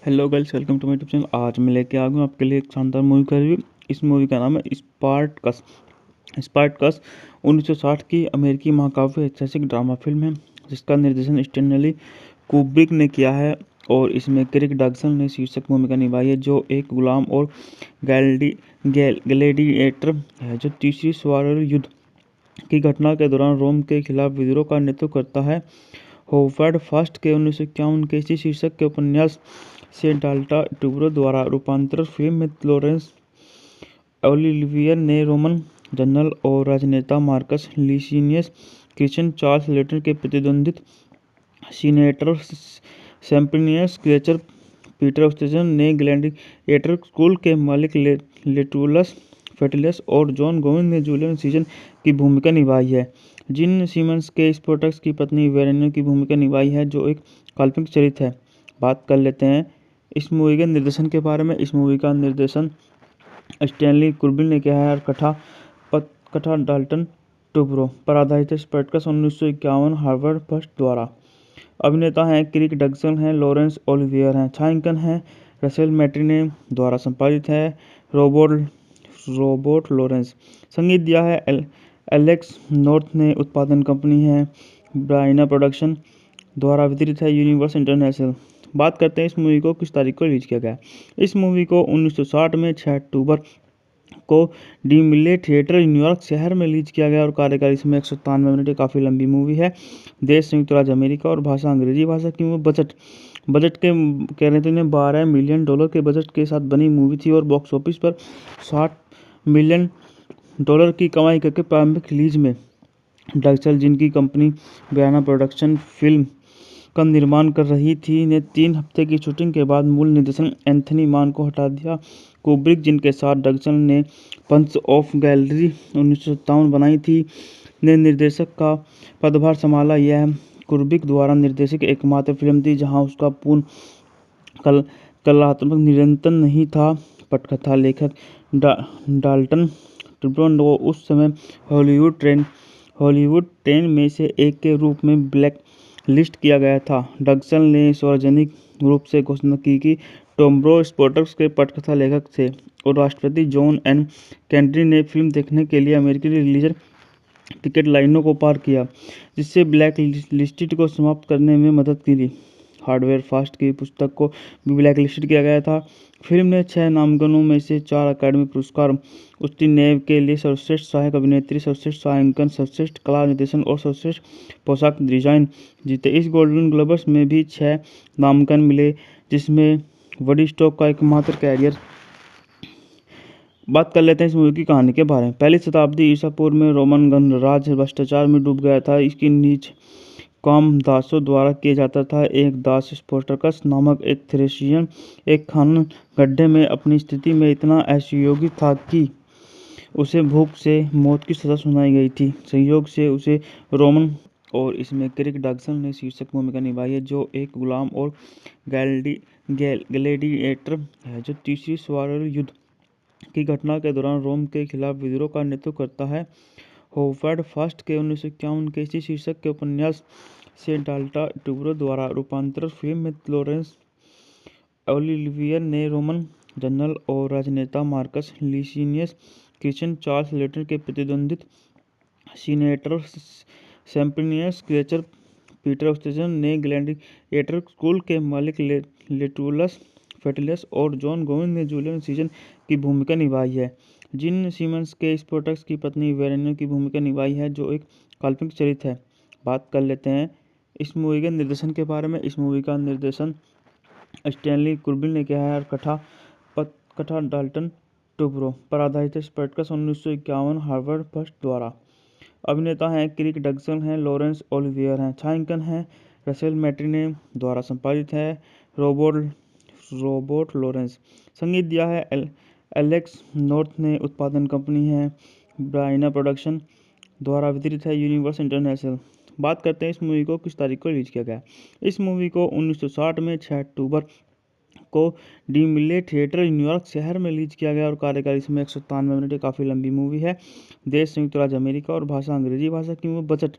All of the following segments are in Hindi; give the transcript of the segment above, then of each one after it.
Hello girls, welcome to my YouTube channel. आज मैं लेके आ गया हूँ आपके लिए एक शानदार मूवी का रिव्यू। इस मूवी का नाम है स्पार्टकस। स्पार्टकस 1960 की अमेरिकी महाकाव्य ऐतिहासिक ड्रामा फिल्म है जिसका निर्देशन स्टैनली कुब्रिक ने किया है और इसमें क्रिक डगसन ने शीर्षक भूमिका निभाई है, जो एक गुलाम और ग्लैडिएटर है जो तीसरी स्वार युद्ध की घटना के दौरान रोम के खिलाफ विद्रोह का नेतृत्व करता है। होवर्ड फर्स्ट के 1951 के इसी शीर्षक के उपन्यास से डाल्टा ट्यूब्रो द्वारा रूपांतरित फिल्म में लॉरेंस ओलिवियर ने रोमन जनरल और राजनेता Marcus Licinius Christian Charles letter के प्रतिद्वंदित सीनेटर सेम्प्रिनियस क्लेचर पीटर ऑस्टेजन ने ग्लैडिएटर स्कूल के मालिक लेटुलस फेटुलस और जॉन गोविंद ने जूलियस सीजर की भूमिका निभाई है। जिन सीमंस के स्पोर्टक्स की पत्नी वेरेनिया की भूमिका निभाई है, जो एक काल्पनिक चरित्र है। बात कर लेते हैं इस मूवी के निर्देशन के बारे में। इस मूवी का निर्देशन स्टैनली कुब्रिक ने किया है और कथा डाल्टन ट्यूब्रो पर आधारित है। स्पार्टकस 1951 हार्वर्ड फर्स्ट द्वारा। अभिनेता हैं क्रिक डगसन हैं, लॉरेंस ओलिवियर हैं, छायांकन है रसेल मैट्रिने द्वारा संपादित है रोबोट लॉरेंस। संगीत दिया है एलेक्स नॉर्थ ने। उत्पादन कंपनी है ब्राइना प्रोडक्शन द्वारा वितरित है यूनिवर्स इंटरनेशनल। बात करते हैं इस मूवी को किस तारीख को रिलीज किया गया। इस मूवी को 1960 में 6 अक्टूबर को डीमिले थिएटर न्यूयॉर्क शहर में रिलीज किया गया और कार्यकाल इसमें 197 मिनट। काफ़ी लंबी मूवी है। देश संयुक्त राज्य अमेरिका और भाषा अंग्रेजी भाषा की। वो बजट के कह रहे थे इन्हें $12 मिलियन के बजट के साथ बनी मूवी थी और बॉक्स ऑफिस पर $60 मिलियन की कमाई करके प्रारंभिक रिलीज में डगसन, जिनकी कंपनी ब्राइना प्रोडक्शन फिल्म का निर्माण कर रही थी, ने 3 हफ्ते की शूटिंग के बाद मूल निर्देशन एंथनी मान को हटा दिया। कुब्रिक, जिनके साथ डगसन ने पंच ऑफ गैलरी 1957 बनाई थी, ने निर्देशक का पदभार संभाला। यह कुब्रिक द्वारा निर्देशित एकमात्र फिल्म थी जहां उसका पूर्ण कलात्मक नियंत्रण नहीं था। पटकथा लेखक डाल्टन ट्यूब्रो उस समय हॉलीवुड 10 में से एक के रूप में ब्लैक लिस्ट किया गया था। डगसन ने सार्वजनिक रूप से घोषणा की कि ट्यूब्रो स्पार्टकस के पटकथा लेखक थे और राष्ट्रपति जॉन एन केनेडी ने फिल्म देखने के लिए अमेरिकी रिलीज टिकट लाइनों को पार किया, जिससे ब्लैक लिस्टेड को समाप्त करने में मदद की। हार्वर्ड फर्स्ट की पुस्तक को भी ब्लैक लिस्टेड किया गया था। फिल्म ने 6 नामांकनों में से 4 अकादमी पुरस्कार उसकी नेव के लिए सर्वश्रेष्ठ सहायक अभिनेत्री, सर्वश्रेष्ठ छायांकन, सर्वश्रेष्ठ कला निर्देशन और सर्वश्रेष्ठ पोशाक डिजाइन जीते। इस गोल्डन ग्लोब्स में भी 6 नामांकन मिले, जिसमें वडी स्टॉक का एकमात्र कैरियर। बात कर लेते हैं इस मूवी की कहानी के बारे में। पहली शताब्दी ईसा पूर्व में रोमन गणराज्य भ्रष्टाचार में डूब गया था। इसकी नीच काम दासों द्वारा किया जाता था। एक दास स्पार्टकस नामक एक थ्रेशियन एक खनन गड्ढे में अपनी स्थिति में इतना असहयोगी था कि उसे भूख से मौत की सजा सुनाई गई थी। संयोग से उसे रोमन और इसमें क्रिक डगसन ने शीर्षक भूमिका निभाई है, जो एक गुलाम और ग्लैडिएटर है जो तीसरी स्वार युद्ध की घटना के दौरान रोम के खिलाफ विद्रोह का नेतृत्व करता है। होवर्ड फर्स्ट के 1951 के इसी शीर्षक के उपन्यास से डाल्टा ट्यूब्रो द्वारा रूपांतरित फिल्म में लॉरेंस ओलिवियर ने रोमन जनरल और राजनेता Marcus Licinius Christian Charles letter के प्रतिद्वंदित सीनेटर सेम्प्रिनियस क्लेचर पीटर ऑस्टेजन ने ग्लैडिएटर स्कूल के मालिक लेटुलस फेटुलस और जॉन गोविंद ने जूलियस सीजर की भूमिका निभाई है। जिन सीमंस के स्पोर्टक्स की पत्नी वेरेनिया की भूमिका निभाई है, जो एक काल्पनिक चरित्र है। बात कर लेते हैं इस मूवी के निर्देशन के बारे में। इस मूवी का निर्देशन स्टैनली कुब्रिक ने किया है और कथा डाल्टन ट्यूब्रो पर आधारित है। स्पार्टकस 1951 हार्वर्ड फर्स्ट द्वारा। अभिनेता हैं क्रिक डगसन हैं, लॉरेंस ओलिवियर हैं, छायांकन है रसेल मैट्रिने द्वारा संपादित है रोबोट लॉरेंस। संगीत दिया है एलेक्स नॉर्थ ने। उत्पादन कंपनी है ब्राइना प्रोडक्शन द्वारा वितरित है यूनिवर्स इंटरनेशनल। बात करते हैं इस मूवी को किस तारीख को रिलीज किया गया। इस मूवी को 1960 में 6 अक्टूबर को डीमिले थिएटर न्यूयॉर्क शहर में रिलीज किया गया और कार्यकाल इसमें 197 मिनट। काफ़ी लंबी मूवी है। देश संयुक्त राज्य अमेरिका और भाषा अंग्रेजी भाषा की। वो बजट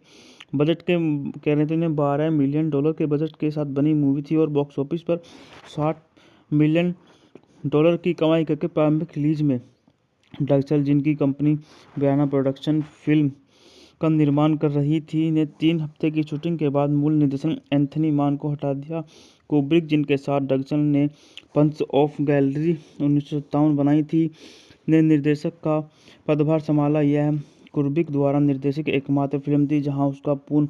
के कह रहे थे इन्हें $12 मिलियन के बजट के साथ बनी मूवी थी और बॉक्स ऑफिस पर $60 मिलियन डॉलर की कमाई करके प्रारंभिक रिलीज में डक्सल, जिनकी कंपनी बयाना प्रोडक्शन फिल्म का निर्माण कर रही थी, ने 3 हफ्ते की शूटिंग के बाद मूल निर्देशन एंथनी मान को हटा दिया। कुब्रिक, जिनके साथ डक्सल ने पंच ऑफ गैलरी 1957 बनाई थी, ने निर्देशक का पदभार संभाला। यह कुब्रिक द्वारा निर्देशित एकमात्र फिल्म थी जहां उसका पूर्ण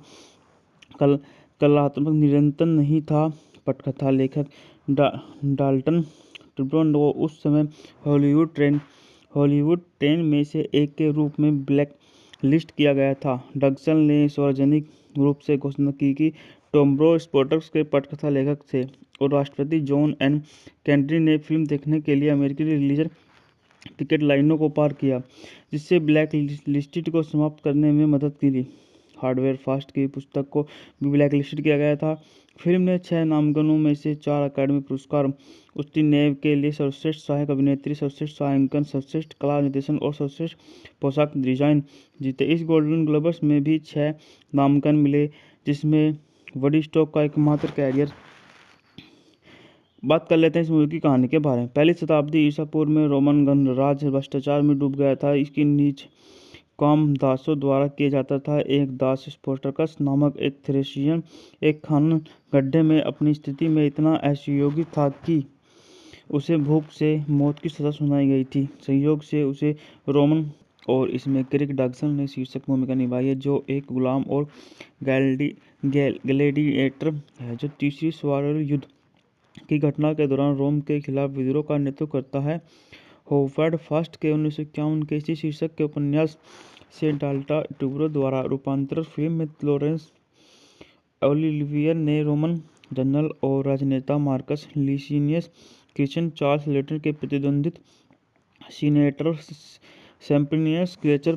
कलात्मक नियंत्रण नहीं था। पटकथा लेखक डाल्टन ट्रूब्रो उस समय हॉलीवुड 10 में से एक के रूप में ब्लैक लिस्ट किया गया था। डक्सल ने सार्वजनिक रूप से घोषणा की कि ट्रूब्रो स्पोर्ट्स के पटकथा लेखक थे और राष्ट्रपति जॉन एन केनेडी ने फिल्म देखने के लिए अमेरिकी रिलीज टिकट लाइनों को पार किया, जिससे ब्लैक लिस्टेड को समाप्त करने में मदद मिली। हार्डवेयर फास्ट की पुस्तक को भी ब्लैक लिस्टेड किया गया था। फिल्म ने 6 नामांकनों में से 4 अकादमी पुरस्कार उसकी नेव के लिए सर्वश्रेष्ठ सहायक अभिनेत्री, सर्वश्रेष्ठ छायांकन, सर्वश्रेष्ठ कला निर्देशन और सर्वश्रेष्ठ पोशाक डिजाइन जीते। इस गोल्डन ग्लोब्स में भी 6 नामांकन मिले, जिसमें वुडस्टॉक का एकमात्र कैरियर। बात कर लेते हैं इस मूवी की कहानी के बारे में। पहली शताब्दी ईसा पूर्व में रोमन गणराज्य भ्रष्टाचार में डूब गया था। इसकी नीच काम दासों द्वारा किया जाता था। एक दास स्पोर्टकस नामक एक थ्रेशियन एक खनन गड्ढे में अपनी स्थिति में इतना असहयोगी था कि उसे भूख से मौत की सजा सुनाई गई थी। संयोग से उसे रोमन और इसमें क्रिक डक्सल ने शीर्षक भूमिका निभाई है, जो एक गुलाम और ग्लैडिएटर है, जो तीसरी स्वारल युद्ध की घटना के दौरान रोम के खिलाफ विद्रोह का नेतृत्व करता है। होवर्ड फर्स्ट के 1951 के इसी शीर्षक के उपन्यास से डाल्टा ट्रूब्रो द्वारा रूपांतरित फिल्म में लॉरेंस ओलिवियर ने रोमन जनरल और राजनेता Marcus Licinius Christian Charles letter के प्रतिद्वंदित सीनेटर सेम्प्रोनियस क्लेचर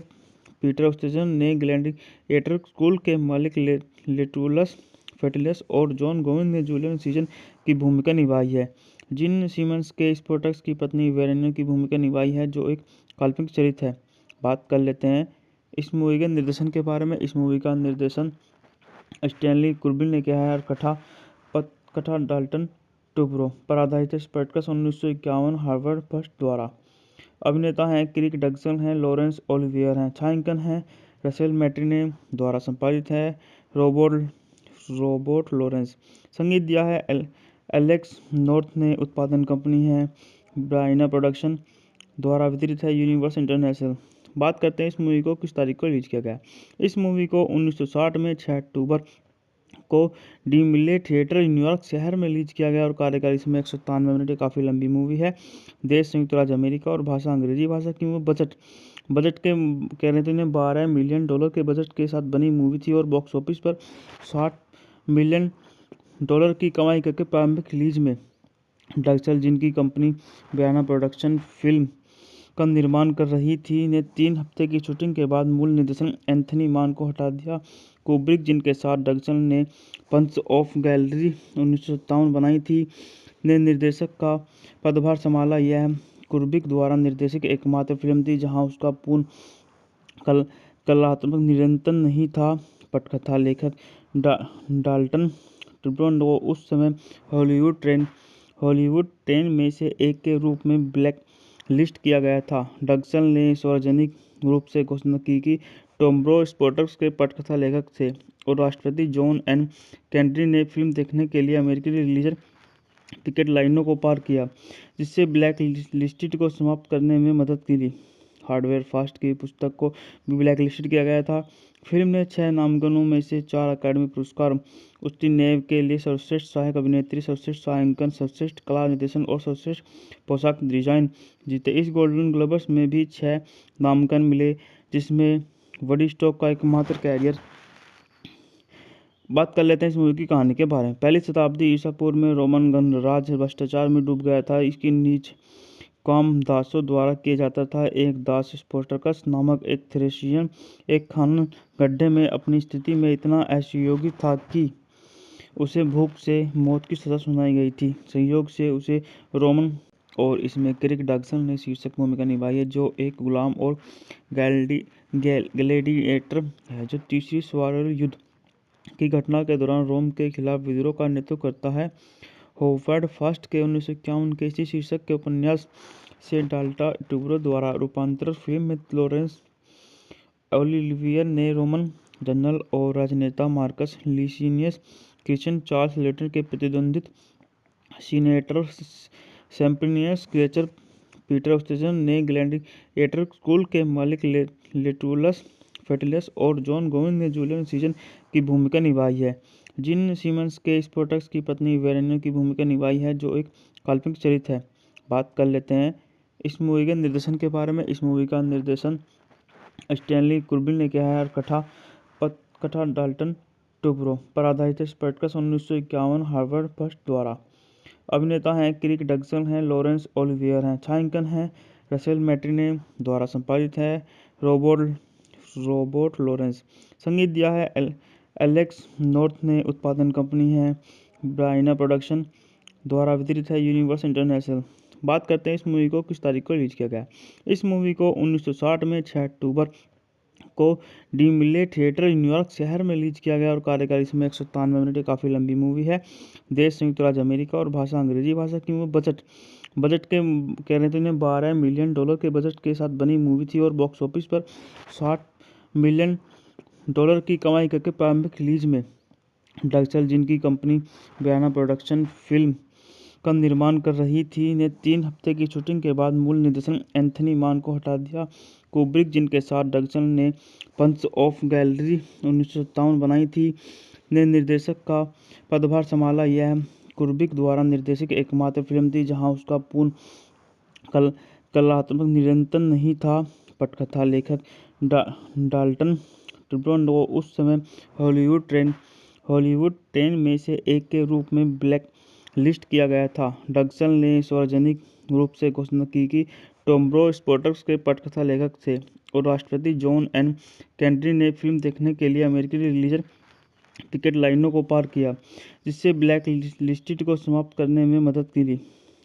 पीटर ऑस्टेजन ने ग्लैडिएटर स्कूल के मालिक लेटुलस फेटुलस और जॉन गोविंद ने जूलियस सीजर की भूमिका निभाई है। जिन सीमंस के स्पोर्टक्स की पत्नी वेरेनिया की भूमिका निभाई है, जो एक काल्पनिक चरित्र है। बात कर लेते हैं इस मूवी के निर्देशन के बारे में। इस मूवी का निर्देशन स्टैनली कुब्रिक ने किया है और कथा डाल्टन ट्रूब्रो पर आधारित है। स्पोर्टक्स 1951 हार्वर्ड फर्स्ट द्वारा। अभिनेता हैं क्रिक डक्सल हैं, लॉरेंस ओलिवियर हैं। छायांकन है रसेल मैट्रिने द्वारा संपादित है रोबोट लॉरेंस। संगीत दिया है एलेक्स नॉर्थ ने। उत्पादन कंपनी है बयाना प्रोडक्शन द्वारा वितरित है यूनिवर्सल इंटरनेशनल। बात करते हैं इस मूवी को किस तारीख को रिलीज किया गया। इस मूवी को 1960 में 6 अक्टूबर को डीमिले थिएटर न्यूयॉर्क शहर में रिलीज किया गया और कार्यकाल इसमें 197 मिनट। काफ़ी लंबी मूवी है। देश संयुक्त राज्य अमेरिका और भाषा अंग्रेजी भाषा की। बजट के कह रहे थे इन्हें $12 मिलियन के बजट के साथ बनी मूवी थी और बॉक्स ऑफिस पर $60 मिलियन की कमाई करके प्रारंभिक रिलीज में डक्सल, जिनकी कंपनी बयाना प्रोडक्शन फिल्म का निर्माण कर रही थी, ने 3 हफ्ते की शूटिंग के बाद मूल निर्देशन एंथनी मान को हटा दिया। कुब्रिक, जिनके साथ डक्सल ने पंच ऑफ गैलरी 1957 बनाई थी, ने निर्देशक का पदभार संभाला। यह कुब्रिक द्वारा निर्देशित एकमात्र फिल्म थी जहां उसका पूर्ण कलात्मक नियंत्रण नहीं था। पटकथा लेखक डाल्टन ट्रूब्रो उस समय हॉलीवुड 10 में से एक के रूप में ब्लैक लिस्ट किया गया था। डक्सल ने सार्वजनिक रूप से घोषणा की कि ट्रूब्रो स्पोर्ट्स के पटकथा लेखक थे और राष्ट्रपति जॉन एन केनेडी ने फिल्म देखने के लिए अमेरिकी रिलीज टिकट लाइनों को पार किया, जिससे ब्लैक लिस्टेड को समाप्त करने में मदद मिली। हार्डवेयर फास्ट की पुस्तक को भी ब्लैक लिस्टेड किया गया था। फिल्म ने 6 नामांकनों में से 4 अकादमी पुरस्कार उसकी नेव के लिए सर्वश्रेष्ठ सहायक अभिनेत्री, सर्वश्रेष्ठ छायांकन, सर्वश्रेष्ठ कला निर्देशन और सर्वश्रेष्ठ पोशाक डिजाइन जीते। इस गोल्डन ग्लोब्स में भी 6 नामांकन मिले, जिसमें वुडस्टॉक का एकमात्र कैरियर। बात कर लेते हैं इस मूवी की कहानी के बारे में। पहली शताब्दी ईसा पूर्व में रोमन गणराज्य भ्रष्टाचार में डूब गया था। इसकी नीच काम दासों द्वारा किया जाता था। एक दास स्पोर्टकस नामक एक थ्रेशियन एक खनन गड्ढे में अपनी स्थिति में इतना असहयोगी था कि उसे भूख से मौत की सजा सुनाई गई थी। संयोग से उसे रोमन और इसमें क्रिक डक्सल ने शीर्षक भूमिका निभाई है, जो एक गुलाम और ग्लैडिएटर है, जो तीसरी स्वारल युद्ध की घटना के दौरान रोम के खिलाफ विद्रोह का नेतृत्व करता है। होवर्ड फर्स्ट के 1951 के इसी शीर्षक के उपन्यास से डाल्टा ट्यूब्रो द्वारा रूपांतरित फिल्म में लॉरेंस ओलिवियर ने रोमन जनरल और राजनेता मार्कस लीसिनियस क्रिश्चियन चार्ल्स लेटर के प्रतिद्वंदित senator Sempronius Gracchus Peter Ustinov ने ग्लैडिएटर स्कूल के मालिक लेटुलस फेटुलस और जॉन गोविंद ने जूलियस सीजर की भूमिका निभाई है। जिन सीमंस के स्पोर्टक्स की पत्नी वेरेनिया की भूमिका निभाई है, जो एक काल्पनिक चरित्र है। बात कर लेते हैं इस मूवी के निर्देशन के बारे में। इस मूवी का निर्देशन स्टैनली कुब्रिक ने किया है और कथा डाल्टन ट्यूब्रो पर आधारित है। स्पोर्टक्स 1951 हार्वर्ड फर्स्ट द्वारा। अभिनेता हैं क्रिक डगसन हैं, लॉरेंस ओलिवियर हैं, छायांकन है रसेल मैट्रिने द्वारा संपादित है रोबोट लॉरेंस। संगीत दिया है एलेक्स नॉर्थ ने। उत्पादन कंपनी है ब्राइना प्रोडक्शन द्वारा वितरित है यूनिवर्स इंटरनेशनल। बात करते हैं इस मूवी को किस तारीख को रिलीज किया गया। इस मूवी को 1960 में 6 अक्टूबर को डीमिले थिएटर न्यूयॉर्क शहर में रिलीज किया गया और कार्यकारी समय 193 मिनट। काफ़ी लंबी मूवी है। देश संयुक्त राज्य अमेरिका और भाषा अंग्रेजी भाषा की मूवी। बजट के कह रहे थे इन्हें $12 मिलियन के बजट के साथ बनी मूवी थी और बॉक्स ऑफिस पर $60 मिलियन की कमाई करके प्रारंभिक रिलीज में डक्सल, जिनकी कंपनी ब्राइना प्रोडक्शन फिल्म का निर्माण कर रही थी, ने 3 हफ्ते की शूटिंग के बाद मूल निर्देशन एंथनी मान को हटा दिया। कुब्रिक, जिनके साथ डक्सल ने पंच ऑफ गैलरी 1957 बनाई थी, ने निर्देशक का पदभार संभाला। यह कुब्रिक द्वारा निर्देशित एकमात्र फिल्म थी जहां उसका पूर्ण कलात्मक नियंत्रण नहीं था। पटकथा लेखक डाल्टन ट्यूब्रो उस समय हॉलीवुड 10 में से एक के रूप में ब्लैक लिस्ट किया गया था। डगसन ने सार्वजनिक रूप से घोषणा की कि ट्यूब्रो स्पोर्टक्स के पटकथा लेखक थे और राष्ट्रपति जॉन एन केनेडी ने फिल्म देखने के लिए अमेरिकी रिलीजन टिकट लाइनों को पार किया, जिससे ब्लैक लिस्टेड को समाप्त करने में मदद की।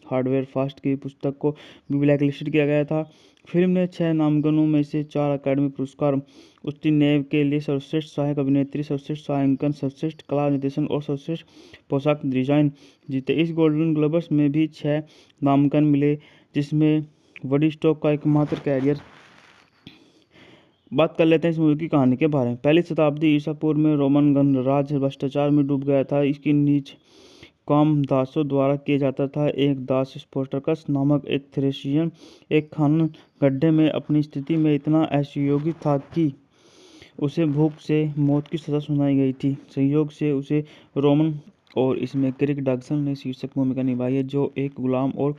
हार्वर्ड फर्स्ट की पुस्तक को भी ब्लैक लिस्टेड किया गया था। फिल्म ने 6 नामांकनों में से 4 अकादमी पुरस्कार उसकी नेव के लिए सर्वश्रेष्ठ सहायक अभिनेत्री, सर्वश्रेष्ठ छायांकन, सर्वश्रेष्ठ कला निर्देशन और सर्वश्रेष्ठ पोशाक डिजाइन जीते। इस गोल्डन ग्लोब्स में भी 6 नामांकन मिले, जिसमें वडी स्टॉक का एकमात्र कैरियर। बात कर लेते हैं इस मूवी की कहानी के बारे में। पहली शताब्दी ईसा पूर्व में रोमन गणराज्य भ्रष्टाचार में डूब गया था। इसकी नीच काम दासों द्वारा किया जाता था। एक दास स्पोर्टकस नामक एक थ्रेशियन एक खनन गड्ढे में अपनी स्थिति में इतना असहयोगी था कि उसे भूख से मौत की सजा सुनाई गई थी। संयोग से उसे रोमन और इसमें क्रिक डगसन ने शीर्षक भूमिका निभाई है, जो एक गुलाम और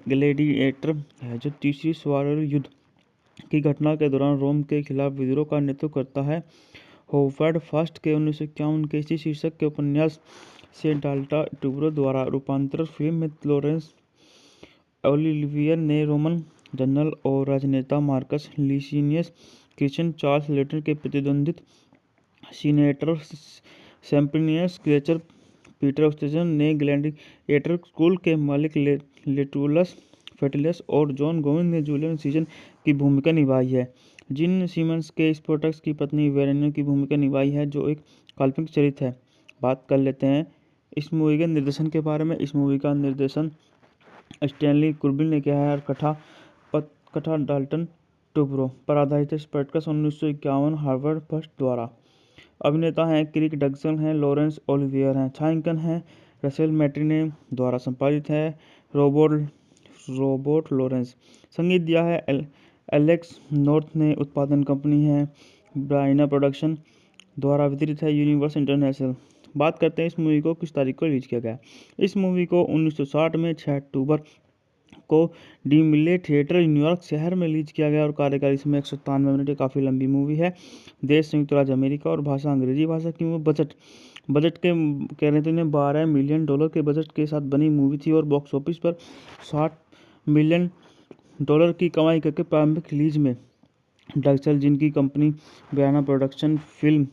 ग्लैडिएटर है, जो तीसरी स्वारल युद्ध की घटना के दौरान रोम के खिलाफ विद्रोह का नेतृत्व करता है। होवर्ड फर्स्ट के 1951 के इसी शीर्षक के उपन्यास से डाल्टा ट्यूब्रो द्वारा रूपांतरित फिल्म में लॉरेंस ओलिवियर ने रोमन जनरल और राजनेता मार्कस लीसिनियस क्रिश्चियन चार्ल्स लेटर के प्रतिद्वंदित senator Sempronius Gracchus Peter Ustinov ने ग्लैडिएटर स्कूल के मालिक लेटुलस फेटुलस और जॉन गोविंद ने जूलियस सीजर की भूमिका निभाई है। जिन सीमंस के स्पोर्टक्स की पत्नी वेरेनिया की भूमिका निभाई है, जो एक काल्पनिक चरित्र है। बात कर लेते हैं इस मूवी के निर्देशन के बारे में। इस मूवी का निर्देशन स्टैनली कुब्रिक ने किया है और कथा डाल्टन ट्यूब्रो पर आधारित है। स्पोर्टक्स 1951 हार्वर्ड फर्स्ट द्वारा। अभिनेता हैं क्रिक डगसन हैं, लॉरेंस ओलिवियर हैं, छायांकन है रसेल मैट्रिने द्वारा संपादित है रोबोट लॉरेंस। संगीत दिया है एलेक्स नॉर्थ ने। उत्पादन कंपनी है ब्राइना प्रोडक्शन द्वारा वितरित है यूनिवर्स इंटरनेशनल। बात करते हैं इस मूवी को किस तारीख को रिलीज किया गया। इस मूवी को 1960 में 6 अक्टूबर को डीमिले थिएटर न्यूयॉर्क शहर में रिलीज किया गया और कार्यकारी समय 193 मिनट। काफ़ी लंबी मूवी है। देश संयुक्त राज्य अमेरिका और भाषा अंग्रेजी भाषा की मूवी। बजट के कह रहे थे इन्हें $12 मिलियन के बजट के साथ बनी मूवी थी और बॉक्स ऑफिस पर $60 मिलियन की कमाई करके प्रारंभिक रिलीज में डक्सल, जिनकी कंपनी ब्राइना प्रोडक्शन फिल्म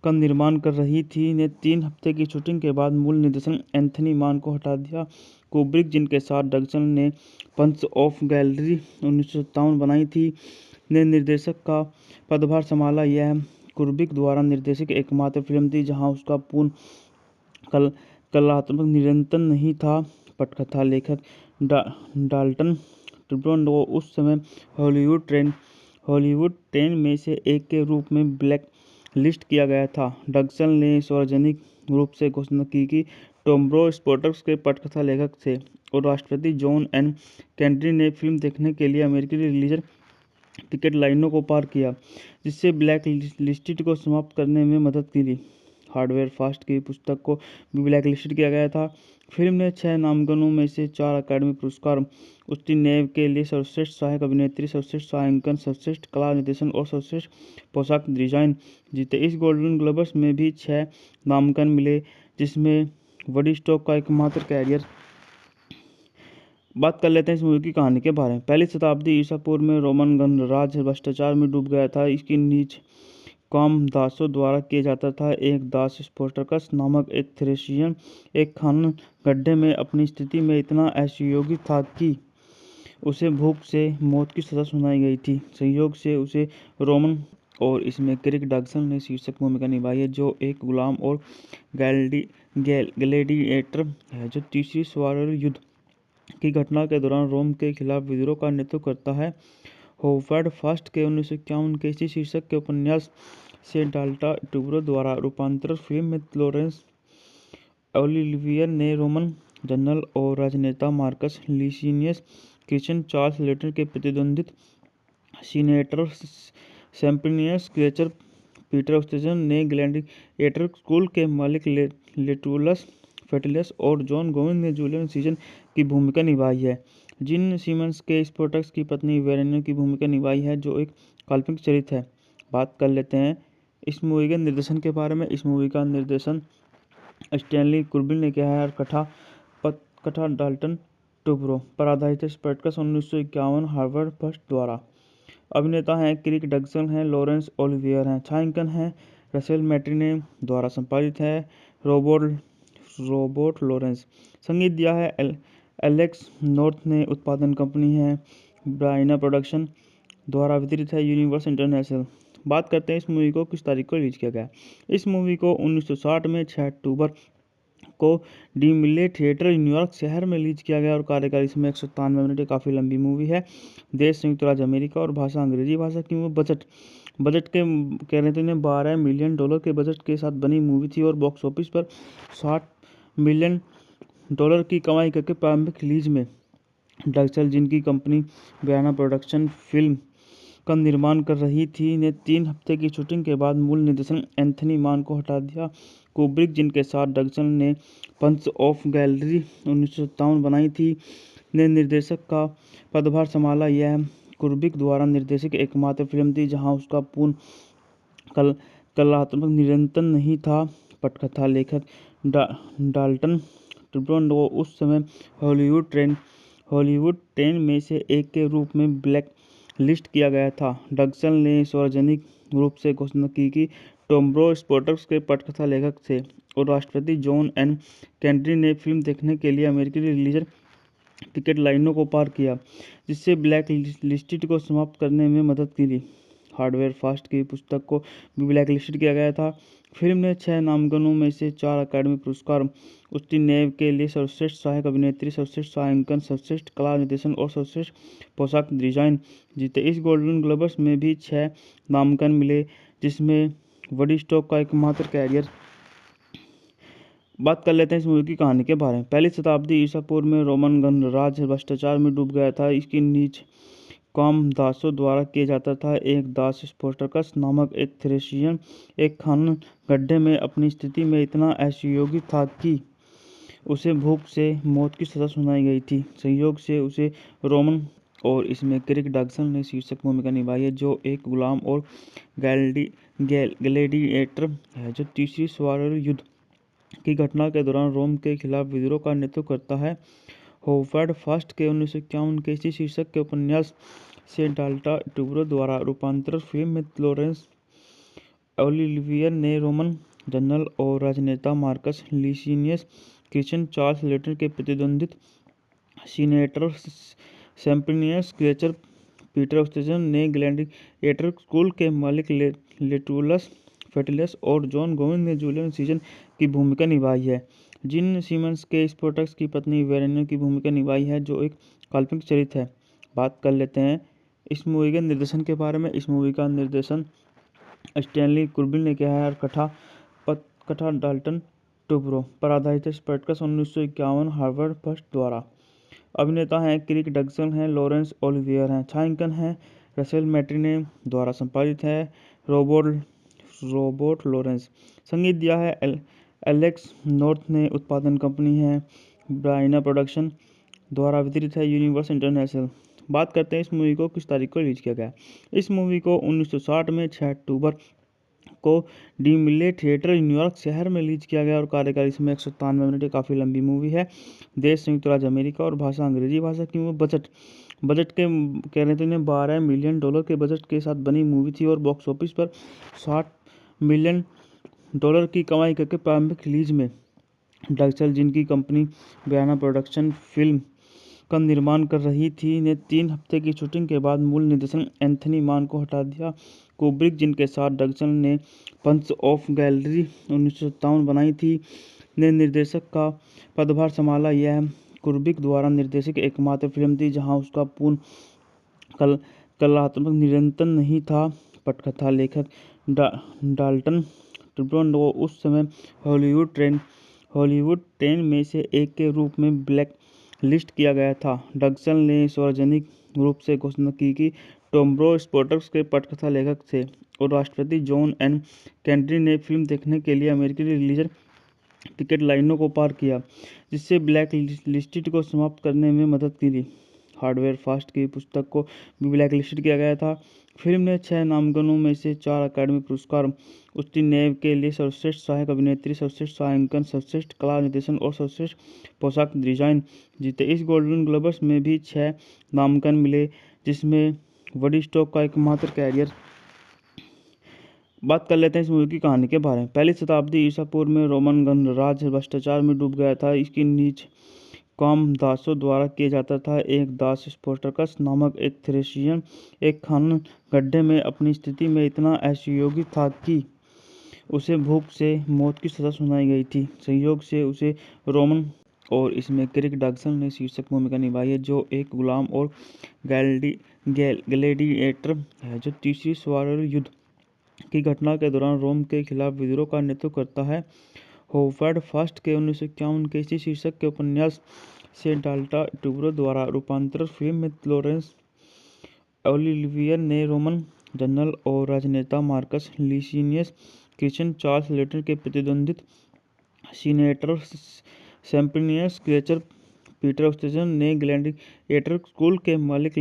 का निर्माण कर रही थी, ने 3 हफ्ते की शूटिंग के बाद मूल निर्देशन एंथनी मान को हटा दिया। कुब्रिक, जिनके साथ डगसन ने पंच ऑफ गैलरी 1957 बनाई थी, ने निर्देशक का पदभार संभाला। यह कुब्रिक द्वारा निर्देशित एकमात्र फिल्म थी जहां उसका पूर्ण कलात्मक निरंतर नहीं था। पटकथा लेखक डाल्टन ट्रूडो उस समय हॉलीवुड 10 में से एक के रूप में ब्लैक लिस्ट किया गया था। डग्सन ने सार्वजनिक रूप से घोषणा की कि टॉम्ब्रो स्पोर्ट्स के पटकथा लेखक थे और राष्ट्रपति जॉन एन केनेडी ने फिल्म देखने के लिए अमेरिकी रिलीजन टिकट लाइनों को पार किया, जिससे ब्लैक लिस्टेड को समाप्त करने में मदद मिली। हार्डवेयर फास्ट की पुस्तक को भी ब्लैक लिस्टेड किया गया था। फिल्म ने 6 नामांकनों में से 4 अकादमी पुरस्कार उसकी नेव के लिए सर्वश्रेष्ठ सहायक अभिनेत्री, सर्वश्रेष्ठ छायांकन, सर्वश्रेष्ठ कला निर्देशन और सर्वश्रेष्ठ पोशाक डिजाइन जीते। इस गोल्डन ग्लोब्स में भी 6 नामांकन मिले, जिसमें वुडस्टॉक का एकमात्र कैरियर। बात कर लेते हैं इस मूवी की कहानी के बारे में। पहली शताब्दी ईसा पूर्व में रोमन गणराज्य भ्रष्टाचार में डूब गया था। इसकी नीच काम दासों द्वारा किया जाता था। एक दास स्पोर्टकस नामक एक थ्रेशियन एक खनन गड्ढे में अपनी स्थिति में इतना असहयोगी था कि उसे भूख से मौत की सजा सुनाई गई थी। संयोग से उसे रोमन और इसमें क्रिक डग्सन ने शीर्षक भूमिका निभाई है, जो एक गुलाम और ग्लैडिएटर है जो तीसरी स्वारल युद्ध की घटना के दौरान रोम के खिलाफ विद्रोह का नेतृत्व करता है। होवर्ड फर्स्ट के 1951 के इसी शीर्षक के उपन्यास से डाल्टा ट्यूब्रो द्वारा रूपांतरित फिल्म में लॉरेंस ओलिवियर ने रोमन जनरल और राजनेता मार्कस लीसिनियस क्रिश्चियन चार्ल्स लेटर के प्रतिद्वंदित सीनेटर सेम्प्रिनियस क्रेचर पीटर ऑस्टेजन ने ग्लैडिएटर स्कूल के मालिक लेटुलस फेटुलस और जॉन गोविंद ने जूलियस सीजर की भूमिका निभाई है। जिन सीमंस के स्पोर्टक्स की पत्नी वेरेनिया की भूमिका निभाई है, जो एक काल्पनिक चरित्र है। बात कर लेते हैं इस मूवी के निर्देशन के बारे में। इस मूवी का निर्देशन स्टैनली कुब्रिक ने किया है और कथा डाल्टन ट्रूडो पर आधारित है। स्पोर्टक्स 1951 हार्वर्ड फर्स्ट द्वारा। अभिनेता हैं क्रिक डग्सन हैं, लॉरेंस ओलिवियर हैं। छायांकन है रसेल मैट्रिने द्वारा। संपादित है रोबोट लॉरेंस। संगीत दिया है एलेक्स नॉर्थ ने। उत्पादन कंपनी है ब्राइना प्रोडक्शन द्वारा। वितरित है यूनिवर्सल इंटरनेशनल। बात करते हैं इस मूवी को किस तारीख को रिलीज किया गया। इस मूवी को 1960 में 6 अक्टूबर को डी मिले थिएटर न्यूयॉर्क शहर में रिलीज किया गया और कार्यकाल इसमें 193 मिनट। काफ़ी लंबी मूवी है। देश संयुक्त राज्य अमेरिका और भाषा अंग्रेजी भाषा की। वो बजट के कह रहे थे इन्हें $12 मिलियन के बजट के साथ बनी मूवी थी और बॉक्स ऑफिस पर $60 मिलियन की कमाई करके प्रारंभिक रिलीज में डग्सन, जिनकी कंपनी ब्राइना प्रोडक्शन फिल्म का निर्माण कर रही थी, ने 3 हफ्ते की शूटिंग के बाद मूल निर्देशन एंथनी मान को हटा दिया। कुब्रिक, जिनके साथ डग्सन ने पंच ऑफ गैलरी 1957 बनाई थी, ने निर्देशक का पदभार संभाला। यह कुब्रिक द्वारा निर्देशित एकमात्र फिल्म थी जहां उसका पूर्ण कलात्मक निरंतर नहीं था। पटकथा लेखक डाल्टन ट्रूडो उस समय हॉलीवुड 10 में से एक के रूप में ब्लैक लिस्ट किया गया था। डग्सन ने सार्वजनिक रूप से घोषणा की कि टॉम्ब्रो स्पोर्ट्स के पटकथा लेखक थे और राष्ट्रपति जॉन एन केनेडी ने फिल्म देखने के लिए अमेरिकी रिलीजन टिकट लाइनों को पार किया, जिससे ब्लैक लिस्टेड को समाप्त करने में मदद मिली। हार्डवेयर फास्ट की पुस्तक को भी ब्लैक लिस्टेड किया गया था। फिल्म ने 6 नामांकनों में से 4 अकादमी पुरस्कार उसकी नेव के लिए सर्वश्रेष्ठ सहायक अभिनेत्री, सर्वश्रेष्ठ छायांकन, सर्वश्रेष्ठ कला निर्देशन और सर्वश्रेष्ठ पोशाक डिजाइन जीते। इस गोल्डन ग्लोब्स में भी 6 नामांकन मिले, जिसमें वुडस्टॉक का एकमात्र कैरियर। बात कर लेते हैं इस मूवी की कहानी के बारे में। पहली शताब्दी ईसा पूर्व में रोमन गणराज्य भ्रष्टाचार में डूब गया था। इसकी नीच काम दासों द्वारा किया जाता था। एक दास स्पोर्टकस नामक एक थ्रेशियन एक खनन गड्ढे में अपनी स्थिति में इतना असहयोगी था कि उसे भूख से मौत की सजा सुनाई गई थी। संयोग से उसे रोमन और इसमें क्रिक डग्सन ने शीर्षक भूमिका निभाई है, जो एक गुलाम और ग्लैडिएटर है जो तीसरी स्वारल युद्ध की घटना के दौरान रोम के खिलाफ विद्रोह का नेतृत्व करता है। होवर्ड फर्स्ट के 1951 के इसी शीर्षक के उपन्यास से डाल्टा ट्यूब्रो द्वारा रूपांतरित फिल्म में लॉरेंस ओलिवियर ने रोमन जनरल और राजनेता मार्कस लीसिनियस क्रिश्चियन चार्ल्स लेटर के प्रतिद्वंदित सीनेटर सेम्प्रिनियस क्रेचर पीटर ऑस्टेजन ने ग्लैडिएटर स्कूल के मालिक लेटुलस फेटुलस और जॉन गोविंद ने जूलियस सीजर की भूमिका निभाई है। जिन सिमंस के स्पोर्टक्स की पत्नी वेरेनिया की भूमिका निभाई है, जो एक काल्पनिक चरित्र है। बात कर लेते हैं इस मूवी के निर्देशन के बारे में। इस मूवी का निर्देशन स्टैनली कुब्रिक ने किया है और कथा डाल्टन टुब्रो पर आधारित है। स्पोर्टक्स 1951 हार्वर्ड फर्स्ट द्वारा। अभिनेता हैं क्रिक डगसन हैं, लॉरेंस ओलिवियर हैं, छायांकन है रसेल मैट्रिने द्वारा। संपादित है रोबोट लॉरेंस। संगीत दिया है एलेक्स नॉर्थ ने। उत्पादन कंपनी है ब्राइना प्रोडक्शन द्वारा। वितरित है यूनिवर्स इंटरनेशनल। बात करते हैं इस मूवी को किस तारीख को रिलीज किया गया। इस मूवी को 1960 में 6 अक्टूबर को डीमिले थिएटर न्यूयॉर्क शहर में रिलीज किया गया और कार्यकारी समय 193 मिनट। काफ़ी लंबी मूवी है। देश संयुक्त राज्य अमेरिका और भाषा अंग्रेजी भाषा की मूवी। बजट के कह रहे थे इन्हें $12 मिलियन के बजट के साथ बनी मूवी थी और बॉक्स ऑफिस पर $60 मिलियन की कमाई करके प्रारंभिक रिलीज में डक्सल, जिनकी कंपनी ब्राइना प्रोडक्शन फिल्म का निर्माण कर रही थी, ने 3 हफ्ते की शूटिंग के बाद मूल निर्देशन एंथनी मान को हटा दिया। कुब्रिक, जिनके साथ डक्सल ने पंच ऑफ गैलरी 1957 बनाई थी, ने निर्देशक का पदभार संभाला। यह कुब्रिक द्वारा निर्देशित एकमात्र फिल्म थी जहां उसका पूर्ण कलात्मक नियंत्रण नहीं था। पटकथा लेखक डाल्टन टुब्रो उस समय हॉलीवुड 10 में से एक के रूप में ब्लैक लिस्ट किया गया था। डगसन ने सार्वजनिक रूप से घोषणा की कि टुब्रो स्पोर्टक्स के पटकथा लेखक थे और राष्ट्रपति जॉन एन केनेडी ने फिल्म देखने के लिए अमेरिकी रिलीजन टिकट लाइनों को पार किया, जिससे ब्लैक लिस्टेड को समाप्त करने में मदद की। हार्वर्ड फर्स्ट की पुस्तक को भी ब्लैक लिस्टेड किया गया था। फिल्म ने 6 नामांकनों में से 4 अकादमी पुरस्कार उसकी नेव के लिए सर्वश्रेष्ठ सहायक अभिनेत्री, सर्वश्रेष्ठ छायांकन, सर्वश्रेष्ठ कला निर्देशन और सर्वश्रेष्ठ पोशाक डिजाइन जीते। इस गोल्डन ग्लोब्स में भी 6 नामांकन मिले, जिसमें वडी स्टॉक का एकमात्र कैरियर। बात कर लेते हैं इस मूवी की कहानी के बारे में। पहली शताब्दी ईसा पूर्व में रोमन गणराज्य भ्रष्टाचार में डूब गया था। इसकी नीच काम दासों द्वारा किया जाता था। एक दास स्पोर्टकस नामक एक थ्रेशियन एक खनन गड्ढे में अपनी स्थिति में इतना असहयोगी था कि उसे भूख से मौत की सजा सुनाई गई थी। संयोग से उसे रोमन और इसमें क्रिक डगसन ने शीर्षक भूमिका निभाई है, जो एक गुलाम और ग्लैडिएटर है, जो तीसरी स्वारल युद्ध की घटना के दौरान रोम के खिलाफ विद्रोह का नेतृत्व करता है। होवर्ड फर्स्ट के 1951 के इसी शीर्षक के उपन्यास से डाल्टा टुब्रो द्वारा रूपांतरित फिल्म में लॉरेंस ओलिवियर ने रोमन जनरल और राजनेता Marcus Licinius Christian Charles letter के प्रतिद्वंदित सीनेटर सेम्प्रिनियस क्रेचर पीटर ऑस्टेजन ने ग्लैडिएटर स्कूल के मालिक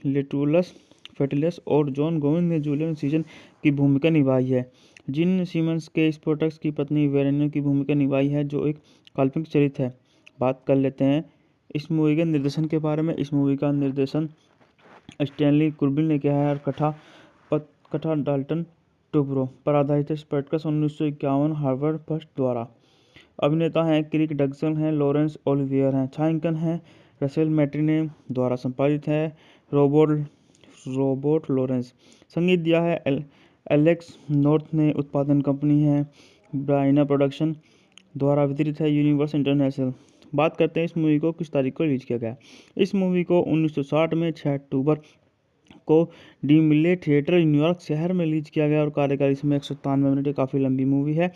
लेटुलस फेटुलस और जॉन गोविंद ने जूलियस सीजर की भूमिका निभाई है। जिन सिमंस के स्पोर्टक्स की पत्नी वेरेनिया की भूमिका निभाई है, जो एक काल्पनिक चरित्र है। बात कर लेते हैं इस मूवी के निर्देशन के बारे में। इस मूवी का निर्देशन स्टैनली कुब्रिक ने किया है और कथा डाल्टन टुब्रो पर आधारित है। स्पोर्टक्स 1951 हार्वर्ड फर्स्ट द्वारा। अभिनेता हैं क्रिक डगसन हैं, लॉरेंस ओलिवियर हैं, छायांकन है रसेल मैट्रिने द्वारा। संपादित है रोबोट लॉरेंस। संगीत दिया है एलेक्स नॉर्थ ने। उत्पादन कंपनी है ब्राइना प्रोडक्शन द्वारा। वितरित है यूनिवर्स इंटरनेशनल। बात करते हैं इस मूवी को किस तारीख को रिलीज किया गया। इस मूवी को 1960 में 6 अक्टूबर को डीमिले थिएटर न्यूयॉर्क शहर में रिलीज किया गया और कार्यकारी समय 193 मिनट। काफ़ी लंबी मूवी है।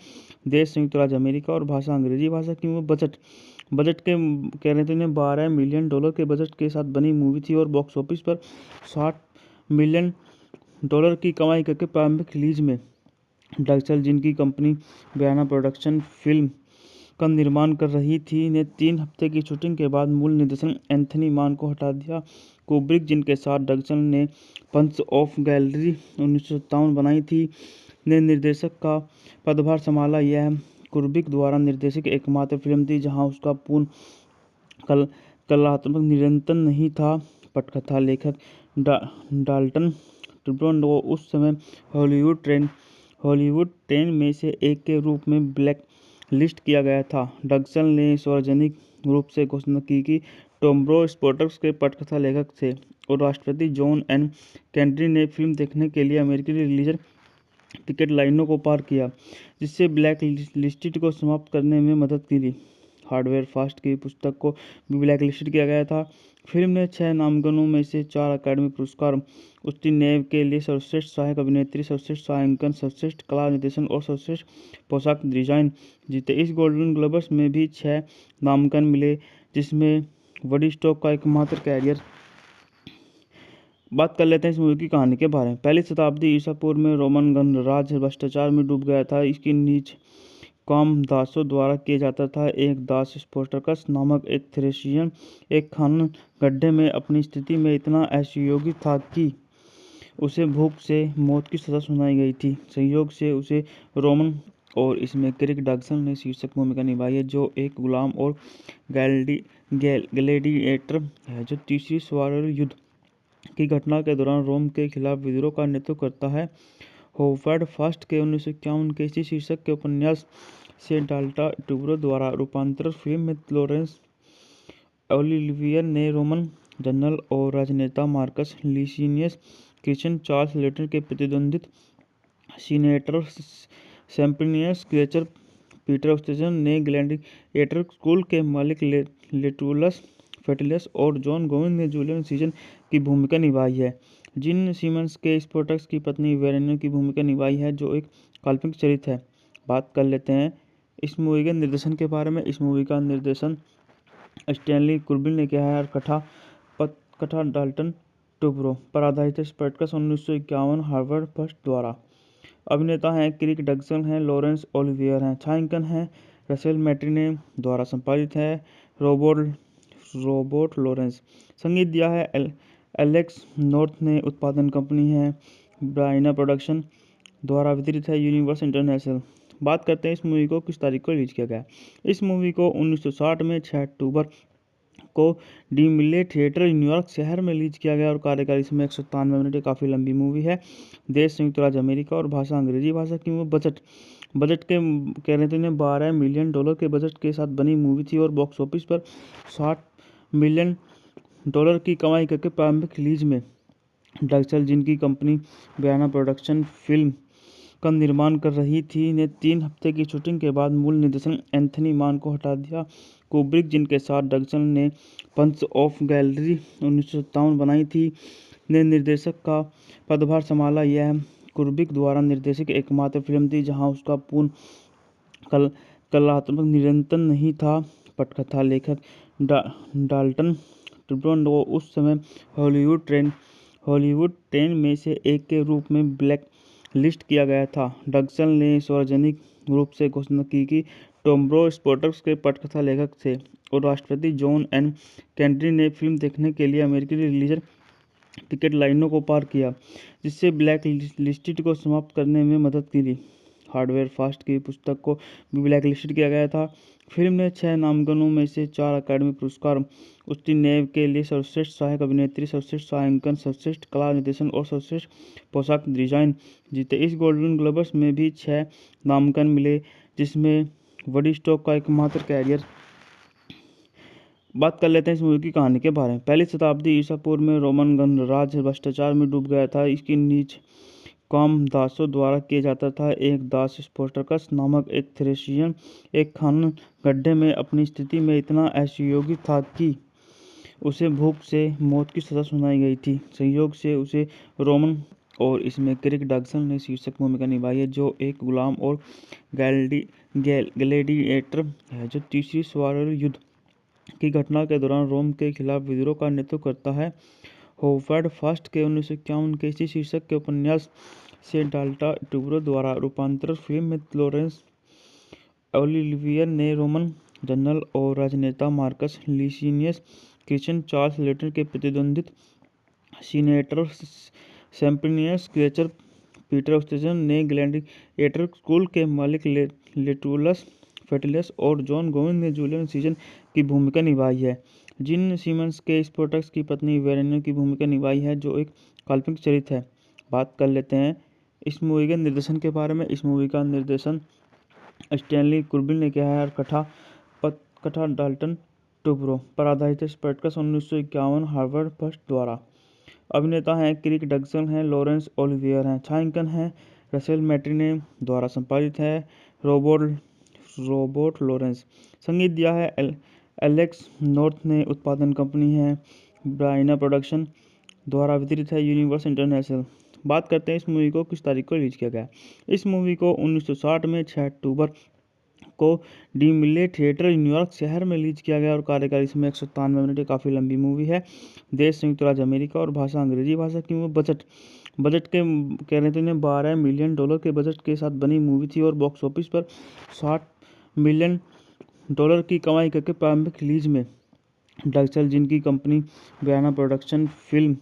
देश संयुक्त राज्य अमेरिका और भाषा अंग्रेजी भाषा की मूवी। बजट के कह रहे थे इन्हें $12 मिलियन के बजट के साथ बनी मूवी थी और बॉक्स ऑफिस पर $60 मिलियन की कमाई करके प्रारंभिक रिलीज में डक्सल, जिनकी कंपनी ब्राइना प्रोडक्शन फिल्म का निर्माण कर रही थी, ने 3 हफ्ते की शूटिंग के बाद मूल निर्देशन एंथनी मान को हटा दिया। कुब्रिक, जिनके साथ डक्सल ने पंच ऑफ गैलरी 1957 बनाई थी, ने निर्देशक का पदभार संभाला। यह कुब्रिक द्वारा निर्देशित एकमात्र फिल्म थी जहां उसका पूर्ण कलात्मक नियंत्रण नहीं था। पटकथा लेखक डाल्टन टुब्रो उस समय हॉलीवुड 10 में से एक के रूप में ब्लैक लिस्ट किया गया था। डगसन ने सार्वजनिक रूप से घोषणा की कि टुब्रो स्पोर्टक्स के पटकथा लेखक थे और राष्ट्रपति जॉन एन केनेडी ने फिल्म देखने के लिए अमेरिकी रिलीजन टिकट लाइनों को पार किया, जिससे ब्लैक लिस्टेड को समाप्त करने में मदद की। हार्डवेयर फास्ट की पुस्तक को भी ब्लैक लिस्टेड किया गया था। फिल्म ने 6 नामांकनों में से 4 अकादमी पुरस्कार, उसकी नेव के लिए सर्वश्रेष्ठ सहायक अभिनेत्री, सर्वश्रेष्ठ छायांकन, सर्वश्रेष्ठ कला निर्देशन और सर्वश्रेष्ठ पोशाक डिजाइन जीते। इस गोल्डन ग्लोब्स में भी 6 नामांकन मिले, जिसमें वुडस्टॉक का एकमात्र कैरियर। बात कर लेते हैं इस मूवी की कहानी के बारे में। पहली शताब्दी ईसा पूर्व में रोमन गणराज्य भ्रष्टाचार में डूब गया था। इसकी नीच काम दासों द्वारा किया जाता था। एक दास स्पोर्टकस नामक एक थ्रेशियन एक खनन गड्ढे में अपनी स्थिति में इतना असहयोगी था कि उसे भूख से मौत की सजा सुनाई गई थी। संयोग से उसे रोमन और इसमें क्रिक डगसन ने शीर्षक भूमिका निभाई है, जो एक गुलाम और ग्लैडिएटर है, जो तीसरी स्वारल युद्ध की घटना के दौरान रोम के खिलाफ विद्रोह का नेतृत्व करता है। होवर्ड फास्ट के 1951 के इसी शीर्षक के उपन्यास से डाल्टा ट्यूब्रो द्वारा रूपांतरित फिल्म में लॉरेंस ओलिवियर ने रोमन जनरल और राजनेता मार्कस लीसिनियस क्रिश्चियन चार्ल्स लेटर के प्रतिद्वंदित सीनेटर सेम्प्रिनियस क्लेचर पीटर ऑस्टेजन ने ग्लैडिएटर स्कूल के मालिक लेटुलस फेटलियस और जॉन गोविंद ने जूलियन सीजन की भूमिका निभाई है। जिन सीमंस के स्पोर्टक्स की पत्नी वेरेनिया की भूमिका निभाई है, जो एक काल्पनिक चरित्र है। बात कर लेते हैं इस मूवी के निर्देशन के बारे में। इस मूवी का निर्देशन स्टैनली कुब्रिक ने किया है और कथा डाल्टन ट्यूब्रो पर आधारित है। स्पोर्टक्स 1951 हार्वर्ड फर्स्ट द्वारा। अभिनेता हैं क्रिक डगसन हैं, लॉरेंस ओलिवियर हैं, छायांकन हैं रसेल मैट्रिने द्वारा संपादित है रोबोट लॉरेंस। संगीत दिया है एलेक्स नॉर्थ ने। उत्पादन कंपनी है ब्राइना प्रोडक्शन द्वारा वितरित है यूनिवर्स इंटरनेशनल। बात करते हैं इस मूवी को किस तारीख को रिलीज किया गया। इस मूवी को 1960 में 6 अक्टूबर को डीमिले थिएटर न्यूयॉर्क शहर में रिलीज किया गया और कार्यकारी समय 197 मिनट। काफ़ी लंबी मूवी है। देश संयुक्त राज्य अमेरिका और भाषा अंग्रेजी भाषा की मूवी। बजट के कह रहे थे इन्हें $12 मिलियन के बजट के साथ बनी मूवी थी और बॉक्स ऑफिस पर $60 मिलियन की कमाई करके प्रारंभिक रिलीज में डगसन, जिनकी कंपनी ब्राइना प्रोडक्शन फिल्म का निर्माण कर रही थी, ने 3 हफ्ते की शूटिंग के बाद मूल निर्देशन एंथनी मान को हटा दिया। कुब्रिक, जिनके साथ डगसन ने पंच ऑफ गैलरी 1957 बनाई थी, ने निर्देशक का पदभार संभाला। यह कुब्रिक द्वारा निर्देशित एकमात्र फिल्म थी जहां उसका पूर्ण कलात्मक नियंत्रण नहीं था। पटकथा लेखक डाल्टन ट्यूब्रो उस समय हॉलीवुड 10 में से एक के रूप में ब्लैक लिस्ट किया गया था। डगसन ने सार्वजनिक रूप से घोषणा की कि ट्यूब्रो स्पोर्टक्स के पटकथा लेखक थे और राष्ट्रपति जॉन एन केनेडी ने फिल्म देखने के लिए अमेरिकी रिलीजर टिकट लाइनों को पार किया, जिससे ब्लैक लिस्टेड को समाप्त करने में मदद की। हार्डवेयर फास्ट की पुस्तक को भी ब्लैक लिस्टेड किया गया था। फिल्म ने 6 नामांकनों में से 4 अकादमी पुरस्कार, उसकी नेव के लिए सर्वश्रेष्ठ सहायक अभिनेत्री, सर्वश्रेष्ठ छायांकन, सर्वश्रेष्ठ कला निर्देशन और सर्वश्रेष्ठ पोशाक डिजाइन जीते। इस गोल्डन ग्लोब्स में भी 6 नामांकन मिले, जिसमें वुडस्टॉक का एकमात्र कैरियर। बात कर लेते हैं इस मूवी की कहानी के बारे में। पहली शताब्दी ईसा पूर्व में रोमन गणराज्य भ्रष्टाचार में डूब गया था। इसकी नीच काम दासों द्वारा किया जाता था। एक दास स्पोर्टकस नामक एक थ्रेशियन एक खनन गड्ढे में अपनी स्थिति में इतना असहयोगी था कि उसे भूख से मौत की सजा सुनाई गई थी। संयोग से उसे रोमन और इसमें क्रिक डगसन ने शीर्षक भूमिका निभाई है, जो एक गुलाम और ग्लैडिएटर है, जो तीसरी स्वारल युद्ध की घटना के दौरान रोम के खिलाफ विद्रोह का नेतृत्व करता है। होवर्ड फास्ट के 1951 के इसी शीर्षक के उपन्यास से डाल्टा ट्यूब्रो द्वारा रूपांतरित फिल्म में लॉरेंस ओलिवियर ने रोमन जनरल और राजनेता मार्कस लीसिनियस क्रिश्चियन चार्ल्स लेटर के प्रतिद्वंदित सीनेटर सेम्प्रिनियस क्लेचर पीटर ऑस्टेजन ने ग्लैडिएटर स्कूल के मालिक लेटुलस फेटलियस और जॉन गोविंद ने जूलियन सीजन की भूमिका निभाई है। जिन सीमंस के स्पोर्टक्स की पत्नी वेरेनिया की भूमिका निभाई है, जो एक काल्पनिक चरित्र है। बात कर लेते हैं इस मूवी के निर्देशन के बारे में। इस मूवी का निर्देशन स्टैनली कुब्रिक ने किया है और कथा डाल्टन ट्यूब्रो पर आधारित है। स्पोर्टक्स 1951 हार्वर्ड फर्स्ट द्वारा। अभिनेता हैं क्रिक डगसन हैं, लॉरेंस ओलिवियर हैं, छायांकन हैं रसेल मैट्रिने द्वारा संपादित है रोबोट लॉरेंस। संगीत दिया है एलेक्स नॉर्थ ने। उत्पादन कंपनी है ब्राइना प्रोडक्शन। द्वारा वितरित है यूनिवर्स इंटरनेशनल। बात करते हैं इस मूवी को किस तारीख को रिलीज किया गया। इस मूवी को 1960 में 6 अक्टूबर को डीमिले थिएटर न्यूयॉर्क शहर में रिलीज किया गया और कार्यकाल इसमें 193 मिनट की काफ़ी लंबी मूवी है। देश संयुक्त राज्य अमेरिका और भाषा अंग्रेजी भाषा की। वो बजट के कह रहे थे इन्हें $12 मिलियन के बजट के साथ बनी मूवी थी और बॉक्स ऑफिस पर $60 मिलियन की कमाई करके प्रारंभिक रिलीज में डक्सल जिनकी कंपनी बयाना प्रोडक्शन फिल्म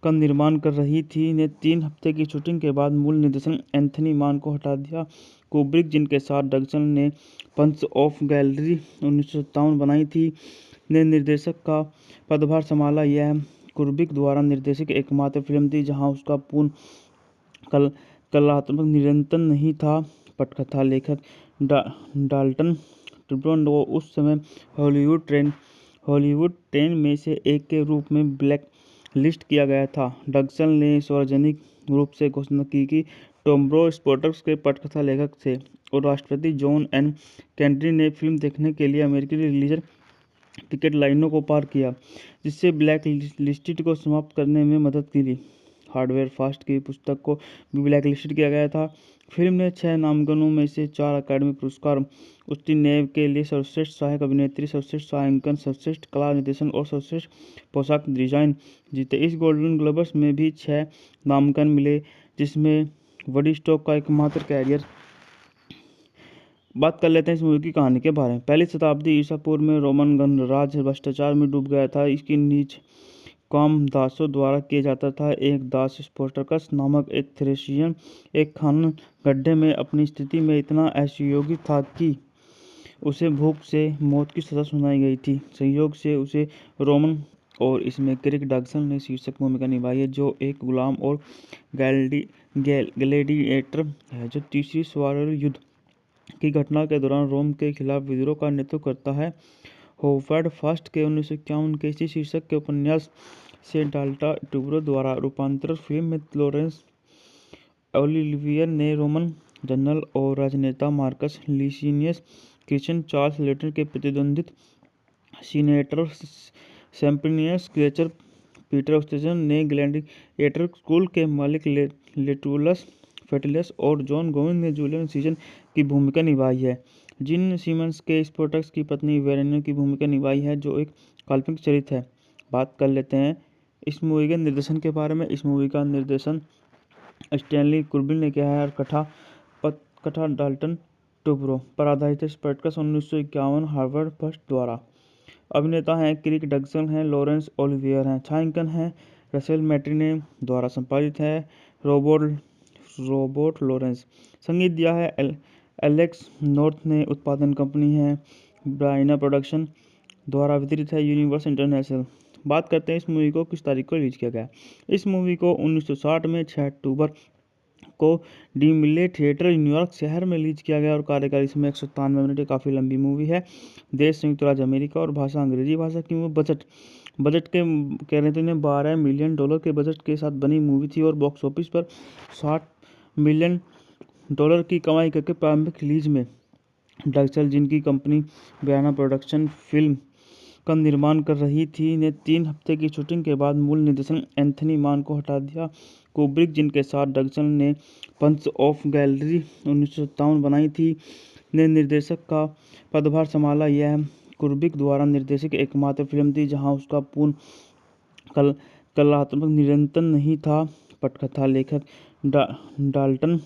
का निर्माण कर रही थी ने 3 हफ्ते की शूटिंग के बाद मूल निर्देशन एंथनी मान को हटा दिया। कुब्रिक जिनके साथ डक्सल ने पंच ऑफ गैलरी 1957 बनाई थी ने निर्देशक का पदभार संभाला। यह कुब्रिक द्वारा निर्देशित एकमात्र फिल्म थी जहां उसका पूर्ण कलात्मक नियंत्रण नहीं था। पटकथा लेखक डाल्टन ट्रूब्रो उस समय हॉलीवुड 10 में से एक के रूप में ब्लैक लिस्ट किया गया था। डक्सल ने सार्वजनिक रूप से घोषणा की कि ट्रूब्रो स्पोर्ट्स के पटकथा लेखक थे और राष्ट्रपति जॉन एन केनेडी ने फिल्म देखने के लिए अमेरिकी रिलीज टिकट लाइनों को पार किया, जिससे ब्लैक लिस्टेड को समाप्त करने में मदद मिली। हार्डवेयर फास्ट की पुस्तक को भी ब्लैक लिस्टेड किया गया था। फिल्म ने 6 नामांकनों में से 4 अकादमी पुरस्कार उसकी नेव के लिए सर्वश्रेष्ठ सहायक अभिनेत्री, सर्वश्रेष्ठ छायांकन, सर्वश्रेष्ठ कला निर्देशन और सर्वश्रेष्ठ पोशाक डिजाइन जीते। इस गोल्डन ग्लोब्स में भी 6 नामांकन मिले, जिसमें वुडस्टॉक का एकमात्र कैरियर। बात कर लेते हैं इस मूवी की कहानी के बारे में। पहली शताब्दी ईसा पूर्व में रोमन गणराज्य भ्रष्टाचार में डूब गया था। इसकी नीच काम दासों द्वारा किया जाता था। एक दास स्पोर्टकस नामक एक थ्रेशियन एक खनन गड्ढे में अपनी स्थिति में इतना असहयोगी था कि उसे भूख से मौत की सजा सुनाई गई थी। संयोग से उसे रोमन और इसमें क्रिक डक्सल ने शीर्षक भूमिका निभाई है, जो एक गुलाम और ग्लैडिएटर है जो तीसरी स्वारोल युद्ध की घटना के दौरान रोम के खिलाफ विद्रोह का नेतृत्व करता है। होवर्ड फर्स्ट के 1951 के इसी शीर्षक के उपन्यास से डाल्टा ट्रूब्रो द्वारा रूपांतरित फिल्म में लॉरेंस ओलिवियर ने रोमन जनरल और राजनेता Marcus Licinius Christian Charles letter के प्रतिद्वंदित सीनेटर सेम्प्रिनियस क्रेचर पीटर ऑस्टेजन ने ग्लैडिएटर स्कूल के मालिक लेटुलस फेटुलस और जॉन गोविंद ने जूलियन सीजन की भूमिका निभाई है। जिन सीमंस के स्पोर्टक्स की पत्नी वेरेनिया की भूमिका निभाई है, जो एक काल्पनिक चरित्र है। बात कर लेते हैं इस मूवी के निर्देशन के बारे में। इस मूवी का निर्देशन स्टैनली कुब्रिक ने किया है और कथा डाल्टन ट्रूब्रो पर आधारित है। स्पोर्टक्स 1951 हार्वर्ड फर्स्ट द्वारा। अभिनेता हैं क्रिक डक्सल हैं, लॉरेंस ओलिवियर हैं। छायांकन है रसेल मैट्रिने। द्वारा संपादित है रोबोट लॉरेंस। संगीत दिया है एलेक्स नॉर्थ ने। उत्पादन कंपनी है ब्राइना प्रोडक्शन। द्वारा वितरित है यूनिवर्स इंटरनेशनल। बात करते हैं इस मूवी को किस तारीख को रिलीज किया गया। इस मूवी को 1960 में 6 अक्टूबर को डीमिले थिएटर न्यूयॉर्क शहर में रिलीज किया गया और कार्यकाल इसमें 193 मिनट की काफ़ी लंबी मूवी है। देश संयुक्त राज्य अमेरिका और भाषा अंग्रेजी भाषा की। वो बजट के कह रहे थे इन्हें $12 मिलियन के बजट के साथ बनी मूवी थी और बॉक्स ऑफिस पर $60 मिलियन की कमाई करके प्रारंभिक रिलीज में डक्सल जिनकी कंपनी बयाना प्रोडक्शन फिल्म का निर्माण कर रही थी ने 3 हफ्ते की शूटिंग के बाद मूल निर्देशन एंथनी मान को हटा दिया। कुब्रिक जिनके साथ डक्सल ने पंच ऑफ गैलरी 1957 बनाई थी ने निर्देशक का पदभार संभाला। यह कुब्रिक द्वारा निर्देशित एकमात्र फिल्म थी जहां उसका पूर्ण कलात्मक नियंत्रण नहीं था। पटकथा लेखक डाल्टन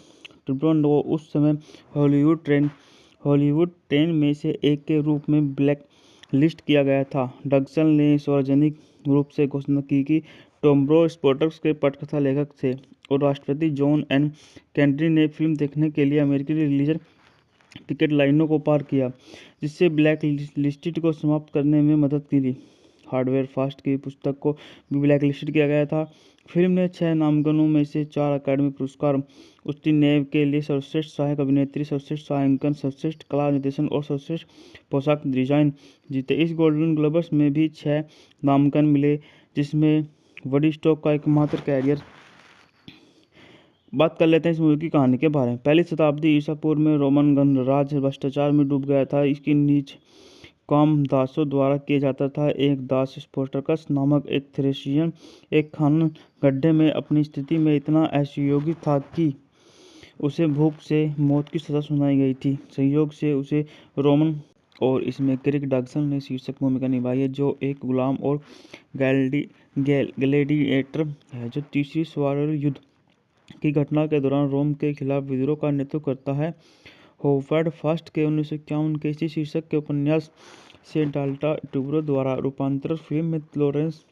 ट्रूब्रो उस समय हॉलीवुड 10 में से एक के रूप में ब्लैक लिस्ट किया गया था। डक्सल ने सार्वजनिक रूप से घोषणा की कि ट्रूब्रो स्पोर्ट्स के पटकथा लेखक थे और राष्ट्रपति जॉन एन केनेडी ने फिल्म देखने के लिए अमेरिकी रिलीज टिकट लाइनों को पार किया, जिससे ब्लैक लिस्टेड को समाप्त करने में मदद मिली। हार्डवेयर फास्ट की पुस्तक को भी ब्लैक लिस्टेड किया गया था। फिल्म ने 6 नामांकनों में से 4 अकादमी पुरस्कार उसकी नेव के लिए सर्वश्रेष्ठ सहायक अभिनेत्री, सर्वश्रेष्ठ छायांकन, सर्वश्रेष्ठ कला निर्देशन और सर्वश्रेष्ठ पोशाक डिजाइन जीते। इस गोल्डन ग्लोब्स में भी 6 नामांकन मिले, जिसमें वुडस्टॉक का एकमात्र कैरियर बात कर लेते हैं इस मूवी की कहानी के बारे में। पहली शताब्दी ईसा पूर्व में रोमन गणराज्य भ्रष्टाचार में डूब गया था। इसकी नीच काम दासों द्वारा किया जाता था। एक दास स्पोर्टकस नामक एक थ्रेशियन एक खनन गड्ढे में अपनी स्थिति में इतना असहयोगी था कि उसे भूख से मौत की सजा सुनाई गई थी। संयोग से उसे रोमन और इसमें क्रिक डगसन ने शीर्षक भूमिका निभाई है, जो एक गुलाम और ग्लैडिएटर है, जो तीसरी स्वारल युद्ध की घटना के दौरान रोम के खिलाफ विद्रोह का नेतृत्व करता है। होवर्ड फर्स्ट के 1951 के इसी शीर्षक के उपन्यास से डाल्टा ट्यूब्रो द्वारा रूपांतरित फिल्म में लॉरेंस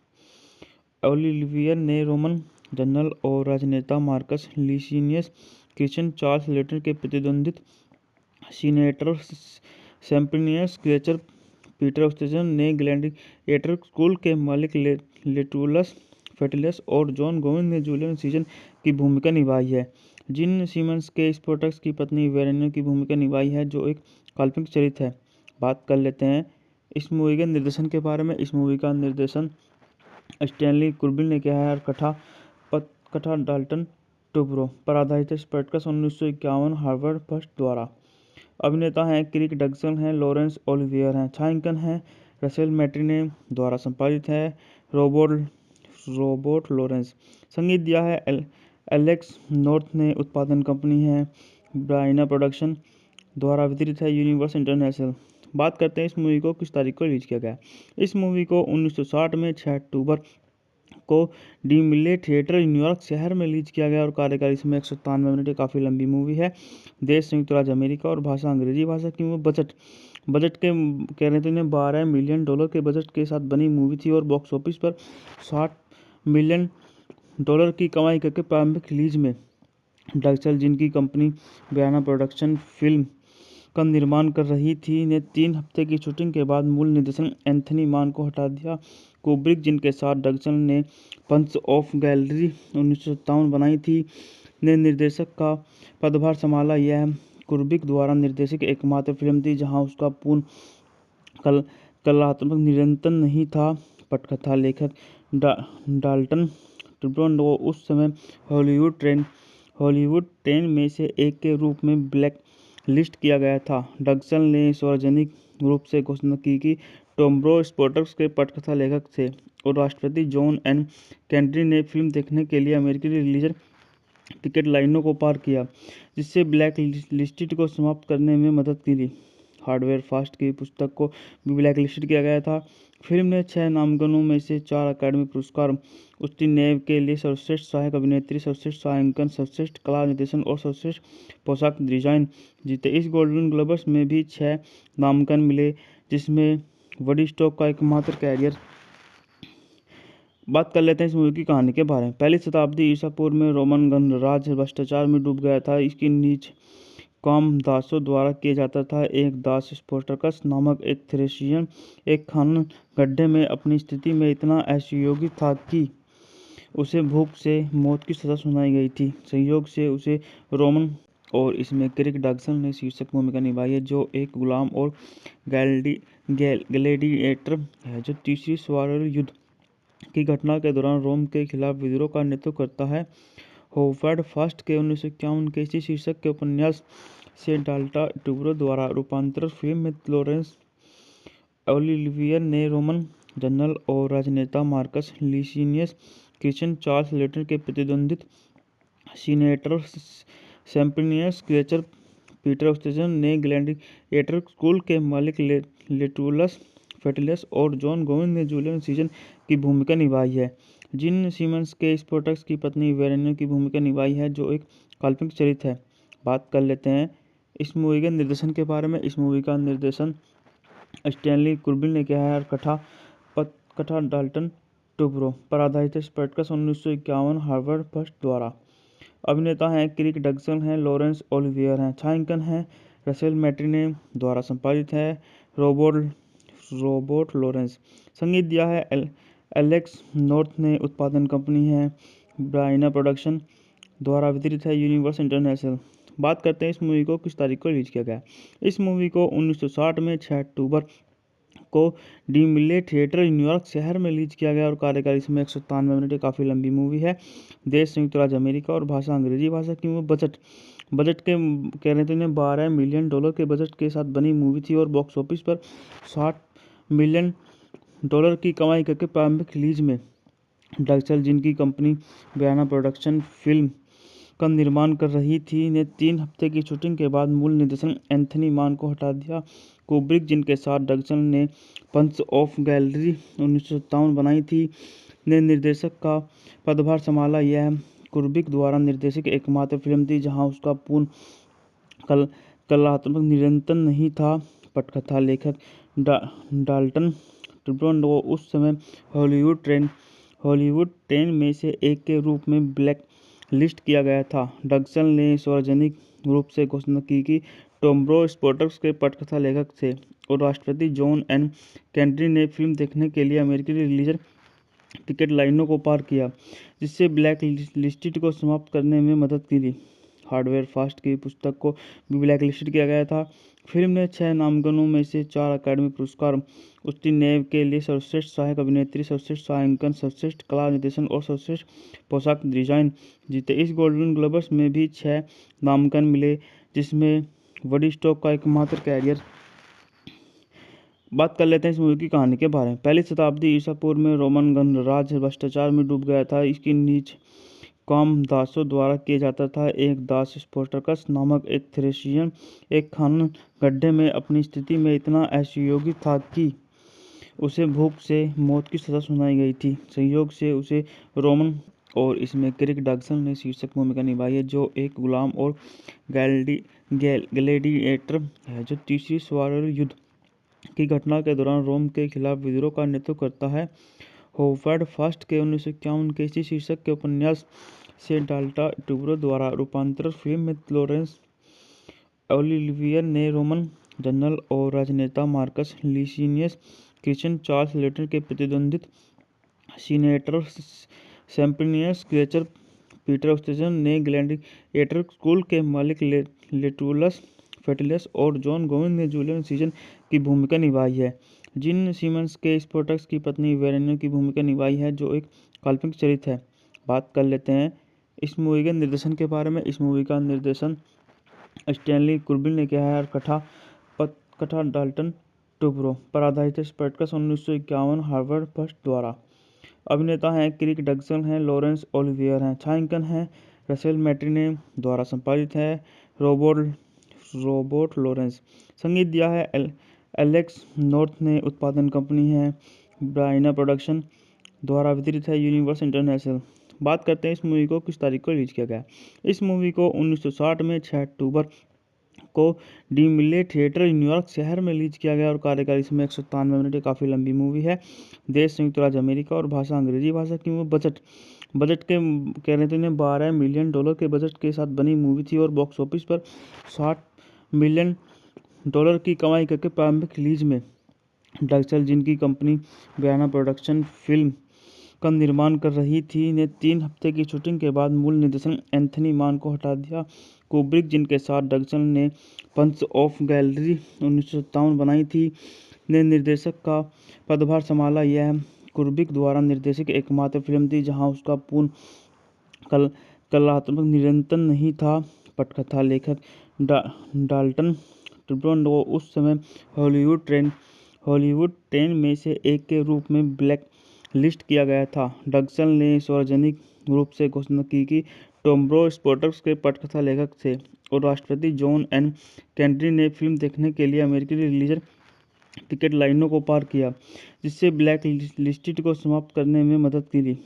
ओलिवियर ने रोमन जनरल और राजनेता मार्कस लीसिनियस क्रिश्चियन चार्ल्स लेटर के प्रतिद्वंदित सीनेटर सेम्प्रिनियस क्लेचर पीटर ऑस्टेजन ने ग्लैडिएटर स्कूल के मालिक लेटुलस फेटुलस और जॉन गोविंद ने जूलियस सीजर की भूमिका निभाई है। जिन सीमंस के स्पोर्टक्स की पत्नी वेरेनिया की भूमिका निभाई है, जो एक काल्पनिक चरित्र है। बात कर लेते हैं इस मूवी के निर्देशन के बारे में। इस मूवी का निर्देशन स्टैनली कुब्रिक ने किया है और कथा डाल्टन ट्यूब्रो पर आधारित है। स्पोर्टक्स 1951 हार्वर्ड फर्स्ट द्वारा। अभिनेता हैं क्रिक डगसन हैं, लॉरेंस ओलिवियर हैं, छायांकन है रसेल मैट्रिने द्वारा संपादित है रोबोट लॉरेंस। संगीत दिया है एलेक्स नॉर्थ ने। उत्पादन कंपनी है ब्राइना प्रोडक्शन द्वारा वितरित है यूनिवर्सल इंटरनेशनल। बात करते हैं इस मूवी को किस तारीख को रिलीज किया गया। इस मूवी को 1960 में 6 अक्टूबर को डीमिले थिएटर न्यूयॉर्क शहर में रिलीज किया गया और कार्यकाल इसमें 197 मिनट। काफ़ी लंबी मूवी है। देश संयुक्त राज्य अमेरिका और भाषा अंग्रेजी भाषा की। वो बजट के कह रहे थे इन्हें $12 मिलियन के बजट के साथ बनी मूवी थी और बॉक्स ऑफिस पर $60 मिलियन की कमाई करके प्रारंभिक रिलीज में डगसन, जिनकी कंपनी बयाना प्रोडक्शन फिल्म का निर्माण कर रही थी, ने 3 हफ्ते की शूटिंग के बाद मूल निर्देशन एंथनी मान को हटा दिया। कुब्रिक, जिनके साथ डगसन ने पंच ऑफ गैलरी 1957 बनाई थी, ने निर्देशक का पदभार संभाला। यह कुब्रिक द्वारा निर्देशित एकमात्र फिल्म थी जहां उसका पूर्ण कलात्मक नियंत्रण नहीं था। पटकथा लेखक डाल्टन ट्यूब्रो उस समय हॉलीवुड 10 में से एक के रूप में ब्लैक लिस्ट किया गया था। डगसन ने सार्वजनिक रूप से घोषणा की कि ट्यूब्रो स्पोर्टक्स के पटकथा लेखक थे और राष्ट्रपति जॉन एन केनेडी ने फिल्म देखने के लिए अमेरिकी रिलीजन टिकट लाइनों को पार किया, जिससे ब्लैक लिस्टेड को समाप्त करने में मदद मिली। हार्वर्ड फर्स्ट की पुस्तक को भी ब्लैक लिस्टेड किया गया था। फिल्म ने 6 नामांकनों में से 4 अकादमी पुरस्कार, उसकी नेव के लिए सर्वश्रेष्ठ सहायक अभिनेत्री, सर्वश्रेष्ठ छायांकन, सर्वश्रेष्ठ कला निर्देशन और सर्वश्रेष्ठ पोशाक डिजाइन जीते। इस गोल्डन ग्लोब्स में भी 6 नामांकन मिले, जिसमें वडी स्टॉक का एकमात्र कैरियर। बात कर लेते हैं इस मूवी की कहानी के बारे में। पहली शताब्दी ईसा पूर्व में रोमन गणराज्य भ्रष्टाचार में डूब गया था। इसकी नीच काम दासों द्वारा किया जाता था। एक दास स्पोर्टकस नामक एक थ्रेशियन एक खनन गड्ढे में अपनी स्थिति में इतना असहयोगी था कि उसे भूख से मौत की सजा सुनाई गई थी। संयोग से उसे रोमन और इसमें क्रिक डगसन ने शीर्षक भूमिका निभाई है, जो एक गुलाम और ग्लैडिएटर है, जो तीसरी स्वारल युद्ध की घटना के दौरान रोम के खिलाफ विद्रोह का नेतृत्व करता है। होवर्ड फर्स्ट के 1951 के इसी शीर्षक के उपन्यास से डाल्टा ट्यूब्रो द्वारा रूपांतरित फिल्म में लॉरेंस ओलिवियर ने रोमन जनरल और राजनेता मार्कस लीसिनियस क्रिश्चियन चार्ल्स लेटर के प्रतिद्वंदित सीनेटर सेम्प्रिनियस क्लेचर पीटर ऑस्टेजन ने ग्लैडिएटर स्कूल के मालिक लेटुलस फेटुलस और जॉन गोविंद ने जूलियस सीजर की भूमिका निभाई है। जिन सीमंस के स्पोर्टक्स की पत्नी वेरेनिया की भूमिका निभाई है, जो एक काल्पनिक चरित्र है। बात कर लेते हैं इस मूवी के निर्देशन के बारे में। इस मूवी का निर्देशन स्टैनली कुब्रिक ने किया है और कथा डाल्टन ट्यूब्रो पर आधारित है। स्पोर्टक्स 1951 हार्वर्ड फर्स्ट द्वारा। अभिनेता हैं क्रिक डगसन हैं, लॉरेंस ओलिवियर हैं, छायांकन है रसेल मैट्रिने द्वारा संपादित है रोबोट लॉरेंस। संगीत दिया है एलेक्स नॉर्थ ने। उत्पादन कंपनी है ब्राइना प्रोडक्शन द्वारा वितरित है यूनिवर्सल इंटरनेशनल। बात करते हैं इस मूवी को किस तारीख को रिलीज किया गया। इस मूवी को 1960 में 6 अक्टूबर को डीमिले थिएटर न्यूयॉर्क शहर में रिलीज किया गया और कार्यकाल इसमें 193 मिनट की काफ़ी लंबी मूवी है। देश संयुक्त राज्य अमेरिका और भाषा अंग्रेजी भाषा की मूवी। बजट के कह रहे थे इन्हें $12 मिलियन के बजट के साथ बनी मूवी थी और बॉक्स ऑफिस पर $60 मिलियन की कमाई करके प्रारंभिक रिलीज में डक्सल, जिनकी कंपनी बयाना प्रोडक्शन फिल्म का निर्माण कर रही थी, ने 3 हफ्ते की शूटिंग के बाद मूल निर्देशन एंथनी मान को हटा दिया। कुब्रिक, जिनके साथ डक्सल ने पंच ऑफ गैलरी 1957 बनाई थी, ने निर्देशक का पदभार संभाला। यह कुब्रिक द्वारा निर्देशित एकमात्र फिल्म थी जहां उसका पूर्ण कलात्मक नियंत्रण नहीं था। पटकथा लेखक डाल्टन ट्रूब्रो उस समय हॉलीवुड 10 में से एक के रूप में ब्लैक लिस्ट किया गया था। डक्सल ने सार्वजनिक रूप से घोषणा की कि ट्रूब्रो स्पोर्ट्स के पटकथा लेखक थे और राष्ट्रपति जॉन एन केनेडी ने फिल्म देखने के लिए अमेरिकी रिलीजर टिकट लाइनों को पार किया, जिससे ब्लैक लिस्टेड को समाप्त करने में मदद की। हार्डवेयर फास्ट की पुस्तक को भी ब्लैक लिस्टेड किया गया था। फिल्म ने 6 नामांकनों में से 4 अकादमी पुरस्कार उसकी नेव के लिए सर्वश्रेष्ठ सहायक अभिनेत्री, सर्वश्रेष्ठ छायांकन, सर्वश्रेष्ठ कला निर्देशन और सर्वश्रेष्ठ पोशाक डिजाइन जीते। इस गोल्डन ग्लोब्स में भी 6 नामांकन मिले, जिसमें वडी स्टॉक का एकमात्र कैरियर। बात कर लेते हैं इस मूवी की कहानी के बारे में। पहली शताब्दी ईसा पूर्व में रोमन गणराज्य भ्रष्टाचार में डूब गया था। इसकी नीच काम दासों द्वारा किया जाता था। एक दास स्पोर्टकस नामक एक थ्रेशियन एक खनन गड्ढे में अपनी स्थिति में इतना असहयोगी था कि उसे भूख से मौत की सजा सुनाई गई थी। संयोग से उसे रोमन और इसमें क्रिक डक्सल ने शीर्षक भूमिका निभाई है, जो एक गुलाम और ग्लैडिएटर है जो तीसरी स्वारल युद्ध की घटना के दौरान रोम के खिलाफ विद्रोह का नेतृत्व करता है। होवर्ड फर्स्ट के 1951 के इसी शीर्षक के उपन्यास से डाल्टा ट्रूब्रो द्वारा रूपांतरित फिल्म में लॉरेंस ओलिवियर ने रोमन जनरल और राजनेता Marcus Licinius Christian Charles letter के प्रतिद्वंदित senator Sempronius Gracchus Peter Ustinov ने ग्लैडिएटर स्कूल के मालिक लेटुलस फेटुलस और जॉन गोविंद ने जूलियन सीजन की भूमिका निभाई है। जिन सीमंस के स्पोर्टक्स की पत्नी वेरेनिया की भूमिका निभाई है, जो एक काल्पनिक चरित्र है। बात कर लेते हैं इस मूवी के निर्देशन के बारे में। इस मूवी का निर्देशन स्टैनली कुब्रिक ने किया है और कथा डाल्टन ट्रूब्रो पर आधारित है। स्पोर्टक्स 1951 हार्वर्ड फर्स्ट द्वारा। अभिनेता हैं क्रिक डक्सल हैं, लॉरेंस ओलिवियर हैं। छायांकन है रसेल मैट्रिने द्वारा। संपादित है रोबोट लॉरेंस। संगीत दिया है एलेक्स नॉर्थ ने। उत्पादन कंपनी है बयाना प्रोडक्शन द्वारा। वितरित है यूनिवर्सल इंटरनेशनल। बात करते हैं इस मूवी को किस तारीख को रिलीज किया गया। इस मूवी को 1960 में 6 अक्टूबर को डीमिले थिएटर न्यूयॉर्क शहर में रिलीज किया गया और कार्यकाल इसमें 193 मिनट की काफ़ी लंबी मूवी है। देश संयुक्त राज्य अमेरिका और भाषा अंग्रेजी भाषा की मूवी। बजट के कह रहे थे इन्हें $12 मिलियन के बजट के साथ बनी मूवी थी और बॉक्स ऑफिस पर $60 मिलियन की कमाई करके प्रारंभिक रिलीज में डक्सल, जिनकी कंपनी बयाना प्रोडक्शन फिल्म का निर्माण कर रही थी, ने 3 हफ्ते की शूटिंग के बाद मूल निर्देशन एंथनी मान को हटा दिया। कुब्रिक, जिनके साथ डक्सल ने पंच ऑफ गैलरी 1957 बनाई थी, ने निर्देशक का पदभार संभाला। यह कुब्रिक द्वारा निर्देशित एकमात्र फिल्म थी जहां उसका पूर्ण कलात्मक नियंत्रण नहीं था। पटकथा लेखक डाल्टन ट्रूब्रो उस समय हॉलीवुड 10 में से एक के रूप में ब्लैक लिस्ट किया गया था। डक्सल ने सार्वजनिक रूप से घोषणा की कि ट्रूब्रो स्पोर्ट्स के पटकथा लेखक थे और राष्ट्रपति जॉन एन केनेडी ने फिल्म देखने के लिए अमेरिकी रिलीजर टिकट लाइनों को पार किया, जिससे ब्लैक लिस्टेड को समाप्त करने में मदद की।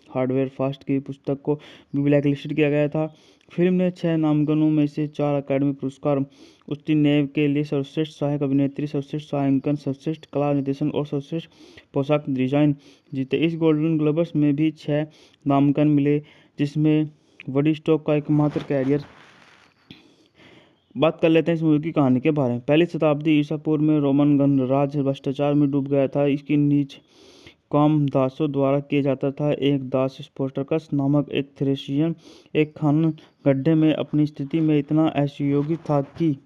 हार्डवेयर फास्ट की पुस्तक को भी ब्लैक लिस्टेड किया गया था। फिल्म ने 6 नामांकनों में से 4 अकादमी पुरस्कार उसकी नेव के लिए सर्वश्रेष्ठ सहायक अभिनेत्री, सर्वश्रेष्ठ छायांकन, सर्वश्रेष्ठ कला निर्देशन और सर्वश्रेष्ठ पोशाक डिजाइन जीते। इस गोल्डन ग्लोब्स में भी 6 नामांकन मिले, जिसमें वडी स्टॉक का एकमात्र कैरियर। बात कर लेते हैं इस मूवी की कहानी के बारे में। पहली शताब्दी ईसा पूर्व में रोमन गणराज्य भ्रष्टाचार में डूब गया था। इसकी नीच काम दासों द्वारा किया जाता था। एक दास स्पोर्टकस नामक एक थ्रेशियन एक खनन गड्ढे में अपनी स्थिति में इतना असहयोगी था कि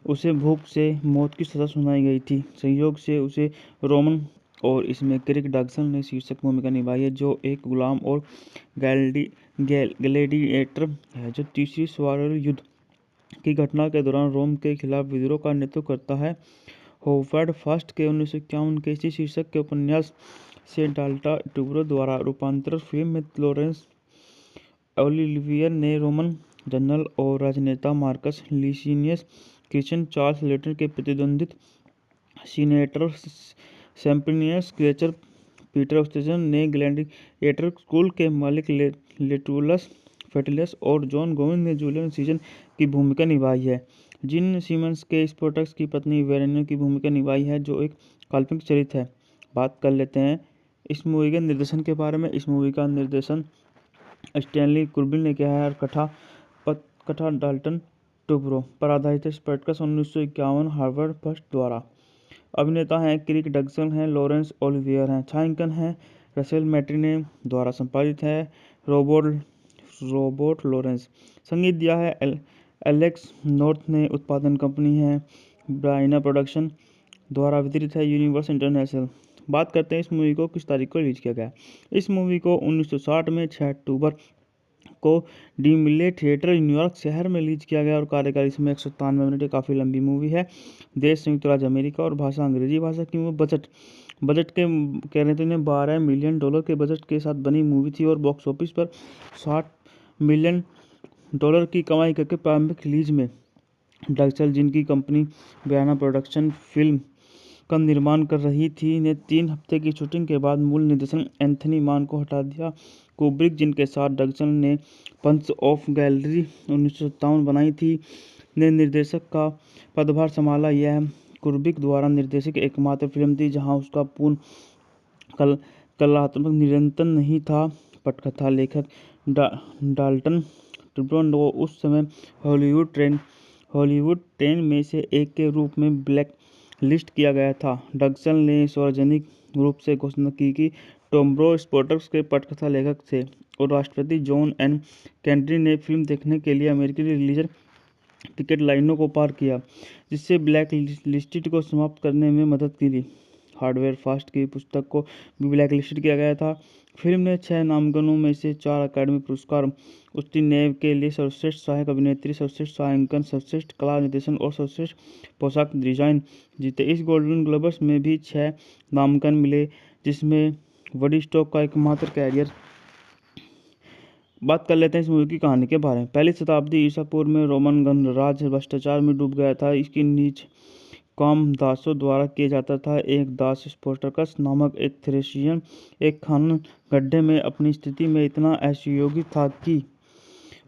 उसे भूख से मौत की सज़ा सुनाई गई थी। संयोग से उसे रोमन और इसमें क्रिक डगसन ने शीर्षक भूमिका निभाई है, जो एक गुलाम और ग्लैडिएटर है जो तीसरी स्वारल युद्ध की घटना के दौरान रोम के खिलाफ विद्रोह का नेतृत्व करता है। होवर्ड फर्स्ट के 1951 के इसी शीर्षक के उपन्यास से डाल्टा ट्यूब्रो द्वारा रूपांतरित फिल्म में लॉरेंस ओलिवियर ने रोमन जनरल और राजनेता मार्कस लीसिनियस क्रिश्चियन चार्ल्स लेटर के प्रतिद्वंदित सीनेटर सेम्प्रिनियस क्रेचर पीटर ऑस्टेजन ने ग्लैडिएटर स्कूल के मालिक लेटुलस फेटुलस और जॉन गोविंद ने जूलियस सीजर की भूमिका निभाई है। जिन सीमंस के स्पोर्टक्स की पत्नी वेरेनिया की भूमिका निभाई है, जो एक काल्पनिक चरित्र है। बात कर लेते हैं इस मूवी के निर्देशन के बारे में। इस मूवी का निर्देशन स्टैनली कुब्रिक ने किया है और कथा डाल्टन ट्यूब्रो पर आधारित है। स्पोर्टक्स 1951 हार्वर्ड फर्स्ट द्वारा। अभिनेता हैं क्रिक डगसन हैं, लॉरेंस ओलिवियर हैं, छायांकन है रसेल मैट्रिने द्वारा संपादित है रोबोट लॉरेंस। संगीत दिया है एलेक्स नॉर्थ ने। उत्पादन कंपनी है ब्राइना प्रोडक्शन द्वारा वितरित है यूनिवर्सल इंटरनेशनल। बात करते हैं इस मूवी को किस तारीख को रिलीज किया गया। इस मूवी को 1960 में 6 अक्टूबर को डीमिले थिएटर न्यूयॉर्क शहर में रिलीज किया गया और कार्यकाल इसमें 193 मिनट। काफ़ी लंबी मूवी है। देश संयुक्त राज्य अमेरिका और भाषा अंग्रेजी भाषा की। वो बजट के कह रहे थे इन्हें $12 मिलियन के बजट के साथ बनी मूवी थी और बॉक्स ऑफिस पर $60 मिलियन की कमाई करके प्रारंभिक रिलीज में डगसन, जिनकी कंपनी बयाना प्रोडक्शन फिल्म का निर्माण कर रही थी, ने 3 हफ्ते की शूटिंग के बाद मूल निर्देशन एंथनी मान को हटा दिया। कुब्रिक, जिनके साथ डगसन ने पंच ऑफ गैलरी 1957 बनाई थी, ने निर्देशक का पदभार संभाला। यह कुब्रिक द्वारा निर्देशित एकमात्र फिल्म थी जहां उसका पूर्ण कलात्मक नियंत्रण नहीं था। पटकथा लेखक डाल्टन ट्यूब्रो उस समय हॉलीवुड 10 में से एक के रूप में ब्लैक लिस्ट किया गया था। डगसन ने सार्वजनिक रूप से घोषणा की कि ट्यूब्रो स्पोर्टक्स के पटकथा लेखक थे और राष्ट्रपति जॉन एन केनेडी ने फिल्म देखने के लिए अमेरिकी रिलीजन टिकट लाइनों को पार किया, जिससे ब्लैक लिस्टेड को समाप्त करने में मदद मिली। हार्वर्ड फर्स्ट की पुस्तक को भी ब्लैक लिस्टेड किया गया था। फिल्म ने 6 नामांकनों में से 4 अकादमी पुरस्कार उसकी नेव के लिए सर्वश्रेष्ठ सहायक अभिनेत्री, सर्वश्रेष्ठ छायांकन, सर्वश्रेष्ठ कला निर्देशन और सर्वश्रेष्ठ पोशाक डिजाइन जीते। इस गोल्डन ग्लोब्स में भी 6 नामांकन मिले, जिसमें वुडस्टॉक का एकमात्र कैरियर। बात कर लेते हैं इस मूवी की कहानी के बारे में। पहली शताब्दी ईसा पूर्व में रोमन गणराज्य भ्रष्टाचार में डूब गया था। इसकी नीच काम दासों द्वारा किया जाता था। एक दास स्पोर्टकस नामक एक थ्रेशियन एक खनन गड्ढे में अपनी स्थिति में इतना असहयोगी था कि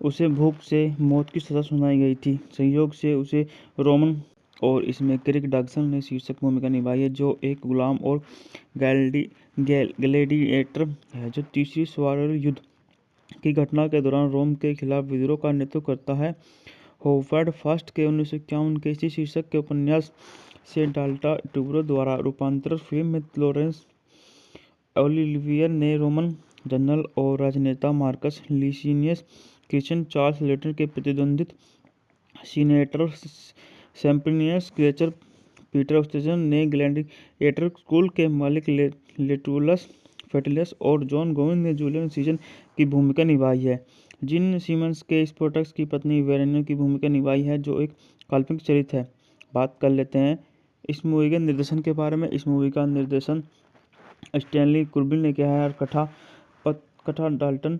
उसे भूख से मौत की सज़ा सुनाई गई थी। संयोग से उसे रोमन और इसमें क्रिक डगसन ने शीर्षक भूमिका निभाई है, जो एक गुलाम और ग्लैडिएटर है जो तीसरी स्वारल युद्ध की घटना के दौरान रोम के खिलाफ विद्रोह का नेतृत्व करता है। होवर्ड फर्स्ट के 1951 के इसी शीर्षक के उपन्यास से डाल्टा ट्यूब्रो द्वारा रूपांतरित फिल्म में लॉरेंस ओलिवियर ने रोमन जनरल और राजनेता मार्कस लीसिनियस क्रिश्चियन चार्ल्स लेटर के प्रतिद्वंदित सीनेटर सेम्प्रिनियस क्रेचर पीटर ऑस्टेजन ने ग्लैडिएटर स्कूल के मालिक लेटुलस फेटुलस और जॉन गोविंद ने जूलियस सीजर की भूमिका निभाई है। जिन सीमंस के स्पोर्टक्स की पत्नी वेरेनिया की भूमिका निभाई है, जो एक काल्पनिक चरित्र है। बात कर लेते हैं इस मूवी के निर्देशन के बारे में। इस मूवी का निर्देशन स्टैनली कुब्रिक ने किया है और कथा डाल्टन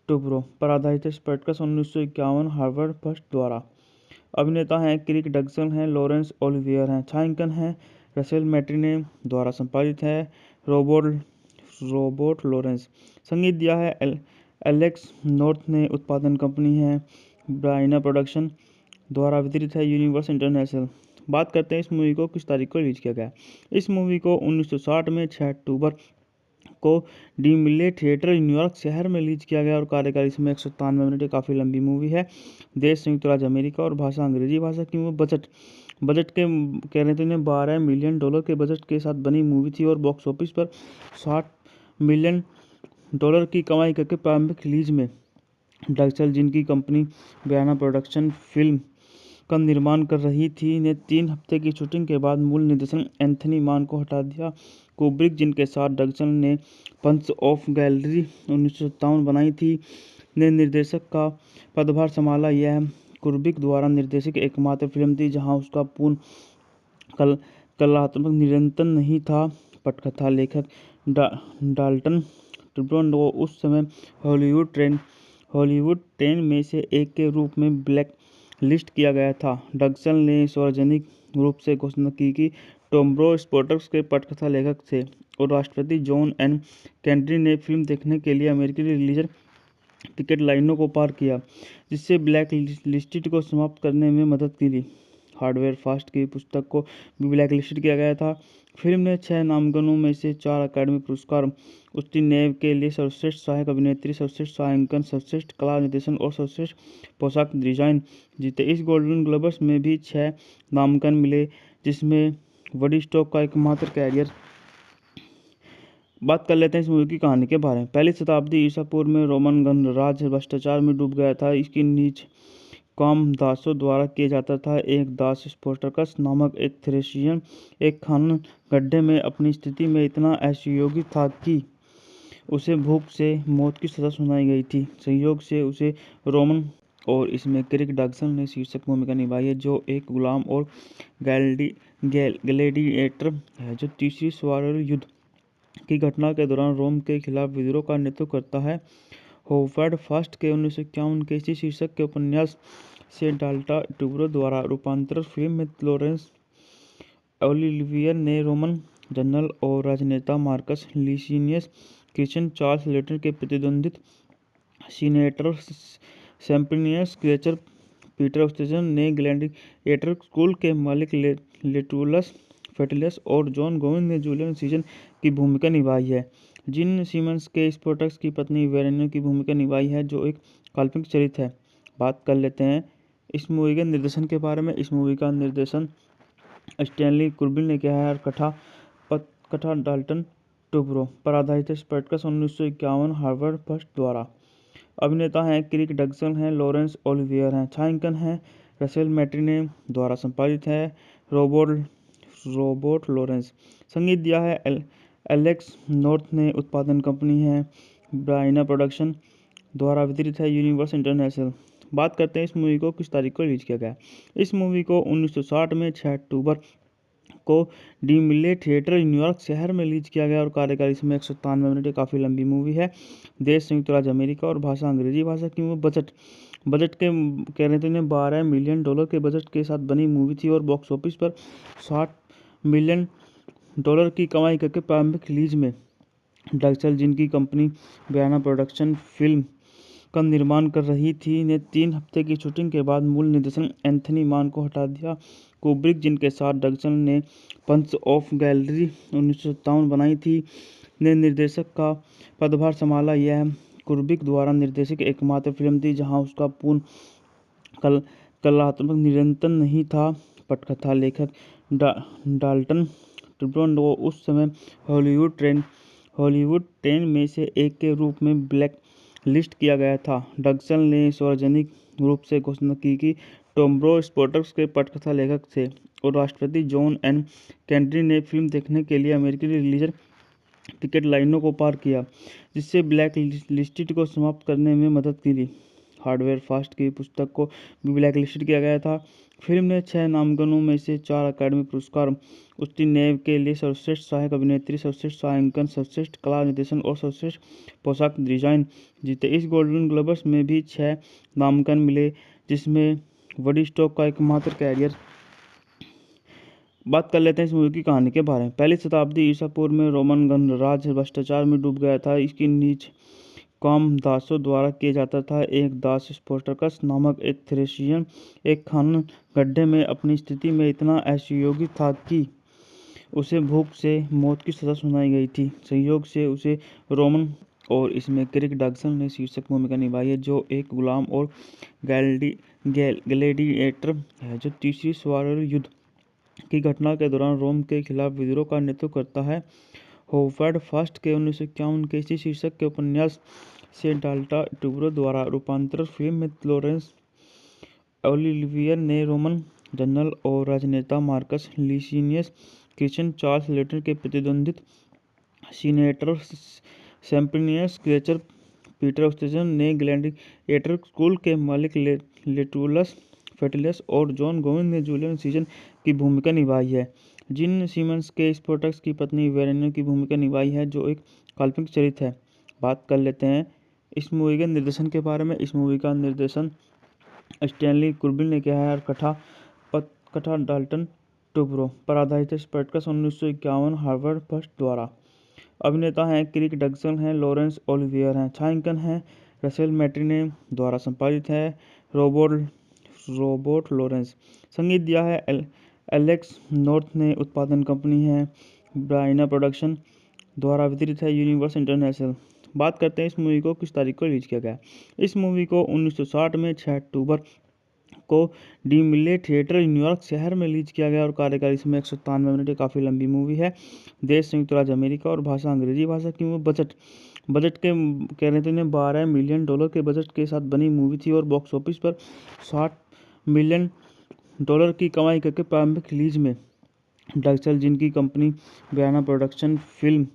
ट्यूब्रो पर आधारित है। स्पोर्टक्स 1951 हार्वर्ड फर्स्ट द्वारा। अभिनेता हैं क्रिक डगसन हैं, लॉरेंस ओलिवियर हैं, छायांकन है रसेल मैट्रिने द्वारा संपादित है रोबोट लॉरेंस। संगीत दिया है एलेक्स नॉर्थ ने। उत्पादन कंपनी है ब्राइना प्रोडक्शन द्वारा वितरित है यूनिवर्सल इंटरनेशनल। बात करते हैं इस मूवी को किस तारीख को रिलीज किया गया। इस मूवी को 1960 में 6 अक्टूबर को डीमिले थिएटर न्यूयॉर्क शहर में रिलीज किया गया और कार्यकाल इसमें 193 मिनट। काफ़ी लंबी मूवी है। देश संयुक्त राज्य अमेरिका और भाषा अंग्रेजी भाषा की। वो बजट के कह रहे थे इन्हें $12 मिलियन के बजट के साथ बनी मूवी थी और बॉक्स ऑफिस पर $60 मिलियन की कमाई करके प्रारंभिक रिलीज में डगसन, जिनकी कंपनी बयाना प्रोडक्शन फिल्म का निर्माण कर रही थी, ने 3 हफ्ते की शूटिंग के बाद मूल निर्देशक एंथनी मान को हटा दिया। कुब्रिक, जिनके साथ डग्सन ने पंच ऑफ गैलरी 1957 बनाई थी, ने निर्देशक का पदभार संभाला। यह कुब्रिक द्वारा निर्देशित एकमात्र फिल्म थी जहां उसका पूर्ण कलात्मक नियंत्रण नहीं था। पटकथा लेखक डाल्टन ट्रूब्रो उस समय हॉलीवुड 10 में से एक के रूप में ब्लैक लिस्ट किया गया था। डग्सन ने सार्वजनिक रूप से घोषणा की कि ट्रूब्रो स्पोर्ट्स के पटकथा लेखक थे और राष्ट्रपति जॉन एन केनेडी ने फिल्म देखने के लिए अमेरिकी रिलीज टिकट लाइनों को पार किया, जिससे ब्लैक लिस्टेड को समाप्त करने में मदद की। हार्डवेयर फास्ट की पुस्तक को भी ब्लैक लिस्टेड किया गया था। फिल्म ने 6 नामांकनों में से 4 अकादमी पुरस्कार, उसकी नेव के लिए सर्वश्रेष्ठ सहायक अभिनेत्री, सर्वश्रेष्ठ छायांकन, सर्वश्रेष्ठ कला निर्देशन और सर्वश्रेष्ठ पोशाक डिजाइन जीते। इस गोल्डन ग्लोब्स में भी 6 नामांकन मिले, जिसमें वुडस्टॉक का एकमात्र कैरियर। बात कर लेते हैं इस मूवी की कहानी के बारे में। पहली शताब्दी ईसा पूर्व में रोमन गणराज्य भ्रष्टाचार में डूब गया था। इसकी नीच काम दासों द्वारा किया जाता था। एक दास स्पार्टकस नामक एक थ्रेशियन एक खनन गड्ढे में अपनी स्थिति में इतना असहयोगी था कि उसे भूख से मौत की सजा सुनाई गई थी। संयोग से उसे रोमन और इसमें क्रिक डग्सन ने शीर्षक भूमिका निभाई है, जो एक गुलाम और ग्लैडिएटर है जो तीसरी स्वारल युद्ध की घटना के दौरान रोम के खिलाफ विद्रोह का नेतृत्व करता है। होवर्ड फर्स्ट के 1951 के इसी शीर्षक के उपन्यास से डाल्टा ट्रूब्रो द्वारा रूपांतरित फिल्म में लॉरेंस ओलिवियर ने रोमन जनरल और राजनेता Marcus Licinius Christian Charles letter के प्रतिद्वंदित सीनेटर सेम्प्रिनियस क्रेचर पीटर ऑस्टेजन ने ग्लैडिएटर स्कूल के मालिक लेटुलस फेटुलस और जॉन गोविंद ने जूलियस सीजर की भूमिका निभाई है। जिन सिमंस के स्पोर्टक्स की पत्नी वेरेनिया की भूमिका निभाई है, जो एक काल्पनिक चरित्र है। बात कर लेते हैं इस मूवी के निर्देशन के बारे में। इस मूवी का निर्देशन स्टैनली कुब्रिक ने किया है और कथा डाल्टन ट्रूब्रो पर आधारित है। स्पोर्टक्स 1951 हार्वर्ड फर्स्ट द्वारा। अभिनेता हैं क्रिक डग्सन हैं, लॉरेंस ओलिवियर हैं, छायांकन है रसेल मैट्रिने द्वारा संपादित है रोबोट लॉरेंस। संगीत दिया है एलेक्स नॉर्थ ने। उत्पादन कंपनी है ब्राइना प्रोडक्शन द्वारा वितरित है यूनिवर्स इंटरनेशनल। बात करते हैं इस मूवी को किस तारीख को रिलीज किया गया। इस मूवी को 1960 में 6 अक्टूबर को डीमिले थिएटर न्यूयॉर्क शहर में रिलीज किया गया और कार्यकाल इसमें 193 मिनट। काफ़ी लंबी मूवी है। देश संयुक्त राज्य अमेरिका और भाषा अंग्रेजी भाषा की। बजट के कह रहे थे इन्हें $12 मिलियन के बजट के साथ बनी मूवी थी और बॉक्स ऑफिस पर $60 मिलियन की कमाई करके प्रारंभिक रिलीज में डग्सन, जिनकी कंपनी ब्राइना प्रोडक्शन फिल्म का निर्माण कर रही थी, ने 3 हफ्ते की शूटिंग के बाद मूल निर्देशक एंथनी मान को हटा दिया। कुब्रिक, जिनके साथ डग्सन ने पंच ऑफ गैलरी 1957 बनाई थी, ने निर्देशक का पदभार संभाला। यह कुब्रिक द्वारा निर्देशित एकमात्र फिल्म थी जहां उसका पूर्ण कलात्मक नियंत्रण नहीं था। पटकथा लेखक डाल्टन ट्रूब्रो उस समय हॉलीवुड 10 में से एक के रूप में ब्लैक लिस्ट किया गया था। डग्सन ने सार्वजनिक रूप से घोषणा की कि ट्रूब्रो स्पोर्ट्स के पटकथा लेखक थे और राष्ट्रपति जॉन एन केनेडी ने फिल्म देखने के लिए अमेरिकी रिलीज टिकट लाइनों को पार किया, जिससे ब्लैक लिस्टेड को समाप्त करने में मदद की। हार्डवेयर फास्ट की पुस्तक को भी ब्लैक लिस्टेड किया गया था। फिल्म ने 6 नामांकनों में से 4 अकादमी पुरस्कार, उसकी नेव के लिए सर्वश्रेष्ठ सहायक अभिनेत्री, सर्वश्रेष्ठ छायांकन, सर्वश्रेष्ठ कला निर्देशन और सर्वश्रेष्ठ पोशाक डिजाइन जीते। इस गोल्डन ग्लोब्स में भी 6 नामांकन मिले, जिसमें वुडस्टॉक का एकमात्र कैरियर। बात कर लेते हैं इस मूवी की कहानी के बारे में। पहली शताब्दी ईसा पूर्व में रोमन गणराज्य भ्रष्टाचार में डूब गया था। इसकी नीच काम दासों द्वारा किया जाता था। एक दास स्पार्टकस नामक एक थ्रेशियन एक खनन गड्ढे में अपनी स्थिति में इतना असहयोगी था कि उसे भूख से मौत की सजा सुनाई गई थी। संयोग से उसे रोमन और इसमें क्रिक डग्सन ने शीर्षक भूमिका निभाई है, जो एक गुलाम और ग्लैडिएटर है जो तीसरी स्वारल युद्ध की घटना के दौरान रोम के खिलाफ विद्रोह का नेतृत्व करता है। होवर्ड फर्स्ट के 1951 के इसी शीर्षक के उपन्यास से डाल्टा ट्रूब्रो द्वारा रूपांतरित फिल्म में लॉरेंस ओलिवियर ने रोमन जनरल और राजनेता मार्कस लीसिनियस क्रिश्चियन चार्ल्स लेटर के प्रतिद्वंदित senator Sempronius Gracchus Peter Ustinov ने ग्लैडिएटर स्कूल के मालिक लेटुलस फेटुलस और जॉन गोविंद ने जूलियस सीजर की भूमिका निभाई है। जिन सीमंस के स्पोर्टक्स की पत्नी वेरेनिया की भूमिका निभाई है, जो एक काल्पनिक चरित्र है। बात कर लेते हैं इस मूवी के निर्देशन के बारे में। इस मूवी का निर्देशन स्टैनली कुब्रिक ने किया है और कथा डाल्टन टुब्रो पर आधारित है। स्पोर्टक्स 1951 हार्वर्ड फर्स्ट द्वारा। अभिनेता हैं क्रिक डगसन हैं, लॉरेंस ओलिवियर हैं, छायांकन है रसेल मैट्रिने द्वारा संपादित है रोबोट लॉरेंस। संगीत दिया है एलेक्स नॉर्थ ने। उत्पादन कंपनी है ब्राइना प्रोडक्शन द्वारा वितरित है यूनिवर्स इंटरनेशनल। बात करते हैं इस मूवी को किस तारीख को रिलीज किया गया। इस मूवी को 1960 में 6 अक्टूबर को डी मिले थिएटर न्यूयॉर्क शहर में रिलीज किया गया और कार्यकाल इसमें 193 मिनट। काफ़ी लंबी मूवी है। देश संयुक्त राज्य अमेरिका और भाषा अंग्रेजी भाषा की मूवी। बजट के कह रहे थे $12 मिलियन के बजट के साथ बनी मूवी थी और बॉक्स ऑफिस पर $60 मिलियन की कमाई करके प्रारंभिक रिलीज में डगसल, जिनकी कंपनी ब्राइना प्रोडक्शन फिल्म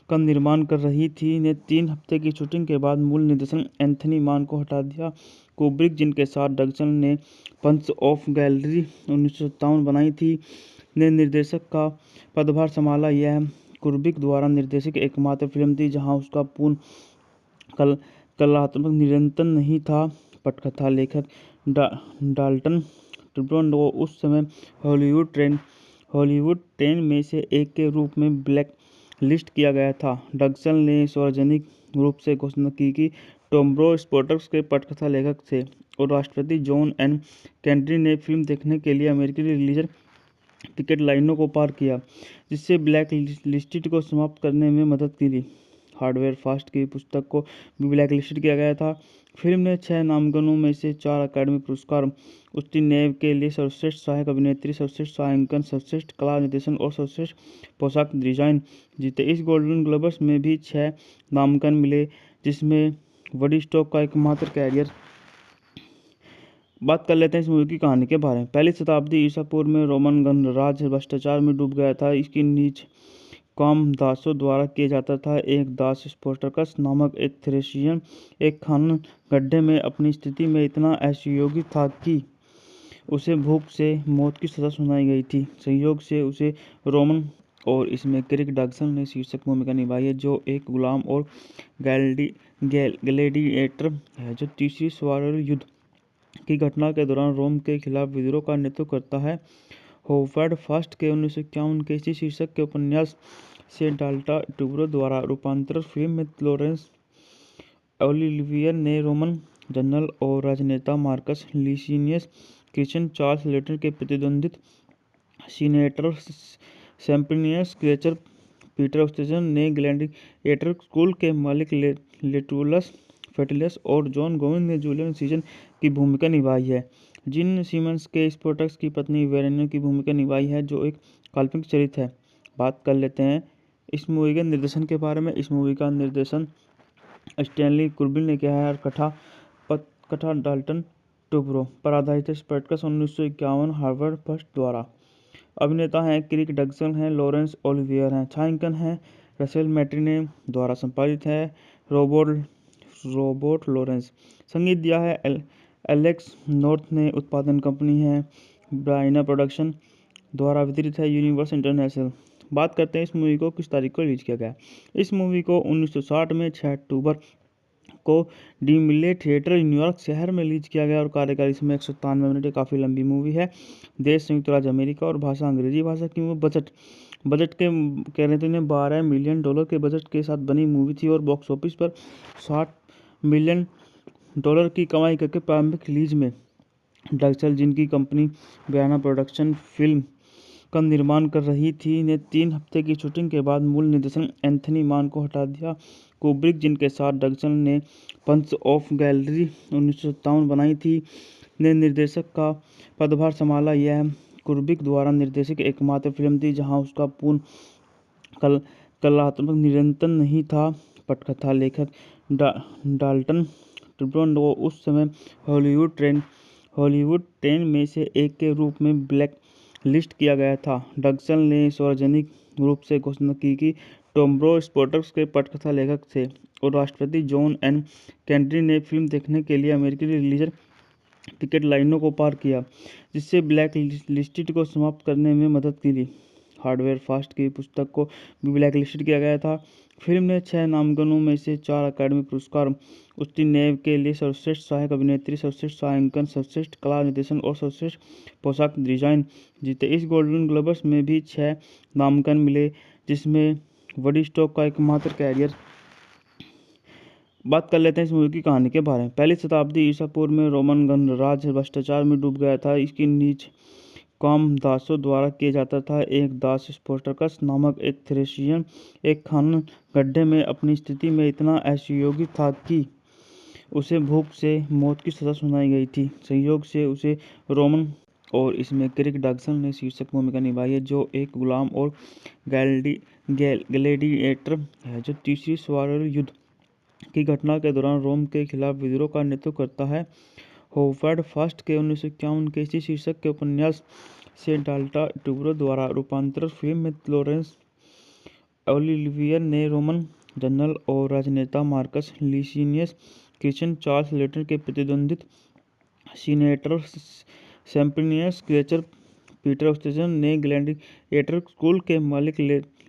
का निर्माण कर रही थी, ने 3 हफ्ते की शूटिंग के बाद मूल निर्देशन एंथनी मान को हटा दिया। कुब्रिक, जिनके साथ डगसल ने पंच ऑफ गैलरी 1957 बनाई थी, ने निर्देशक का पदभार संभाला। यह कुब्रिक द्वारा निर्देशित एकमात्र फिल्म थी जहां उसका पूर्ण कलात्मक नियंत्रण नहीं था। पटकथा लेखक डाल्टन ट्रुब्रो उस समय हॉलीवुड 10 में से एक के रूप में ब्लैक लिस्ट किया गया था। डगसल ने सार्वजनिक रूप से घोषणा की कि टोम्ब्रो स्पोर्टक्स के पटकथा लेखक थे और राष्ट्रपति जॉन एन केनेडी ने फिल्म देखने के लिए अमेरिकी रिलीजन टिकट लाइनों को पार किया, जिससे ब्लैक लिस्टेड को समाप्त करने में मदद की। हार्वर्ड फास्ट की पुस्तक को भी ब्लैक लिस्टेड किया गया था। फिल्म ने 6 नामांकनों में से 4 अकादमी पुरस्कार उसकी नेव के लिए सर्वश्रेष्ठ सहायक अभिनेत्री, सर्वश्रेष्ठ छायांकन, सर्वश्रेष्ठ कला निर्देशन और सर्वश्रेष्ठ पोशाक डिजाइन जीते। इस गोल्डन ग्लोब्स में भी 6 नामांकन मिले, जिसमें वडी स्टॉक का एकमात्र कैरियर। बात कर लेते हैं इस मूवी की कहानी के बारे में। पहली शताब्दी ईसा पूर्व में रोमन गणराज्य भ्रष्टाचार में डूब गया था। इसकी नीच काम दासों द्वारा किया जाता था। एक दास स्पोर्टकस नामक एक थ्रेशियन एक खनन गड्ढे में अपनी स्थिति में इतना असहयोगी था कि उसे भूख से मौत की सजा सुनाई गई थी। संयोग से उसे रोमन और इसमें क्रिक डगसन ने शीर्षक भूमिका निभाई है, जो एक गुलाम और ग्लैडिएटर है जो तीसरी स्वारल युद्ध की घटना के दौरान रोम के खिलाफ विद्रोह का नेतृत्व करता है। होवर्ड फर्स्ट के 1951 के इसी शीर्षक के उपन्यास से डाल्टा टुब्रो द्वारा रूपांतरित फिल्म में लॉरेंस ओलिवियर ने रोमन जनरल और राजनेता मार्कस लीसिनियस क्रिश्चियन चार्ल्स लेटर के प्रतिद्वंदित senator Sempronius Gracchus Peter Ustinov ने ग्लैडिएटर स्कूल के मालिक लेटुलस फेटुलस और जॉन गोविंद ने जूलियस सीजर की भूमिका निभाई है। जिन सीमंस के स्पोर्टक्स की पत्नी वेरेनिया की भूमिका निभाई है, जो एक काल्पनिक चरित्र है। बात कर लेते हैं इस मूवी के निर्देशन के बारे में। इस मूवी का निर्देशन स्टैनली कुब्रिक ने किया है और कथा डाल्टन टुब्रो पर आधारित है। स्पोर्टक्स 1951 हार्वर्ड फर्स्ट द्वारा। अभिनेता हैं क्रिक डगसन हैं, लॉरेंस ओलिवियर हैं, छायांकन है रसेल मैट्रिने द्वारा संपादित है रोबोट लॉरेंस। संगीत दिया है एलेक्स नॉर्थ ने। उत्पादन कंपनी है ब्राइना प्रोडक्शन द्वारा वितरित है यूनिवर्स इंटरनेशनल। बात करते हैं इस मूवी को किस तारीख को रिलीज किया गया। इस मूवी को 1960 में 6 अक्टूबर को डी मिले थिएटर न्यूयॉर्क शहर में रिलीज किया गया और कार्यकाल इसमें 193 मिनट। काफ़ी लंबी मूवी है। देश संयुक्त राज्य अमेरिका और भाषा अंग्रेजी भाषा की मूवी। बजट के कह रहे थे $12 मिलियन के बजट के साथ बनी मूवी थी और बॉक्स ऑफिस पर $60 मिलियन की कमाई करके प्रारंभिक रिलीज में डगसल, जिनकी कंपनी ब्राइना प्रोडक्शन फिल्म का निर्माण कर रही थी, ने 3 हफ्ते की शूटिंग के बाद मूल निर्देशन एंथनी मान को हटा दिया। कुब्रिक, जिनके साथ डगसल ने पंच ऑफ गैलरी 1957 बनाई थी, ने निर्देशक का पदभार संभाला। यह कुब्रिक द्वारा निर्देशित एकमात्र फिल्म थी जहां उसका पूर्ण कलात्मक नियंत्रण नहीं था। पटकथा लेखक डाल्टन ट्रुब्रो उस समय हॉलीवुड 10 में से एक के रूप में ब्लैक लिस्ट किया गया था। डग्सन ने सार्वजनिक रूप से घोषणा की कि टॉम्ब्रो स्पोर्ट्स के पटकथा लेखक थे और राष्ट्रपति जॉन एन केनेडी ने फिल्म देखने के लिए अमेरिकी रिलीजर टिकट लाइनों को पार किया, जिससे ब्लैक लिस्टेड को समाप्त करने में मदद की। हार्डवेयर फास्ट की पुस्तक को भी ब्लैक लिस्टेड किया गया था। फिल्म ने 6 नामांकनों में से 4 अकादमी पुरस्कार उसकी नेव के लिए सर्वश्रेष्ठ सहायक अभिनेत्री, सर्वश्रेष्ठ छायांकन, सर्वश्रेष्ठ कला निर्देशन और सर्वश्रेष्ठ पोशाक डिजाइन जीते। इस गोल्डन ग्लोब्स में भी 6 नामांकन मिले, जिसमें वुडी स्टॉक का एकमात्र कैरियर। बात कर लेते हैं इस मूवी की कहानी के बारे में। पहली शताब्दी ईसा पूर्व में रोमन गणराज्य भ्रष्टाचार में डूब गया था। इसकी नीच काम दासों द्वारा किया जाता था। एक दास स्पोर्टकस नामक एक थ्रेशियन एक खनन गड्ढे में अपनी स्थिति में इतना असहयोगी था कि उसे भूख से मौत की सजा सुनाई गई थी। संयोग से उसे रोमन और इसमें क्रिक डग्सन ने शीर्षक भूमिका निभाई है, जो एक गुलाम और ग्लैडिएटर है, जो तीसरी स्वारल युद्ध की घटना के दौरान रोम के खिलाफ विद्रोह का नेतृत्व करता है। होवर्ड फर्स्ट के 1951 के इसी शीर्षक के उपन्यास से डाल्टा ट्यूब्रो द्वारा रूपांतरित फिल्म में लॉरेंस ओलिवियर ने रोमन जनरल और राजनेता मार्कस लीसिनियस क्रिश्चियन चार्ल्स लेटर के प्रतिद्वंदित सीनेटर सेम्प्रिनियस क्रेचर पीटर ऑस्टेजन ने ग्लैडिएटर स्कूल के मालिक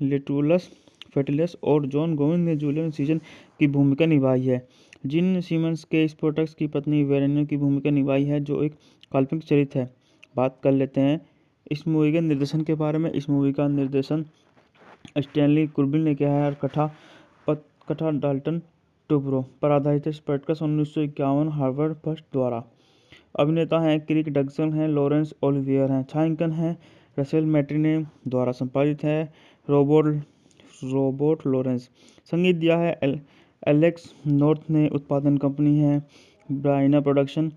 लेटुलस फेटलियस और जॉन गोविंद ने जूलियन सीजन की भूमिका निभाई है। जिन सीमंस के स्पोर्टक्स की पत्नी वेरेनियो की भूमिका निभाई है, जो एक काल्पनिक चरित्र है। बात कर लेते हैं इस मूवी के निर्देशन के बारे में। इस मूवी का निर्देशन स्टैनली कुब्रिक ने किया है और कथा डाल्टन ट्यूब्रो पर आधारित है। स्पोर्टक्स 1951 हार्वर्ड फर्स्ट द्वारा। अभिनेता हैं क्रिक डग्सन हैं, लॉरेंस ओलिवियर हैं, छायांकन है रसेल मैट्रिने द्वारा, संपादित है रोबोट लॉरेंस, संगीत दिया है एलेक्स नॉर्थ ने, उत्पादन कंपनी है ब्राइना प्रोडक्शन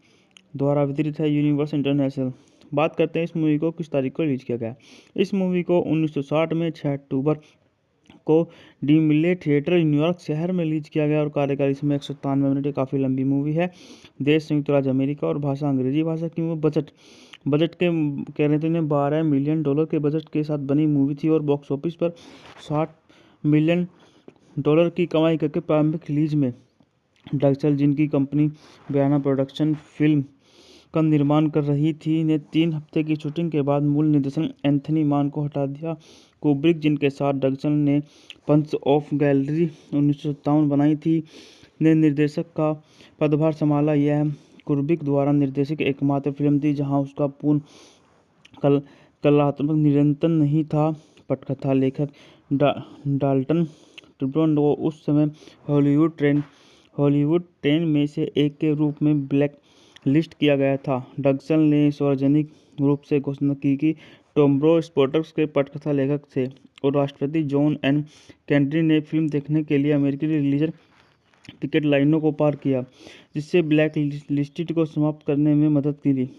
द्वारा, वितरित है यूनिवर्स इंटरनेशनल। बात करते हैं इस मूवी को किस तारीख को रिलीज किया गया। इस मूवी को 1960 में 6 अक्टूबर को डी मिले थिएटर न्यूयॉर्क शहर में रिलीज किया गया और कार्यकाल इसमें 193 मिनट, काफ़ी लंबी मूवी है। देश संयुक्त राज्य अमेरिका और भाषा अंग्रेजी भाषा की मूवी। बजट के कह रहे थे $12 मिलियन के बजट के साथ बनी मूवी थी और बॉक्स ऑफिस पर $60 मिलियन की कमाई करके प्रारंभिक रिलीज में डग्सन, जिनकी कंपनी ब्राइना प्रोडक्शन फिल्म का निर्माण कर रही थी, ने 3 हफ्ते की शूटिंग के बाद मूल निर्देशन एंथनी मान को हटा दिया। कुब्रिक, जिनके साथ डग्सन ने पंच ऑफ गैलरी 1957 बनाई थी, ने निर्देशक का पदभार संभाला। यह कुब्रिक द्वारा निर्देशित एकमात्र फिल्म थी जहां उसका पूर्ण कलात्मक नियंत्रण नहीं था। पटकथा लेखक डाल्टन ट्यूब्रो उस समय हॉलीवुड 10 में से एक के रूप में ब्लैक लिस्ट किया गया था। डग्सन ने सार्वजनिक रूप से घोषणा की कि टॉम्ब्रो स्पोर्ट्स के पटकथा लेखक थे और राष्ट्रपति जॉन एन केनेडी ने फिल्म देखने के लिए अमेरिकी रिलीजर टिकट लाइनों को पार किया, जिससे ब्लैक लिस्टेड को समाप्त करने में मदद की।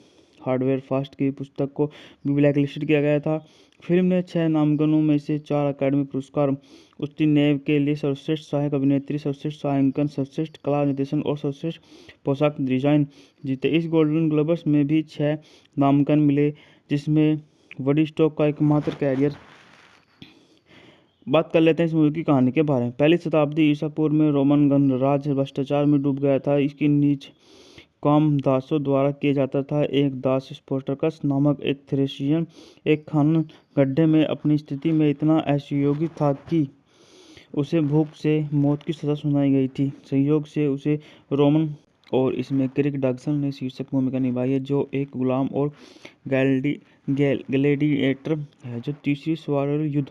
हार्डवेयर फास्ट की पुस्तक को भी ब्लैक लिस्टेड किया गया था। फिल्म ने 6 नामांकनों में से 4 अकादमी पुरस्कार उसकी नेव के लिए सर्वश्रेष्ठ सहायक अभिनेत्री, सर्वश्रेष्ठ छायांकन, सर्वश्रेष्ठ कला निर्देशन और सर्वश्रेष्ठ पोशाक डिजाइन जीते। इस गोल्डन ग्लोब्स में भी 6 नामांकन मिले, जिसमें वुडी स्टॉक का एकमात्र कैरियर। बात कर लेते हैं इस मूवी की कहानी के बारे में। पहली शताब्दी ईसा पूर्व में रोमन गणराज्य भ्रष्टाचार में डूब गया था। इसकी नीच काम दासों द्वारा किया जाता था। एक दास स्पोर्टकस नामक एक थ्रेशियन एक खनन गड्ढे में अपनी स्थिति में इतना असहयोगी था कि उसे भूख से मौत की सजा सुनाई गई थी। संयोग से उसे रोमन और इसमें क्रिक डग्सन ने शीर्षक भूमिका निभाई है, जो एक गुलाम और ग्लैडिएटर है, जो तीसरी स्वारल युद्ध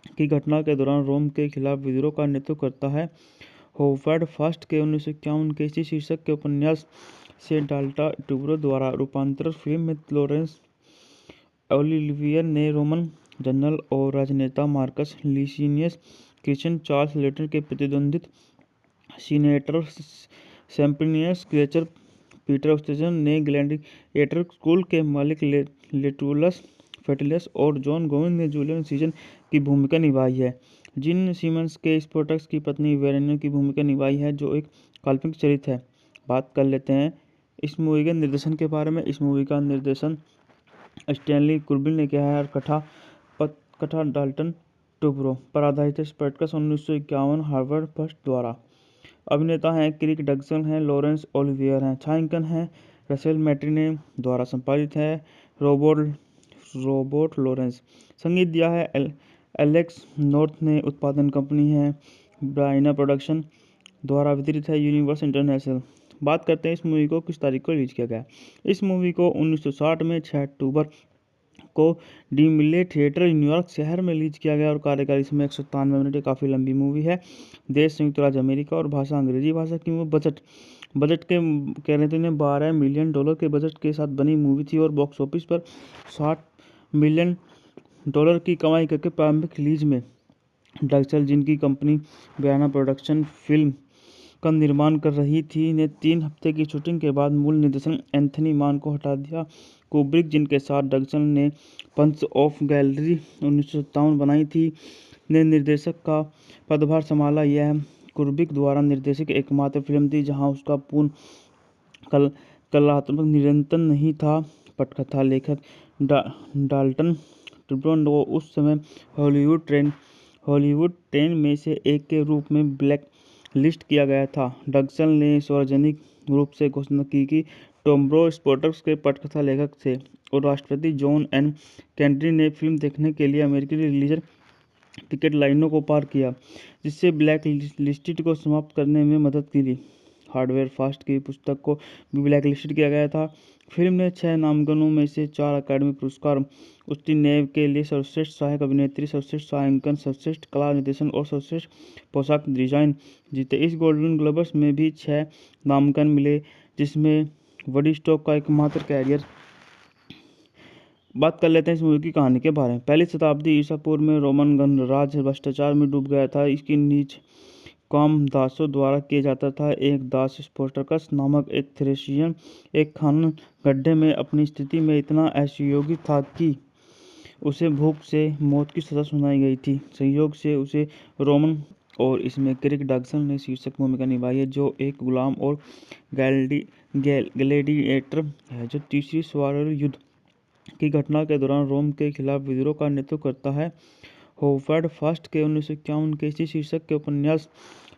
की घटना के दौरान रोम के खिलाफ विद्रोह का नेतृत्व करता है। होवर्ड फर्स्ट के 1951 के इसी शीर्षक के उपन्यास से डाल्टा ट्यूब्रो द्वारा रूपांतरित फिल्म में लॉरेंस ओलिवियर ने रोमन जनरल और राजनेता मार्कस लीसिनियस क्रिश्चियन चार्ल्स लेटर के प्रतिद्वंदित सीनेटर सेम्प्रिनियस क्रेचर पीटर ऑस्टेजन ने ग्लैडिएटर स्कूल के मालिक लेटुलस फेटलियस और जॉन गोविंद ने जूलियन सीजन की भूमिका निभाई है। जिन सीमंस के स्पोर्टक्स की पत्नी वेरेनियो की भूमिका निभाई है, जो एक काल्पनिक चरित्र है। बात कर लेते हैं इस मूवी के निर्देशन के बारे में, इस मूवी का निर्देशन स्टैनली कुब्रिक ने किया है और कथा डाल्टन ट्रूब्रो पर आधारित है। स्पार्टकस 1951 हार्वर्ड फर्स्ट द्वारा। अभिनेता हैं क्रिक डगसन हैं, लॉरेंस ओलिवियर हैं, छायांकन है रसेल मैट्रिने द्वारा, संपादित है रोबोट लॉरेंस। संगीत दिया है एलेक्स नॉर्थ ने। उत्पादन कंपनी है ब्राइना प्रोडक्शन द्वारा, वितरित है यूनिवर्स इंटरनेशनल। बात करते हैं इस मूवी को किस तारीख को रिलीज किया गया। इस मूवी को 1960 में 6 अक्टूबर को डीमिले थिएटर न्यूयॉर्क शहर में रिलीज किया गया और कार्यकाल इसमें 193 मिनट, काफ़ी लंबी मूवी है। देश संयुक्त राज्य अमेरिका और भाषा अंग्रेजी भाषा की। बजट के कह रहे थे इन्हें $12 मिलियन के बजट के साथ बनी मूवी थी और बॉक्स ऑफिस पर $60 मिलियन की कमाई करके प्रारंभिक रिलीज में डक्सल, जिनकी कंपनी बयाना प्रोडक्शन फिल्म का निर्माण कर रही थी, ने 3 हफ्ते की शूटिंग के बाद मूल निर्देशन एंथनी मान को हटा दिया। कुब्रिक, जिनके साथ डक्सल ने पंच ऑफ गैलरी 1957 बनाई थी, ने निर्देशक का पदभार संभाला। यह कुब्रिक द्वारा निर्देशित एकमात्र फिल्म थी जहां उसका पूर्ण कलात्मक नियंत्रण नहीं था। पटकथा लेखक डाल्टन ट्रूब्रो उस समय हॉलीवुड 10 में से एक के रूप में ब्लैक लिस्ट किया गया था। डगसन ने सार्वजनिक रूप से घोषणा की कि ट्रूब्रो स्पार्टकस के पटकथा लेखक थे और राष्ट्रपति जॉन एन केनेडी ने फिल्म देखने के लिए अमेरिकी रिलीजर टिकट लाइनों को पार किया, जिससे ब्लैक लिस्टेड को समाप्त करने में मदद की। हार्वर्ड फर्स्ट की पुस्तक को भी ब्लैक लिस्टेड किया गया था। फिल्म ने 6 नामांकनों में से 4 अकादमी पुरस्कार उसकी नेव के लिए सर्वश्रेष्ठ सहायक अभिनेत्री, सर्वश्रेष्ठ छायांकन, सर्वश्रेष्ठ कला निर्देशन और सर्वश्रेष्ठ पोशाक डिजाइन जीते। इस गोल्डन ग्लोब्स में भी 6 नामांकन मिले, जिसमें वुडस्टॉक का एकमात्र कैरियर। बात कर लेते हैं इस मूवी की कहानी के बारे में। पहली शताब्दी ईसा पूर्व में रोमन गणराज्य भ्रष्टाचार में डूब गया था। इसकी नीच काम दासों द्वारा किया जाता था। एक दास स्पार्टकस नामक एक थ्रेशियन एक खनन गड्ढे में अपनी स्थिति में इतना असहयोगी था कि उसे भूख से मौत की सजा सुनाई गई थी। संयोग से उसे रोमन और इसमें क्रिक डगसन ने शीर्षक भूमिका निभाई है, जो एक गुलाम और ग्लैडिएटर है जो तीसरी स्वारल युद्ध की घटना के दौरान रोम के खिलाफ विद्रोह का नेतृत्व करता है। होवर्ड फर्स्ट के 1951 के इसी शीर्षक के उपन्यास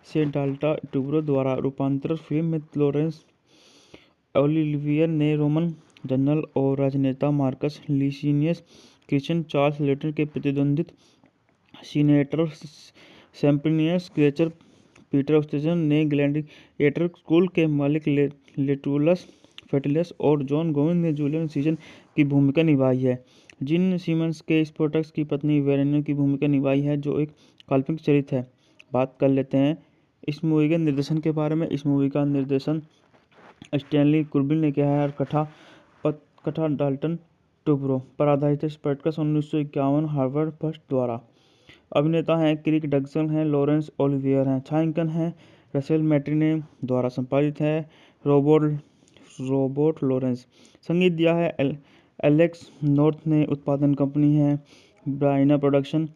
से डाल्टन ट्रूब्रो द्वारा रूपांतरित फिल्म में लॉरेंस ओलिवियर ने रोमन जनरल और राजनेता Marcus Licinius Crassus Charles letter के प्रतिद्वंदित सीनेटर सेम्प्रिनियस क्रेचर पीटर ऑस्टेजन ने ग्लैडिएटर स्कूल के मालिक लेटुलस फेटुलस और जॉन गोविंद ने जूलियन सीजर की भूमिका निभाई है। जिन सीमंस के स्पार्टकस की पत्नी वेरेनिया की भूमिका निभाई है, जो एक काल्पनिक चरित्र है। बात कर लेते हैं इस मूवी के निर्देशन के बारे में। इस मूवी का निर्देशन स्टैनली कुब्रिक ने किया है और कथा डाल्टन ट्रूब्रो पर आधारित है। स्पार्टकस 1951 हार्वर्ड फर्स्ट द्वारा। अभिनेता हैं क्रिक डगसन हैं, लॉरेंस ओलिवियर हैं, छायांकन है रसेल मैट्रिने द्वारा, संपादित है रोबोट लॉरेंस। संगीत दिया है एलेक्स नॉर्थ ने। उत्पादन कंपनी है ब्राइना प्रोडक्शन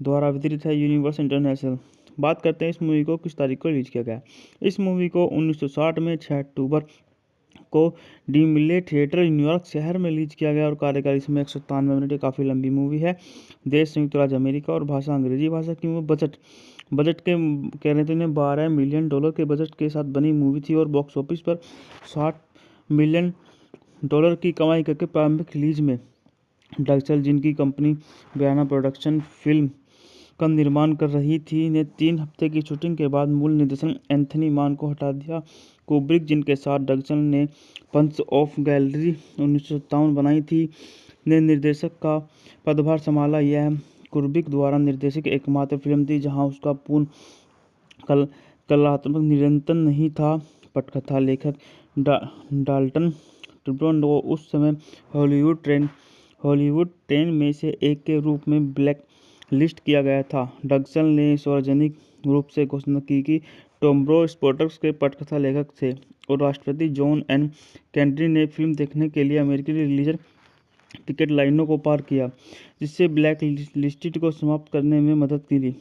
द्वारा, वितरित है यूनिवर्स इंटरनेशनल। बात करते हैं इस मूवी को किस तारीख को रिलीज किया गया। इस मूवी को 1960 में 6 अक्टूबर को डीमिले थिएटर न्यूयॉर्क शहर में रिलीज किया गया और कार्यकाल इसमें 193 मिनट, काफ़ी लंबी मूवी है। देश संयुक्त राज्य अमेरिका और भाषा अंग्रेजी भाषा की। बजट के कह रहे थे इन्हें $12 मिलियन के बजट के साथ बनी मूवी थी और बॉक्स ऑफिस पर $60 मिलियन की कमाई करके प्रारंभिक रिलीज में डक्सल, जिनकी कंपनी बयाना प्रोडक्शन फिल्म का निर्माण कर रही थी, ने 3 हफ्ते की शूटिंग के बाद मूल निर्देशन एंथनी मान को हटा दिया। कुब्रिक, जिनके साथ डक्सल ने पंच ऑफ गैलरी 1957 बनाई थी, ने निर्देशक का पदभार संभाला। यह कुब्रिक द्वारा निर्देशित एकमात्र फिल्म थी जहां उसका पूर्ण कलात्मक नियंत्रण नहीं था। पटकथा लेखक डाल्टन ट्रूब्रो उस समय हॉलीवुड 10 में से एक के रूप में ब्लैक लिस्ट किया गया था। डगसन ने सार्वजनिक रूप से घोषणा की कि ट्रूब्रो स्पार्टकस के पटकथा लेखक थे और राष्ट्रपति जॉन एन केनेडी ने फिल्म देखने के लिए अमेरिकी रिलीजर टिकट लाइनों को पार किया, जिससे ब्लैक लिस्टेड को समाप्त करने में मदद की।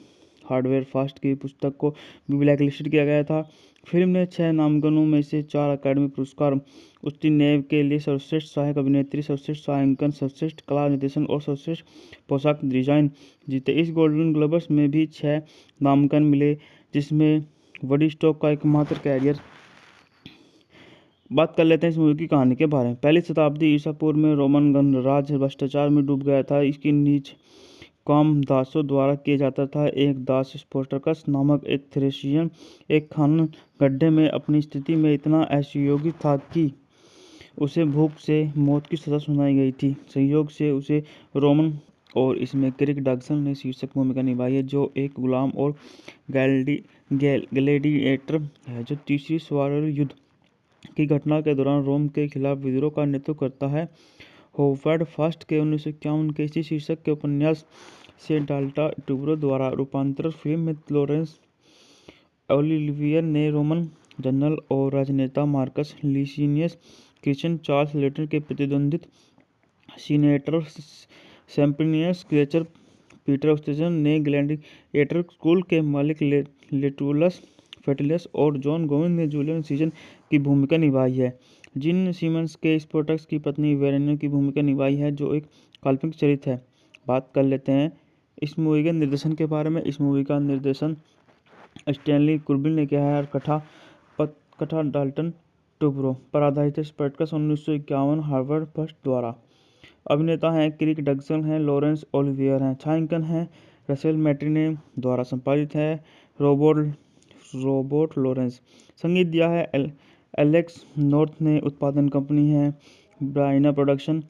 हार्डवेयर फास्ट की पुस्तक को भी ब्लैक लिस्टेड किया गया था। फिल्म ने 6 नामांकनों में से 4 अकादमी पुरस्कार, उसकी नेव के लिए सर्वश्रेष्ठ सहायक अभिनेत्री, सर्वश्रेष्ठ छायांकन, सर्वश्रेष्ठ कला निर्देशन और सर्वश्रेष्ठ पोशाक डिजाइन जीते। इस गोल्डन ग्लोब्स में भी 6 नामांकन मिले, जिसमें वडी स्टॉक का एकमात्र कैरियर। बात कर लेते हैं इस मूवी की कहानी के बारे में। पहली शताब्दी ईसा पूर्व में रोमन गणराज्य भ्रष्टाचार में डूब गया था। इसकी नीच काम दासों द्वारा किया जाता था। एक दास स्पोर्टकस नामक एक थ्रेशियन एक खनन गड्ढे में अपनी स्थिति में इतना असहयोगी था कि उसे भूख से मौत की सजा सुनाई गई थी। संयोग से उसे रोमन और इसमें क्रिक डगसन ने शीर्षक भूमिका निभाई है, जो एक गुलाम और ग्लैडिएटर है, जो तीसरी स्वारल युद्ध की घटना के दौरान रोम के खिलाफ विद्रोह का नेतृत्व करता है। होवर्ड फर्स्ट के 1951 के इसी शीर्षक के उपन्यास से डाल्टा ट्यूब्रो द्वारा रूपांतरित फिल्म में लॉरेंस ओलिवियर ने रोमन जनरल और राजनेता मार्कस लीसिनियस क्रिश्चियन चार्ल्स लेटर के प्रतिद्वंदित सीनेटर सेम्प्रिनियस क्रेचर पीटर ऑस्टेजन ने ग्लैडिएटर स्कूल के मालिक लेटुलस फेटलियस और जॉन गोविंद ने जूलियन सीजन की भूमिका निभाई है। जिन सीमंस के स्पोर्टक्स की पत्नी वेरेनिया की भूमिका निभाई है, जो एक काल्पनिक चरित्र है। बात कर लेते हैं इस मूवी के निर्देशन के बारे में। इस मूवी का निर्देशन स्टैनली कुब्रिक ने किया है और कथा डाल्टन ट्यूब्रो पर आधारित है। स्पोर्टक्स 1951 हार्वर्ड फर्स्ट द्वारा। अभिनेता हैं क्रिक डगसन हैं, लॉरेंस ओलिवियर हैं, छायांकन है रसेल मैट्रिने द्वारा संपादित है रोबोट लॉरेंस। संगीत दिया है एलेक्स नॉर्थ ने। उत्पादन कंपनी है ब्राइना प्रोडक्शन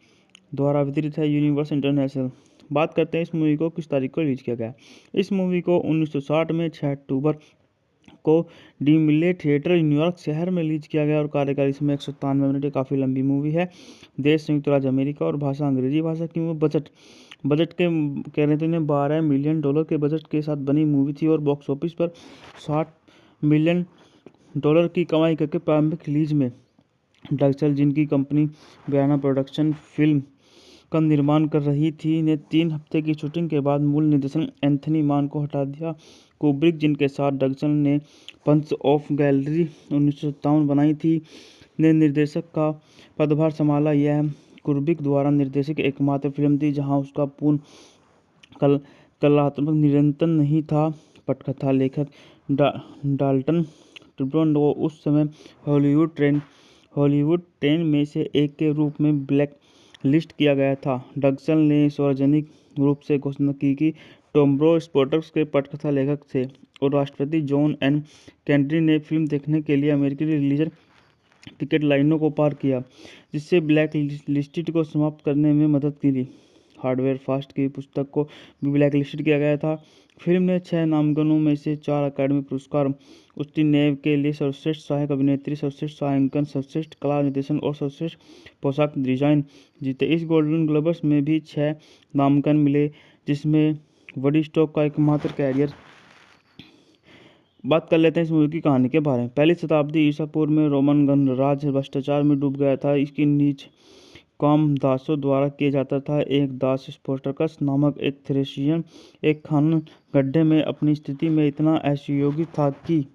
द्वारा वितरित है यूनिवर्स इंटरनेशनल। बात करते हैं इस मूवी को किस तारीख को रिलीज किया गया। इस मूवी को 1960 में 6 अक्टूबर को डी मिले थिएटर न्यूयॉर्क शहर में रिलीज किया गया और कार्यकाल इसमें 193 मिनट। काफ़ी लंबी मूवी है। देश संयुक्त राज्य अमेरिका और भाषा अंग्रेजी भाषा की मूवी। बजट के कह रहे थे $12 मिलियन के बजट के साथ बनी मूवी थी और बॉक्स ऑफिस पर $60 मिलियन की कमाई करके प्रारंभिक रिलीज में डगसन, जिनकी कंपनी ब्राइना प्रोडक्शन फिल्म का निर्माण कर रही थी, ने 3 हफ्ते की शूटिंग के बाद मूल निर्देशन एंथनी मान को हटा दिया। कुब्रिक, जिनके साथ डगसन ने पंच ऑफ गैलरी 1957 बनाई थी, ने निर्देशक का पदभार संभाला। यह कुब्रिक द्वारा निर्देशित एकमात्र फिल्म थी जहां उसका पूर्ण कलात्मक नियंत्रण नहीं था। पटकथा लेखक डाल्टन ट्यूब्रो उस समय हॉलीवुड 10 में से एक के रूप में ब्लैक लिस्ट किया गया था। डगसन ने सार्वजनिक रूप से घोषणा की कि ट्यूब्रो स्पोर्टक्स के पटकथा लेखक थे और राष्ट्रपति जॉन एन केनेडी ने फिल्म देखने के लिए अमेरिकी रिलीजन टिकट लाइनों को पार किया, जिससे ब्लैक लिस्टेड को समाप्त करने में मदद की। हार्डवेयर फास्ट की पुस्तक को भी ब्लैक लिस्टेड किया गया था। फिल्म ने 6 नामांकनों में से 4 अकादमी पुरस्कार, उसकी नेव के लिए सर्वश्रेष्ठ सहायक अभिनेत्री, सर्वश्रेष्ठ छायांकन, सर्वश्रेष्ठ कला निर्देशन और सर्वश्रेष्ठ पोशाक डिजाइन जीते। इस गोल्डन ग्लोब्स में भी 6 नामांकन मिले, जिसमें वडी स्टॉक का एकमात्र कैरियर। बात कर लेते हैं इस मूवी की कहानी के बारे में। पहली शताब्दी ईसा पूर्व में रोमन गणराज्य भ्रष्टाचार में डूब गया था। इसकी नीच काम दासों द्वारा किया जाता था। एक दास स्पोर्टकस नामक एक थ्रेशियन एक खनन गड्ढे में अपनी स्थिति में इतना असहयोगी था कि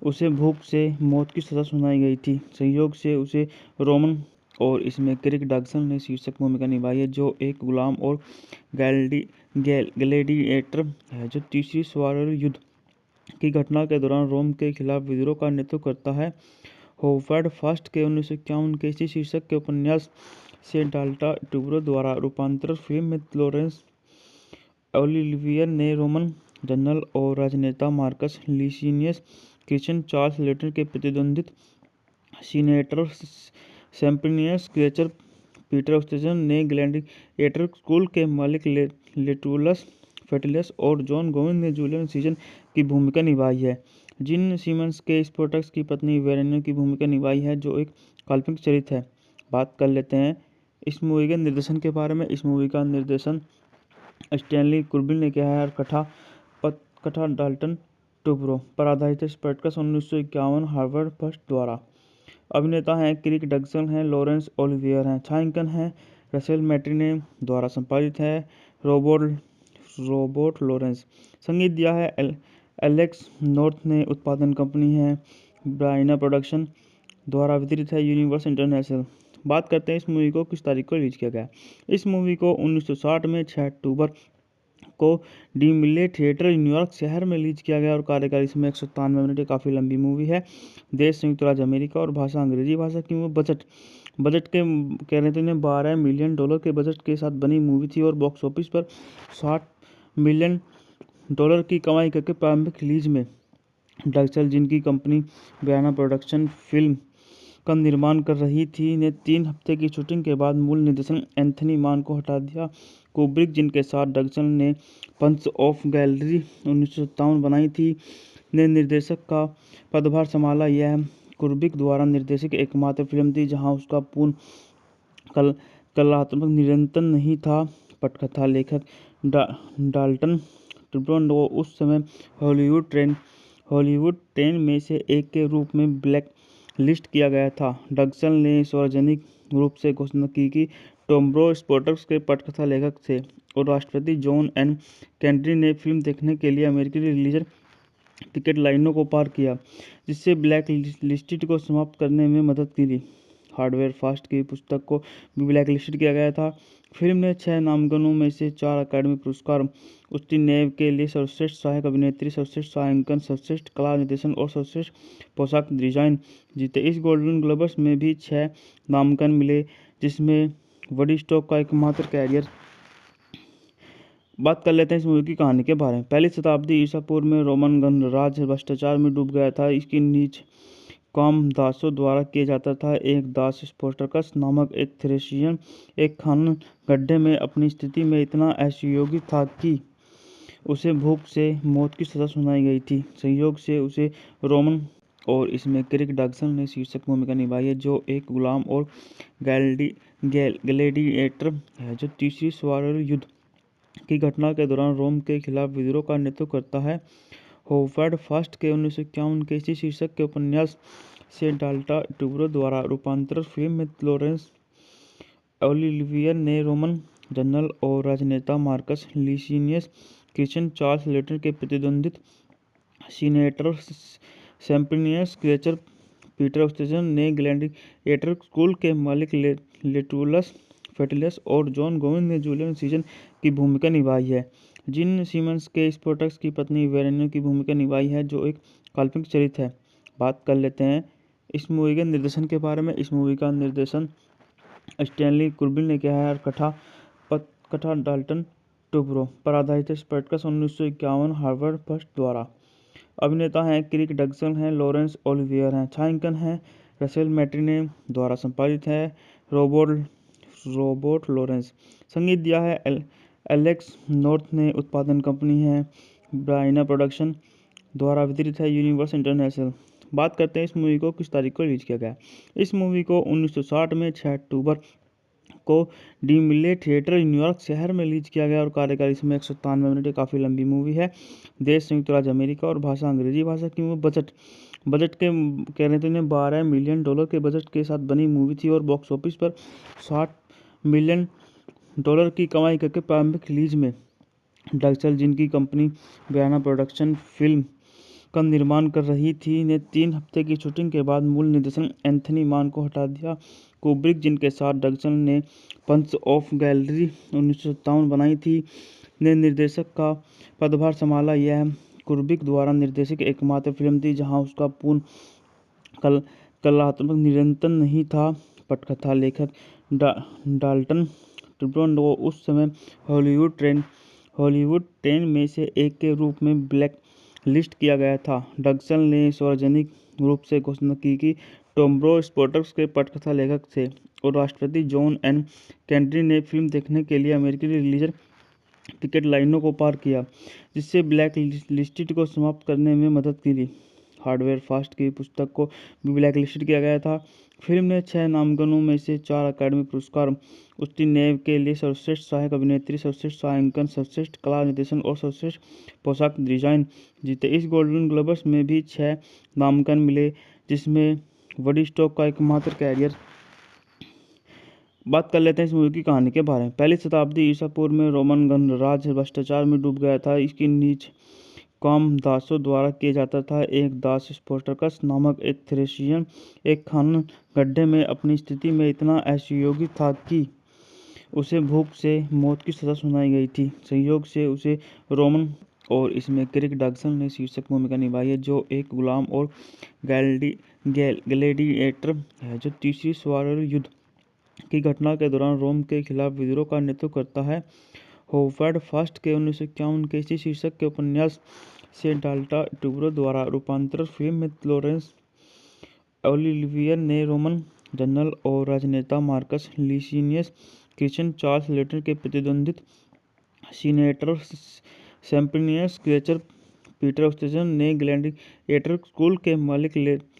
उसे भूख से मौत की सजा सुनाई गई थी। संयोग से उसे रोमन और इसमें क्रिक डगसन ने शीर्षक भूमिका निभाई है, जो एक गुलाम और ग्लैडिएटर है, जो तीसरी स्वारल युद्ध की घटना के दौरान रोम के खिलाफ विद्रोह का नेतृत्व करता है। होवर्ड फर्स्ट के 1951 के इसी शीर्षक के उपन्यास से डाल्टा ट्यूब्रो द्वारा रूपांतरित फिल्म में लॉरेंस ओलिवियर ने रोमन जनरल और राजनेता मार्कस लीसिनियस क्रिश्चियन चार्ल्स लेटर के प्रतिद्वंदित सीनेटर सेम्प्रिनियस क्रेचर पीटर ऑस्टेजन ने ग्लैडिएटर स्कूल के मालिक लेटुलस फेटलियस और जॉन गोविंद ने जूलियन सीजन की भूमिका निभाई है। जिन सीमंस के स्पोर्टक्स की पत्नी वेरेनिया की भूमिका निभाई है, जो एक काल्पनिक चरित्र है। बात कर लेते हैं इस मूवी के निर्देशन के बारे में। इस मूवी का निर्देशन स्टैनली कुब्रिक ने किया है और कथा डाल्टन ट्यूब्रो पर आधारित है। स्पोर्टक्स 1951 हार्वर्ड फर्स्ट द्वारा। अभिनेता हैं क्रिक डगसन हैं, लॉरेंस ओलिवियर हैं, छायांकन है रसेल मैट्रिने द्वारा संपादित है रोबोट लॉरेंस। संगीत दिया है एलेक्स नॉर्थ ने। उत्पादन कंपनी है ब्राइना प्रोडक्शन। द्वारा वितरित है यूनिवर्स इंटरनेशनल। बात करते हैं इस मूवी को किस तारीख को रिलीज किया गया। इस मूवी को 1960 में 6 अक्टूबर को डीमिले थिएटर न्यूयॉर्क शहर में रिलीज किया गया और कार्यकाल इसमें 193 मिनट। काफ़ी लंबी मूवी है। देश संयुक्त राज्य अमेरिका और भाषा अंग्रेजी भाषा की। बजट के कह रहे थे इन्हें $12 मिलियन के बजट के साथ बनी मूवी थी और बॉक्स ऑफिस पर $60 मिलियन की कमाई करके प्रारंभिक रिलीज में डक्सल जिनकी कंपनी बयाना प्रोडक्शन फिल्म का निर्माण कर रही थी ने 3 हफ्ते की शूटिंग के बाद मूल निर्देशन एंथनी मान को हटा दिया। कुब्रिक जिनके साथ डक्सल ने पंच ऑफ गैलरी 1957 बनाई थी ने निर्देशक का पदभार संभाला। यह कुब्रिक द्वारा निर्देशित एकमात्र फिल्म थी जहां उसका पूर्ण कलात्मक नियंत्रण नहीं था। पटकथा लेखक डाल्टन ट्रूब्रो उस समय हॉलीवुड 10 में से एक के रूप में ब्लैक लिस्ट किया गया था। डक्सल ने सार्वजनिक रूप से घोषणा की कि ट्रूब्रो स्पोर्ट्स के पटकथा लेखक थे और राष्ट्रपति जॉन एन केनेडी ने फिल्म देखने के लिए अमेरिकी रिलीजर टिकट लाइनों को पार किया, जिससे ब्लैक लिस्टेड को समाप्त करने में मदद की। हार्डवेयर फास्ट की पुस्तक को भी ब्लैक लिस्टेड किया गया था। फिल्म ने 6 नामांकनों में से 4 अकादमी पुरस्कार उसकी नेव के लिए सर्वश्रेष्ठ सहायक अभिनेत्री, सर्वश्रेष्ठ छायांकन, सर्वश्रेष्ठ कला निर्देशन और सर्वश्रेष्ठ पोशाक डिजाइन जीते। इस गोल्डन ग्लोब्स में भी 6 नामांकन मिले, जिसमें वडी स्टॉक का एकमात्र कैरियर। बात कर लेते हैं इस मूवी की कहानी के बारे में। पहली शताब्दी ईसा पूर्व में रोमन गणराज्य भ्रष्टाचार में डूब गया था। इसकी नीच काम दासों द्वारा किया जाता था। एक दास स्पोर्टकस नामक एक थ्रेशियन एक खनन गड्ढे में अपनी स्थिति में इतना असहयोगी था कि उसे भूख से मौत की सजा सुनाई गई थी। संयोग से उसे रोमन और इसमें क्रिक डक्सल ने शीर्षक भूमिका निभाई है, जो एक गुलाम और ग्लैडिएटर है जो तीसरी स्वारल युद्ध की घटना के दौरान रोम के खिलाफ विद्रोह का नेतृत्व करता है। होवर्ड फर्स्ट के 1951 के इसी शीर्षक के उपन्यास से डाल्टा ट्रूब्रो द्वारा रूपांतरित फिल्म में लॉरेंस ओलिवियर ने रोमन जनरल और राजनेता Marcus Licinius Christian Charles letter के प्रतिद्वंदित senator Sempronius Gracchus Peter Ustinov ने ग्लैडिएटर स्कूल के मालिक लेटुलस फेटलियस और जॉन गोविंद ने जूलियन सीजन की भूमिका निभाई है। जिन सीमंस के स्पोर्टक्स की पत्नी वेरेनिया की भूमिका निभाई है, जो एक काल्पनिक चरित्र है। बात कर लेते हैं इस मूवी के निर्देशन के बारे में। इस मूवी का निर्देशन स्टैनली कुब्रिक ने किया है और कथा डाल्टन ट्रूब्रो पर आधारित है। स्पोर्टक्स 1951 हार्वर्ड फर्स्ट द्वारा। अभिनेता हैं क्रिक डक्सल हैं, लॉरेंस ओलिवियर हैं। छायांकन है रसेल मैट्रिने। द्वारा संपादित है रोबोट लॉरेंस। संगीत दिया है एलेक्स नॉर्थ ने। उत्पादन कंपनी है ब्राइना प्रोडक्शन। द्वारा वितरित है यूनिवर्स इंटरनेशनल। बात करते हैं इस मूवी को किस तारीख को रिलीज किया गया। इस मूवी को 1960 में 6 अक्टूबर को डीमिले थिएटर न्यूयॉर्क शहर में रिलीज किया गया और कार्यकाल इसमें 193 मिनट। काफ़ी लंबी मूवी है। देश संयुक्त राज्य अमेरिका और भाषा अंग्रेजी भाषा की। बजट के कह रहे थे इन्हें $12 मिलियन के बजट के साथ बनी मूवी थी और बॉक्स ऑफिस पर $60 मिलियन की कमाई करके प्रारंभिक रिलीज में डक्सल जिनकी कंपनी बयाना प्रोडक्शन फिल्म का निर्माण कर रही थी ने 3 हफ्ते की शूटिंग के बाद मूल निर्देशन एंथनी मान को हटा दिया। कुब्रिक जिनके साथ डक्सल ने पंच ऑफ गैलरी 1957 बनाई थी ने निर्देशक का पदभार संभाला। यह कुब्रिक द्वारा निर्देशित एकमात्र फिल्म थी जहां उसका पूर्ण कलात्मक नियंत्रण नहीं था। पटकथा लेखक डाल्टन ट्रूब्रो उस समय हॉलीवुड 10 में से एक के रूप में ब्लैक लिस्ट किया गया था। डक्सल ने सार्वजनिक रूप से घोषणा की कि ट्रूब्रो स्पोर्ट्स के पटकथा लेखक थे और राष्ट्रपति जॉन एन केनेडी ने फिल्म देखने के लिए अमेरिकी रिलीजर टिकट लाइनों को पार किया, जिससे ब्लैक लिस्टेड को समाप्त करने में मदद की। हार्डवेयर फास्ट की पुस्तक को भी ब्लैक लिस्टेड किया गया था। फिल्म ने 6 नामांकनों में से 4 अकादमी पुरस्कार उसकी नेव के लिए सर्वश्रेष्ठ सहायक अभिनेत्री, सर्वश्रेष्ठ छायांकन, सर्वश्रेष्ठ कला निर्देशन और सर्वश्रेष्ठ पोशाक डिजाइन जीते। इस गोल्डन ग्लोब्स में भी 6 नामांकन मिले, जिसमें वडी स्टॉक का एकमात्र कैरियर बात कर लेते हैं इस मूवी की कहानी के बारे में। पहली शताब्दी ईसा पूर्व में रोमन गणराज्य भ्रष्टाचार में डूब गया था। इसकी नीच काम दासों द्वारा किया जाता था। एक दास स्पोर्टकस नामक एक थ्रेशियन एक खनन गड्ढे में अपनी स्थिति में इतना असहयोगी था कि उसे भूख से मौत की सजा सुनाई गई थी। संयोग से उसे रोमन और इसमें क्रिक डगसन ने शीर्षक भूमिका निभाई है, जो एक गुलाम और ग्लैडिएटर है, जो तीसरी स्वारल युद्ध की घटना के दौरान रोम के खिलाफ विद्रोह का नेतृत्व करता है। होवर्ड फर्स्ट के 1951 के इसी शीर्षक के उपन्यास से डाल्टा ट्यूब्रो द्वारा रूपांतरित फिल्म में लॉरेंस ओलिवियर ने रोमन जनरल और राजनेता मार्कस लीसिनियस क्रिश्चियन चार्ल्स लेटर के प्रतिद्वंदित सीनेटर सैम्प्रिनियस क्रेचर पीटर ऑस्टेजन ने ग्लैडिएटर स्कूल के मालिक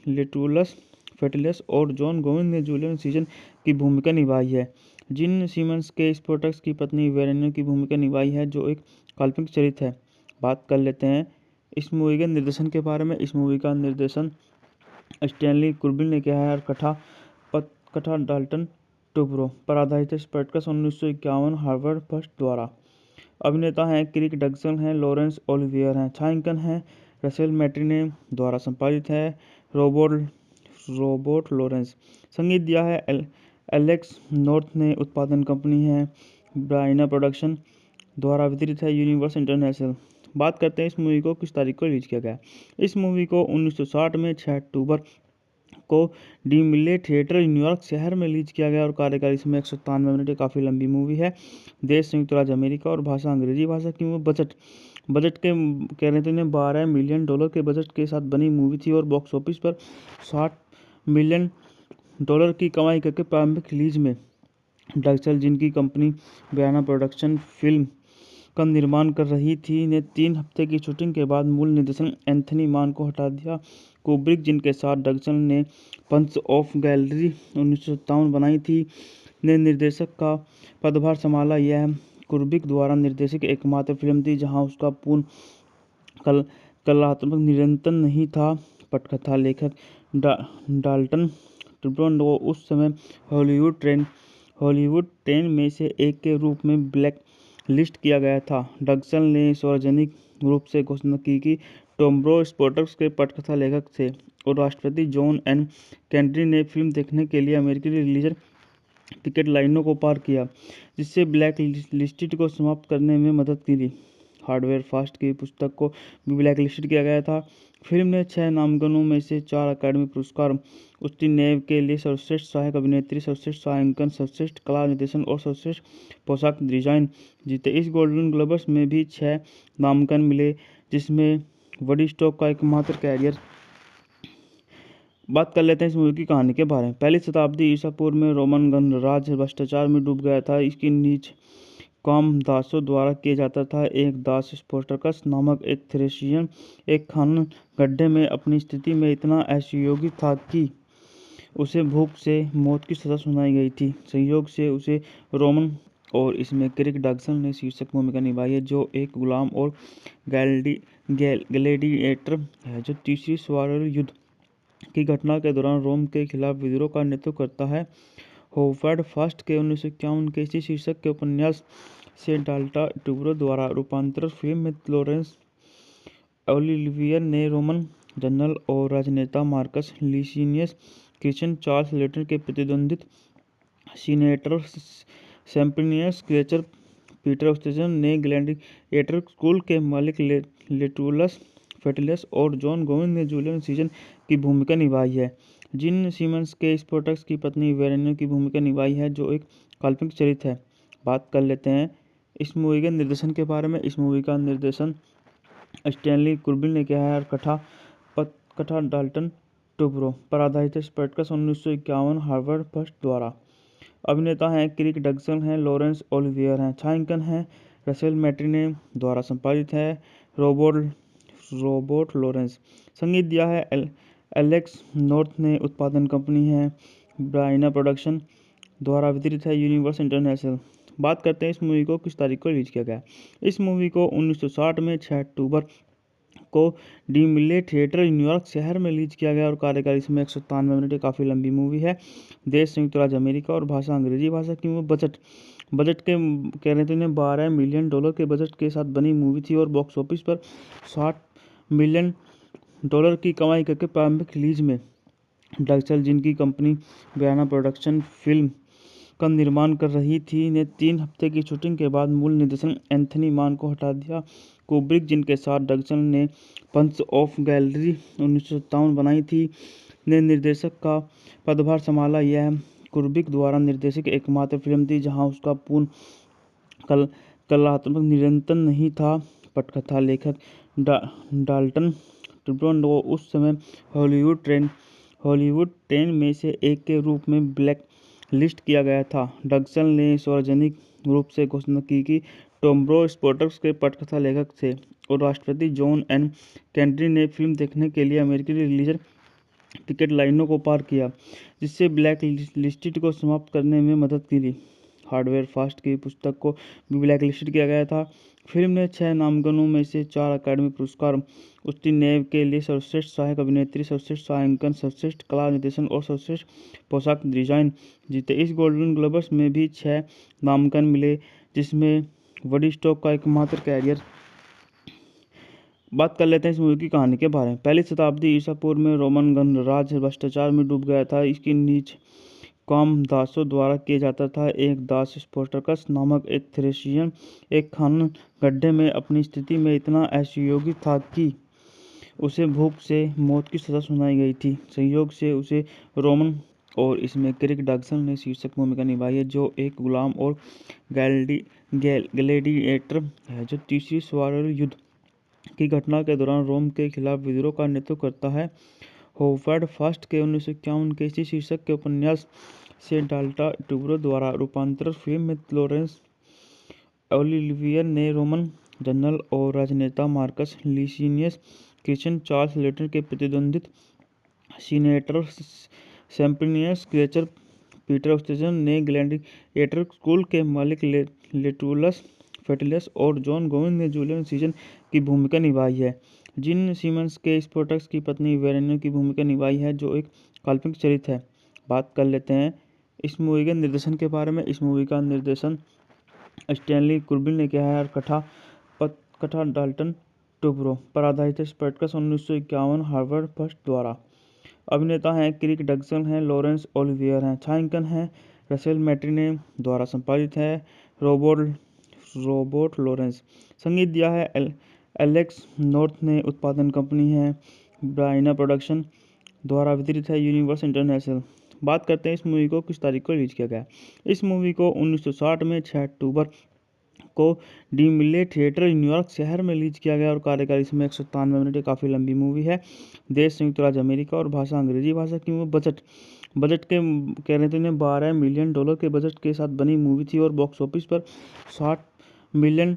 लेटुलस फेटलियस और जॉन गोविंद ने जूलियन सीजन की भूमिका निभाई है। जिन सीमंस के स्पोर्टक्स की पत्नी वेरेनिया की भूमिका निभाई है, जो एक काल्पनिक चरित्र है। बात कर लेते हैं इस मूवी के निर्देशन के बारे में। इस मूवी का निर्देशन स्टैनली कुब्रिक ने किया है और कथा डाल्टन ट्यूब्रो पर आधारित है। स्पोर्टक्स 1951 हार्वर्ड फर्स्ट द्वारा। अभिनेता हैं क्रिक डगसन हैं, लॉरेंस ओलिवियर हैं, छायांकन है रसेल मैट्रिने द्वारा संपादित है रोबोट लॉरेंस। संगीत दिया है एलेक्स नॉर्थ ने। उत्पादन कंपनी है ब्राइना प्रोडक्शन द्वारा वितरित है यूनिवर्सल इंटरनेशनल। बात करते हैं इस मूवी को किस तारीख को रिलीज किया गया। इस मूवी को 1960 में 6 अक्टूबर को डी मिले थिएटर न्यूयॉर्क शहर में रिलीज किया गया और कार्यकाल इसमें 197 मिनट। काफ़ी लंबी मूवी है। देश संयुक्त राज्य अमेरिका और भाषा अंग्रेजी भाषा की। बजट के कह रहे थे $12 मिलियन के बजट के साथ बनी मूवी थी और बॉक्स ऑफिस पर $60 मिलियन की कमाई करके प्रारंभिक रिलीज में डक्सल, जिनकी कंपनी बयाना प्रोडक्शन फिल्म का निर्माण कर रही थी, ने 3 हफ्ते की शूटिंग के बाद मूल निर्देशन एंथनी मान को हटा दिया। कुब्रिक, जिनके साथ डक्सल ने पंच ऑफ गैलरी 1957 बनाई थी, ने निर्देशक का पदभार संभाला। यह कुब्रिक द्वारा निर्देशित एकमात्र फिल्म थी जहां उसका पूर्ण कलात्मक नियंत्रण नहीं था। पटकथा लेखक डाल्टन ट्यूब्रो उस समय हॉलीवुड 10 में से एक के रूप में ब्लैक लिस्ट किया गया था। डगसन ने सार्वजनिक रूप से घोषणा की कि ट्यूब्रो स्पोर्टक्स के पटकथा लेखक थे और राष्ट्रपति जॉन एन केनेडी ने फिल्म देखने के लिए अमेरिकी रिलीजन टिकट लाइनों को पार किया, जिससे ब्लैक लिस्टेड को समाप्त करने में मदद की। हार्वर्ड फर्स्ट की पुस्तक को भी ब्लैक लिस्टेड किया गया था। फिल्म ने 6 नामांकनों में से 4 अकादमी पुरस्कार उसकी नेव के लिए सर्वश्रेष्ठ सहायक अभिनेत्री, सर्वश्रेष्ठ छायांकन, सर्वश्रेष्ठ कला निर्देशन और सर्वश्रेष्ठ पोशाक डिजाइन जीते। इस गोल्डन ग्लोब्स में भी 6 नामांकन मिले, जिसमें वुडस्टॉक का एकमात्र कैरियर। बात कर लेते हैं इस मूवी की कहानी के बारे में। पहली शताब्दी ईसा पूर्व में रोमन गणराज्य भ्रष्टाचार में डूब गया था। इसकी नीच काम दासों द्वारा किया जाता था। एक दास स्पोर्टकस नामक एक थ्रेशियन एक खनन गड्ढे में अपनी स्थिति में इतना असहयोगी था कि उसे भूख से मौत की सजा सुनाई गई थी। संयोग से उसे रोमन और इसमें क्रिक डगसन ने शीर्षक भूमिका निभाई है, जो एक गुलाम और ग्लैडिएटर है, जो तीसरी स्वारल युद्ध की घटना के दौरान रोम के खिलाफ विद्रोह का नेतृत्व करता है। होवर्ड फर्स्ट के 1951 के इसी शीर्षक के उपन्यास से डाल्टा ट्यूब्रो द्वारा रूपांतरित फिल्म में लॉरेंस ओलिवियर ने रोमन जनरल और राजनेता मार्कस लीसिनियस क्रिश्चियन चार्ल्स लेटर के प्रतिद्वंदित सीनेटर सैम्प्रिनियस क्रेचर पीटर ऑस्टेजन ने ग्लैडिएटर स्कूल के मालिक लेटुलस फेटलियस और जॉन गोविंद ने जूलियन सीजन की भूमिका निभाई है। जिन सीमंस के स्पोर्टक्स की पत्नी वेरेनिया की भूमिका निभाई है, जो एक काल्पनिक चरित्र है। बात कर लेते हैं इस मूवी के निर्देशन के बारे में। इस मूवी का निर्देशन स्टैनली कुब्रिक ने किया है और कथा डाल्टन ट्यूब्रो पर आधारित है। स्पोर्टक्स 1951 हार्वर्ड फर्स्ट द्वारा। अभिनेता हैं क्रिक डगसन हैं, लॉरेंस ओलिवियर हैं, छायांकन है रसेल मैट्रिने द्वारा संपादित है रोबोट लॉरेंस। संगीत दिया है एलेक्स नॉर्थ ने। उत्पादन कंपनी है ब्राइना प्रोडक्शन द्वारा वितरित है यूनिवर्सल इंटरनेशनल। बात करते हैं इस मूवी को किस तारीख को रिलीज किया गया। इस मूवी को 1960 में 6 अक्टूबर को डीमिले थिएटर न्यूयॉर्क शहर में रिलीज किया गया और कार्यकाल इसमें 193 मिनट, काफ़ी लंबी मूवी है। देश संयुक्त राज्य अमेरिका और भाषा अंग्रेजी भाषा की। वो बजट के कह रहे थे इन्हें $12 मिलियन के बजट के साथ बनी मूवी थी और बॉक्स ऑफिस पर $60 मिलियन की कमाई करके प्रारंभिक रिलीज में डक्सल, जिनकी कंपनी बयाना प्रोडक्शन फिल्म का निर्माण कर रही थी, ने 3 हफ्ते की शूटिंग के बाद मूल निर्देशन एंथनी मान को हटा दिया। कुब्रिक, जिनके साथ डक्सल ने पंच ऑफ गैलरी 1957 बनाई थी, ने निर्देशक का पदभार संभाला। यह कुब्रिक द्वारा निर्देशित एकमात्र फिल्म थी जहां उसका पूर्ण कलात्मक नियंत्रण नहीं था। पटकथा लेखक डाल्टन ट्रूब्रो उस समय हॉलीवुड 10 में से एक के रूप में ब्लैक लिस्ट किया गया था। डक्सल ने सार्वजनिक रूप से घोषणा की कि ट्रूब्रो स्पोर्ट्स के पटकथा लेखक थे और राष्ट्रपति जॉन एन केनेडी ने फिल्म देखने के लिए अमेरिकी रिलीज टिकट लाइनों को पार किया, जिससे ब्लैक लिस्टेड को समाप्त करने में मदद की। हार्डवेयर फास्ट की पुस्तक को भी ब्लैक लिस्टेड किया गया था। फिल्म ने 6 नामांकनों में से 4 अकादमी पुरस्कार उसकी नेव के लिए सर्वश्रेष्ठ सहायक अभिनेत्री, सर्वश्रेष्ठ छायांकन, सर्वश्रेष्ठ कला निर्देशन और सर्वश्रेष्ठ पोशाक डिजाइन जीते। इस गोल्डन ग्लोब्स में भी 6 नामांकन मिले, जिसमें वुडस्टॉक का एकमात्र कैरियर। बात कर लेते हैं इस मूवी की कहानी के बारे में। पहली शताब्दी ईसा पूर्व में रोमन गणराज्य भ्रष्टाचार में डूब गया था। इसकी नीच काम दासों द्वारा किया जाता था। एक दास स्पार्टकस नामक एक थ्रेशियन एक खनन गड्ढे में अपनी स्थिति में इतना असहयोगी था कि उसे भूख से मौत की सजा सुनाई गई थी। संयोग से उसे रोमन और इसमें क्रिक डक्सल ने शीर्षक भूमिका निभाई है, जो एक गुलाम और ग्लैडिएटर है जो तीसरी स्वारोल युद्ध की घटना के दौरान रोम के खिलाफ विद्रोह का नेतृत्व करता है। होवर्ड फर्स्ट के 1951 के इसी शीर्षक के उपन्यास से डाल्टन ट्रूब्रो द्वारा रूपांतरित फिल्म में लॉरेंस ओलिवियर ने रोमन जनरल और राजनेता Marcus Licinius Crassus Charles letter के प्रतिद्वंदित सीनेटर सेम्प्रोनियस क्लेचर पीटर ऑस्टेजन ने ग्लैडिएटर स्कूल के मालिक लेटुलस फेटलियस और जॉन गोविंद ने जूलियन सीजन की भूमिका निभाई है। जिन सीमंस के स्पोर्टक्स की पत्नी वेरेनिया की भूमिका निभाई है, जो एक काल्पनिक चरित्र है। बात कर लेते हैं इस मूवी के निर्देशन के बारे में। इस मूवी का निर्देशन स्टैनली कुब्रिक ने किया है और कथा डाल्टन ट्रूब्रो पर आधारित है। स्पार्टकस 1951 हार्वर्ड फर्स्ट द्वारा। अभिनेता हैं क्रिक डक्सल हैं, लॉरेंस ओलिवियर हैं। छायांकन है रसेल मैट्रिने द्वारा। संपादित है रोबोट लॉरेंस। संगीत दिया है एलेक्स नॉर्थ ने। उत्पादन कंपनी है बयाना प्रोडक्शन द्वारा। वितरित है यूनिवर्सल इंटरनेशनल। बात करते हैं इस मूवी को किस तारीख को रिलीज किया गया। इस मूवी को 1960 में 6 अक्टूबर को डीमिले थिएटर न्यूयॉर्क शहर में रिलीज किया गया और कार्यकाल इसमें 193 मिनट, काफ़ी लंबी मूवी है। देश संयुक्त राज्य अमेरिका और भाषा अंग्रेजी भाषा की। वो बजट के कह रहे थे इन्हें $12 मिलियन के बजट के साथ बनी मूवी थी और बॉक्स ऑफिस पर $60 मिलियन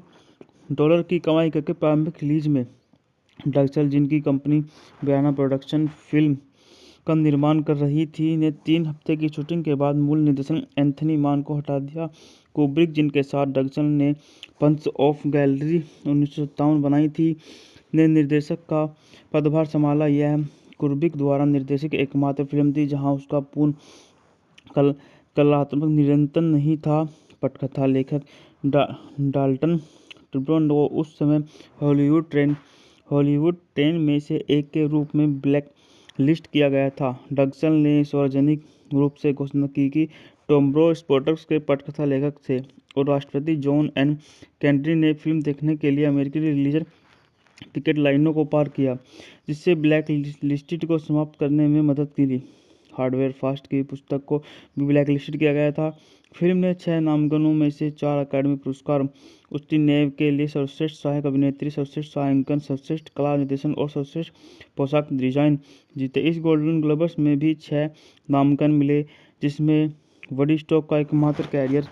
की कमाई करके प्रारंभिक रिलीज में डक्सल, जिनकी कंपनी बयाना प्रोडक्शन फिल्म का निर्माण कर रही थी, ने 3 हफ्ते की शूटिंग के बाद मूल निर्देशन एंथनी मान को हटा दिया। कुब्रिक, जिनके साथ डक्सल ने पंच ऑफ गैलरी 1957 बनाई थी, ने निर्देशक का पदभार संभाला। यह कुब्रिक द्वारा निर्देशित एकमात्र फिल्म थी जहां उसका पूर्ण कलात्मक नियंत्रण नहीं था। पटकथा लेखक डाल्टन ट्रूब्रो उस समय हॉलीवुड 10 में से एक के रूप में ब्लैक लिस्ट किया गया था। डक्सल ने सार्वजनिक रूप से घोषणा की कि ट्रूब्रो स्पोर्ट्स के पटकथा लेखक थे और राष्ट्रपति जॉन एन केनेडी ने फिल्म देखने के लिए अमेरिकी रिलीज टिकट लाइनों को पार किया, जिससे ब्लैक लिस्टेड को समाप्त करने में मदद की। हार्डवेयर फास्ट की पुस्तक को भी ब्लैक लिस्टेड किया गया था। फिल्म ने 6 नामांकनों में से 4 अकादमी पुरस्कार उसकी नेव के लिए सर्वश्रेष्ठ सहायक अभिनेत्री, सर्वश्रेष्ठ छायांकन, सर्वश्रेष्ठ कला निर्देशन और सर्वश्रेष्ठ पोशाक डिजाइन जीते। इस गोल्डन ग्लोब्स में भी 6 नामांकन मिले, जिसमें वुडस्टॉक का एकमात्र कैरियर।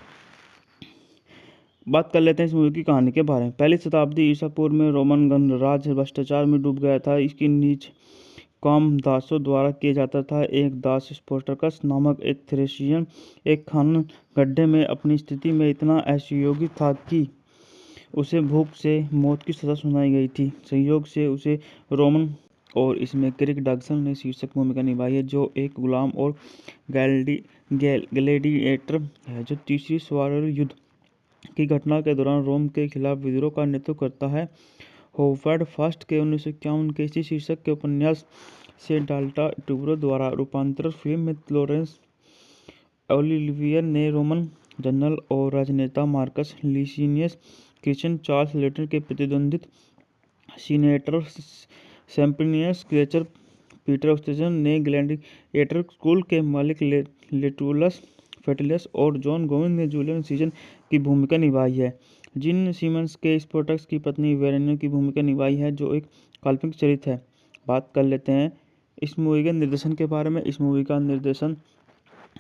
बात कर लेते हैं इस मूवी की कहानी के बारे में। पहली शताब्दी ईसा पूर्व में रोमन गणराज्य भ्रष्टाचार में डूब गया था। इसकी नीच काम दासों द्वारा किया जाता था। एक दास स्पार्टकस नामक एक थ्रेशियन एक खनन गड्ढे में अपनी स्थिति में इतना असहयोगी था कि उसे भूख से मौत की सज़ा सुनाई गई थी। संयोग से उसे रोमन और इसमें क्रिक डगसन ने शीर्षक भूमिका निभाई है, जो एक गुलाम और ग्लैडिएटर है जो तीसरी स्वारल युद्ध की घटना के दौरान रोम के खिलाफ विद्रोह का नेतृत्व करता है। होवर्ड फर्स्ट के 1951 के इसी शीर्षक के उपन्यास से डाल्टा ट्यूब्रो द्वारा रूपांतरित फिल्म में लॉरेंस ओलिवियर ने रोमन जनरल और राजनेता मार्कस लीसिनियस क्रिश्चियन चार्ल्स लेटर के प्रतिद्वंदित सीनेटर सेम्प्रिनियस क्लेचर पीटर ऑस्टेजन ने ग्लैडिएटर स्कूल के मालिक लेटुलस फेटुलस और जॉन गोविंद ने जूलियस सीजर की भूमिका निभाई है। जिन सीमंस के स्पोर्टक्स की पत्नी वेरेनिया की भूमिका निभाई है, जो एक काल्पनिक चरित्र है। बात कर लेते हैं इस मूवी के निर्देशन के बारे में। इस मूवी का निर्देशन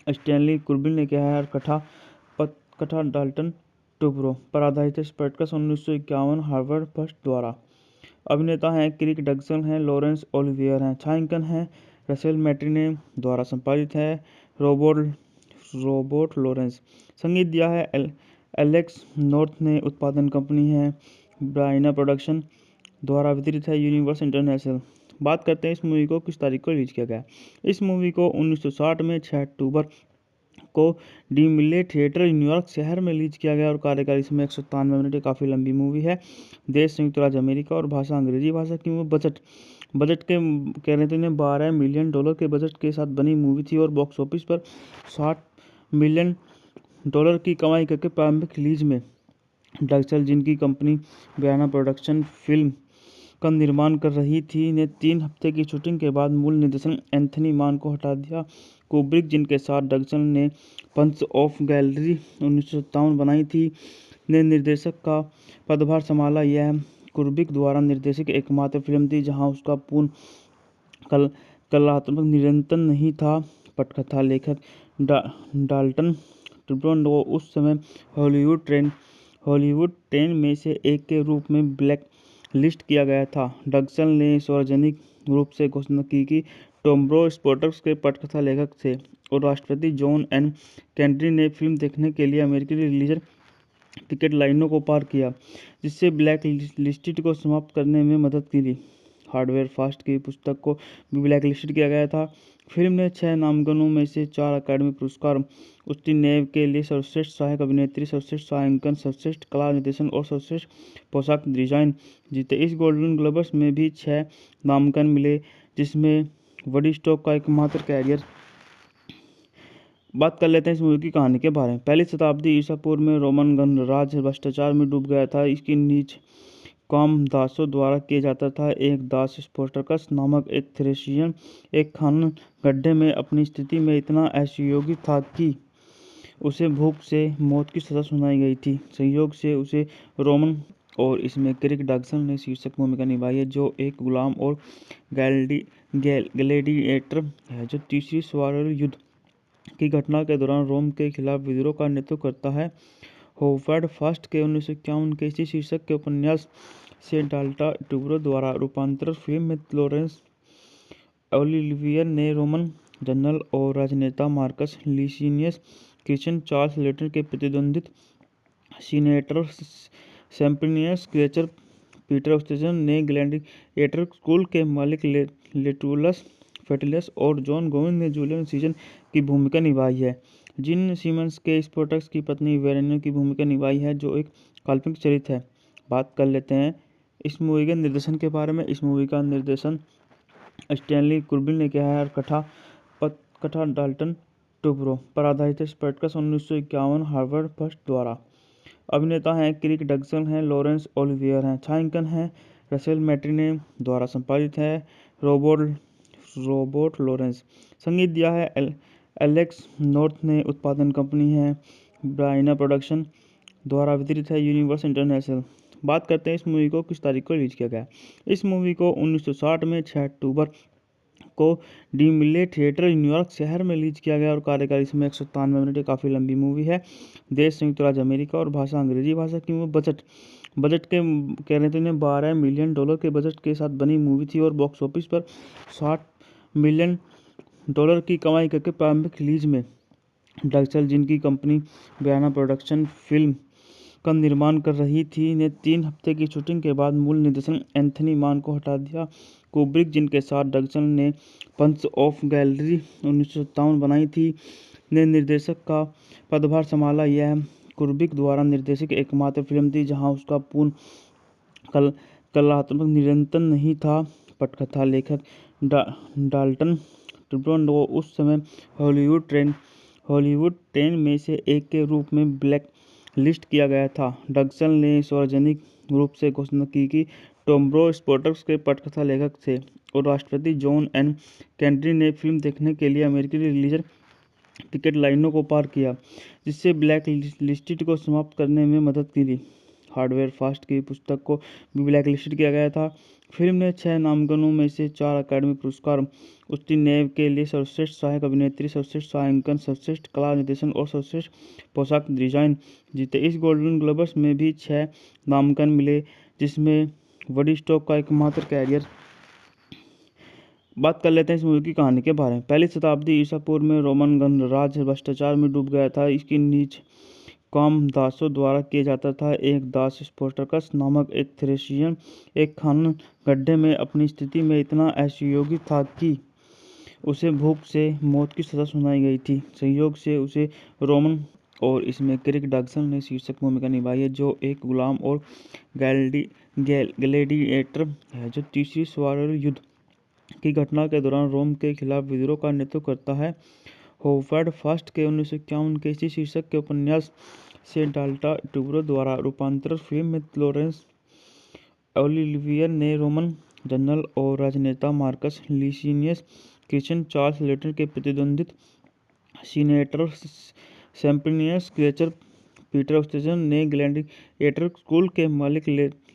स्टैनली कुब्रिक ने किया है और कथा डाल्टन ट्यूब्रो पर आधारित है। स्पोर्टक्स 1951 हार्वर्ड फर्स्ट द्वारा। अभिनेता हैं क्रिक डगसन हैं, लॉरेंस ओलिवियर हैं, छायांकन है रसेल मैट्रिने द्वारा संपादित है रोबोट लॉरेंस। संगीत दिया है एलेक्स नॉर्थ ने। उत्पादन कंपनी है ब्राइना प्रोडक्शन द्वारा वितरित है यूनिवर्स इंटरनेशनल। बात करते हैं इस मूवी को किस तारीख को रिलीज किया गया। इस मूवी को 1960 में 6 अक्टूबर को डी मिले थिएटर न्यूयॉर्क शहर में रिलीज किया गया और कार्यकाल इसमें 193 मिनट। काफ़ी लंबी मूवी है। देश संयुक्त राज्य अमेरिका और भाषा अंग्रेजी भाषा की। वो बजट के कह रहे थे इन्हें $12 मिलियन के बजट के साथ बनी मूवी थी और बॉक्स ऑफिस पर $60 मिलियन की कमाई करके प्रारंभिक रिलीज में डगसन, जिनकी कंपनी ब्राइना प्रोडक्शन फिल्म का निर्माण कर रही थी, ने 3 हफ्ते की शूटिंग के बाद मूल निर्देशन एंथनी मान को हटा दिया। कुब्रिक, जिनके साथ डगसन ने पंच ऑफ गैलरी 1957 बनाई थी, ने निर्देशक का पदभार संभाला। यह कुब्रिक द्वारा निर्देशित एकमात्र फिल्म थी जहां उसका पूर्ण कलात्मक नियंत्रण नहीं था। पटकथा लेखक डाल्टन ट्यूब्रो उस समय हॉलीवुड 10 में से एक के रूप में ब्लैक लिस्ट किया गया था। डगसन ने सार्वजनिक रूप से घोषणा की कि ट्यूब्रो स्पोर्टक्स के पटकथा लेखक थे और राष्ट्रपति जॉन एन केनेडी ने फिल्म देखने के लिए अमेरिकी रिलीजर पिकेट लाइनों को पार किया, जिससे ब्लैक लिस्टेड को समाप्त करने में मदद की। हार्वर्ड फर्स्ट की पुस्तक को भी ब्लैक लिस्टेड किया गया था। फिल्म ने 6 नामांकनों में से 4 अकादमी पुरस्कार, उसकी नेव के लिए सर्वश्रेष्ठ सहायक अभिनेत्री, सर्वश्रेष्ठ छायांकन, सर्वश्रेष्ठ कला निर्देशन और सर्वश्रेष्ठ पोशाक डिजाइन जीते। इस गोल्डन ग्लोब्स में भी 6 नामांकन मिले, जिसमें वडी स्टॉक का एकमात्र कैरियर। बात कर लेते हैं इस मूवी की कहानी के बारे में। पहली शताब्दी ईसा पूर्व में रोमन गणराज्य भ्रष्टाचार में डूब गया था। इसकी नीच काम दासों द्वारा किया जाता था। एक दास स्पोर्टकस नामक एक थ्रेशियन एक खनन गड्ढे में अपनी स्थिति में इतना असहयोगी था कि उसे भूख से मौत की सज़ा सुनाई गई थी। संयोग से उसे रोमन और इसमें क्रिक डगसन ने शीर्षक भूमिका निभाई है, जो एक गुलाम और ग्लैडिएटर है जो तीसरी स्वारल युद्ध की घटना के दौरान रोम के खिलाफ विद्रोह का नेतृत्व करता है। होवर्ड फर्स्ट के 1951 के इसी शीर्षक के उपन्यास से डाल्टा ट्यूब्रो द्वारा रूपांतरित फिल्म में लॉरेंस ओलिवियर ने रोमन जनरल और राजनेता मार्कस लीसिनियस क्रिश्चियन चार्ल्स लेटर के प्रतिद्वंदित सीनेटर सेम्प्रिनियस क्लेचर पीटर ऑस्टेजन ने ग्लैडिएटर स्कूल के मालिक लेटुलस फेटुलस और जॉन गोविंद ने जूलियस सीजर की भूमिका निभाई है। जिन सीमंस के स्पोर्टक्स की पत्नी वेरेनिया की भूमिका निभाई है, जो एक काल्पनिक चरित्र है। बात कर लेते हैं इस मूवी के निर्देशन के बारे में। इस मूवी का निर्देशन स्टैनली कुब्रिक ने किया है और कथा डाल्टन ट्यूब्रो पर आधारित है। स्पोर्टक्स 1951 हार्वर्ड फर्स्ट द्वारा। अभिनेता हैं क्रिक डगसन हैं, लॉरेंस ओलिवियर हैं, छायांकन है रसेल मैट्रिने द्वारा संपादित है रोबोट लॉरेंस। संगीत दिया है एलेक्स नॉर्थ ने। उत्पादन कंपनी है ब्राइना प्रोडक्शन द्वारा वितरित है यूनिवर्स इंटरनेशनल। बात करते हैं इस मूवी को किस तारीख को रिलीज किया गया। इस मूवी को 1960 में 6 अक्टूबर को डी मिले थिएटर न्यूयॉर्क शहर में रिलीज किया गया और कार्यकाल इसमें 193 मिनट। काफ़ी लंबी मूवी है। देश संयुक्त राज्य अमेरिका और भाषा अंग्रेजी भाषा की। वो बजट के कह रहे थे इन्हें $12 मिलियन के बजट के साथ बनी मूवी थी और बॉक्स ऑफिस पर $60 मिलियन की कमाई करके प्रारंभिक रिलीज में डगसन, जिनकी कंपनी ब्राइना प्रोडक्शन फिल्म का निर्माण कर रही थी, ने 3 हफ्ते की शूटिंग के बाद मूल निर्देशक एंथनी मान को हटा दिया। कुब्रिक, जिनके साथ डग्सन ने पंच ऑफ गैलरी 1957 बनाई थी, ने निर्देशक का पदभार संभाला। यह कुब्रिक द्वारा निर्देशित एकमात्र फिल्म थी जहां उसका पूर्ण कलात्मक नियंत्रण नहीं था। पटकथा लेखक डाल्टन ट्रूब्रो उस समय हॉलीवुड 10 में से एक के रूप में ब्लैक लिस्ट किया गया था। डग्सन ने सार्वजनिक रूप से घोषणा की कि ट्रूब्रो स्पोर्ट्स के पटकथा लेखक थे, और राष्ट्रपति जॉन एन केनेडी ने फिल्म देखने के लिए अमेरिकी रिलीजर टिकट लाइनों को पार किया, जिससे ब्लैक लिस्टेड को समाप्त करने में मदद मिली। हार्वर्ड फास्ट की पुस्तक को भी ब्लैक लिस्टेड किया गया था। फिल्म ने 6 नामांकनों में से 4 अकादमी पुरस्कार, उसकी नेव के लिए सर्वश्रेष्ठ सहायक अभिनेत्री, सर्वश्रेष्ठ छायांकन, सर्वश्रेष्ठ कला निर्देशन और सर्वश्रेष्ठ पोशाक डिजाइन जीते। इस गोल्डन ग्लोब्स में भी 6 नामांकन मिले, जिसमें वुडस्टॉक का एकमात्र कैरियर। बात कर लेते हैं इस मूवी की कहानी के बारे में। पहली शताब्दी ईसा पूर्व में रोमन गणराज्य भ्रष्टाचार में डूब गया था। इसकी नीच काम दासों द्वारा किया जाता था। एक दास स्पोर्टकस नामक एक थ्रेशियन एक खनन गड्ढे में अपनी स्थिति में इतना असहयोगी था कि उसे भूख से मौत की सजा सुनाई गई थी। संयोग से उसे रोमन, और इसमें क्रिक डग्सन ने शीर्षक भूमिका निभाई है, जो एक गुलाम और ग्लैडिएटर है, जो तीसरी स्वारल युद्ध की घटना के दौरान रोम के खिलाफ विद्रोह का नेतृत्व करता है। होवर्ड फास्ट के 1951 के इसी शीर्षक के उपन्यास से डाल्टा ट्रूब्रो द्वारा रूपांतरित फिल्म में लॉरेंस ओलिवियर ने रोमन जनरल और राजनेता मार्कस लीसिनियस क्रिश्चियन चार्ल्स लेटर के प्रतिद्वंदित सीनेटर सैम्प्रोनियस क्लेचर पीटर ऑस्टेजन ने ग्लैडिएटर स्कूल के मालिक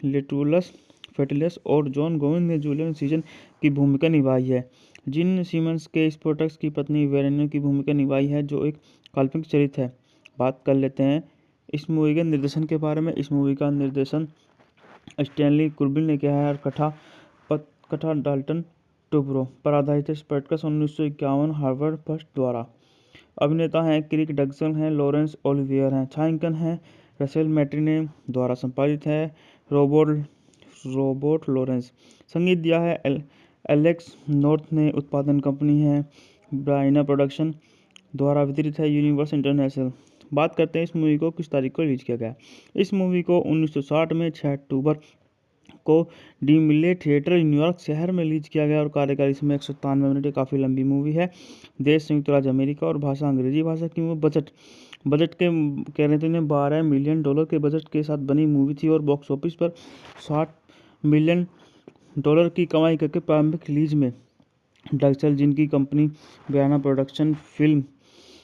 लेटुलस फेटुलस और जॉन गोविंद ने जूलियस सीजर की भूमिका निभाई है। जिन सीमंस के स्पोर्टक्स की पत्नी वेरेनिया की भूमिका निभाई है, जो एक काल्पनिक चरित्र है। बात कर लेते हैं इस मूवी के निर्देशन के बारे में। इस मूवी का निर्देशन स्टैनली कुब्रिक ने किया है, और कथा डाल्टन ट्रूब्रो पर आधारित है। स्पोर्टक्स 1951 हार्वर्ड फर्स्ट द्वारा। अभिनेता हैं क्रिक डग्सन हैं, लॉरेंस ओलिवियर हैं। छायांकन है रसेल मैट्रिने द्वारा संपादित है, रोबोट लॉरेंस। संगीत दिया है एलेक्स नॉर्थ ने। उत्पादन कंपनी है ब्राइना प्रोडक्शन द्वारा वितरित है यूनिवर्सल इंटरनेशनल। बात करते हैं इस मूवी को किस तारीख को रिलीज किया गया। इस मूवी को 1960 में 6 अक्टूबर को डीमिले थिएटर न्यूयॉर्क शहर में रिलीज किया गया, और कार्यकाल इसमें 193 मिनट। काफ़ी लंबी मूवी है। देश संयुक्त राज्य अमेरिका और भाषा अंग्रेजी भाषा की। बजट के कह रहे थे इन्हें $12 मिलियन के बजट के साथ बनी मूवी थी, और बॉक्स ऑफिस पर $60 मिलियन की कमाई करके प्रारंभिक रिलीज में डग्सन, जिनकी कंपनी ब्राइना प्रोडक्शन फिल्म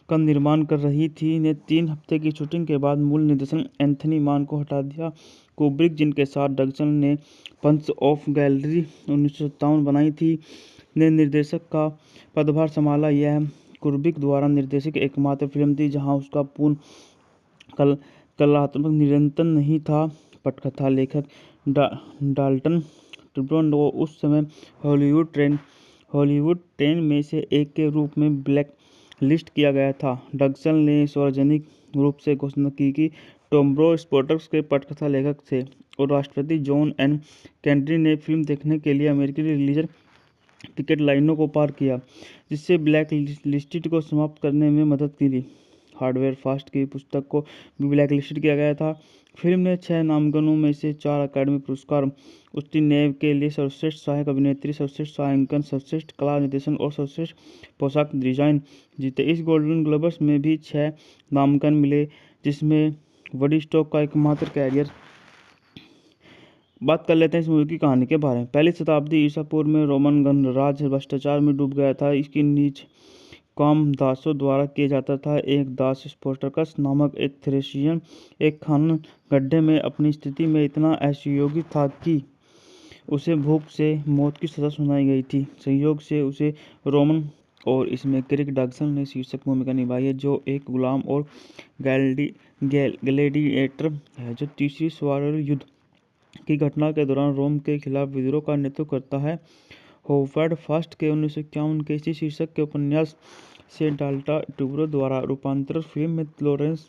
का निर्माण कर रही थी, ने 3 हफ्ते की शूटिंग के बाद मूल निर्देशक एंथनी मान को हटा दिया। कुब्रिक, जिनके साथ डग्सन ने पंच ऑफ गैलरी 1957 बनाई थी, ने निर्देशक का पदभार संभाला। यह कुब्रिक द्वारा निर्देशित एकमात्र फिल्म थी जहां उसका पूर्ण कलात्मक नियंत्रण नहीं था। पटकथा लेखक डाल्टन ट्रूब्रो उस समय हॉलीवुड 10 में से एक के रूप में ब्लैक लिस्ट किया गया था। डग्सन ने सार्वजनिक रूप से घोषणा की कि ट्रूब्रो स्पोर्ट्स के पटकथा लेखक थे, और राष्ट्रपति जॉन एन केनेडी ने फिल्म देखने के लिए अमेरिकी रिलीजर टिकट लाइनों को पार किया, जिससे ब्लैक लिस्टेड को समाप्त करने में मदद मिली। हार्वर्ड फास्ट की पुस्तक को भी ब्लैक लिस्टेड किया गया था। फिल्म ने 6 नामांकनों में से 4 अकादमी पुरस्कार, उसकी नेव के लिए सर्वश्रेष्ठ सहायक अभिनेत्री, सर्वश्रेष्ठ छायांकन, सर्वश्रेष्ठ कला निर्देशन और सर्वश्रेष्ठ पोशाक डिजाइन जीते। इस गोल्डन ग्लोब्स में भी 6 नामांकन मिले, जिसमें वुडस्टॉक का एकमात्र कैरियर। बात कर लेते हैं इस मूवी की कहानी के बारे में। पहली शताब्दी ईसा पूर्व में रोमन गणराज्य भ्रष्टाचार में डूब गया था। इसकी नीच काम दासों द्वारा किया जाता था। एक दास स्पोर्टकस नामक एक थ्रेशियन एक खनन गड्ढे में अपनी स्थिति में इतना असहयोगी था कि उसे भूख से मौत की सजा सुनाई गई थी। संयोग से उसे रोमन, और इसमें क्रिक डग्सन ने शीर्षक भूमिका निभाई है, जो एक गुलाम और ग्लैडिएटर है, जो तीसरी स्वारल युद्ध की घटना के दौरान रोम के खिलाफ विद्रोह का नेतृत्व करता है। होवर्ड फास्ट के 1951 के इसी शीर्षक के उपन्यास से डाल्टा ट्रूब्रो द्वारा रूपांतरित फिल्म में लॉरेंस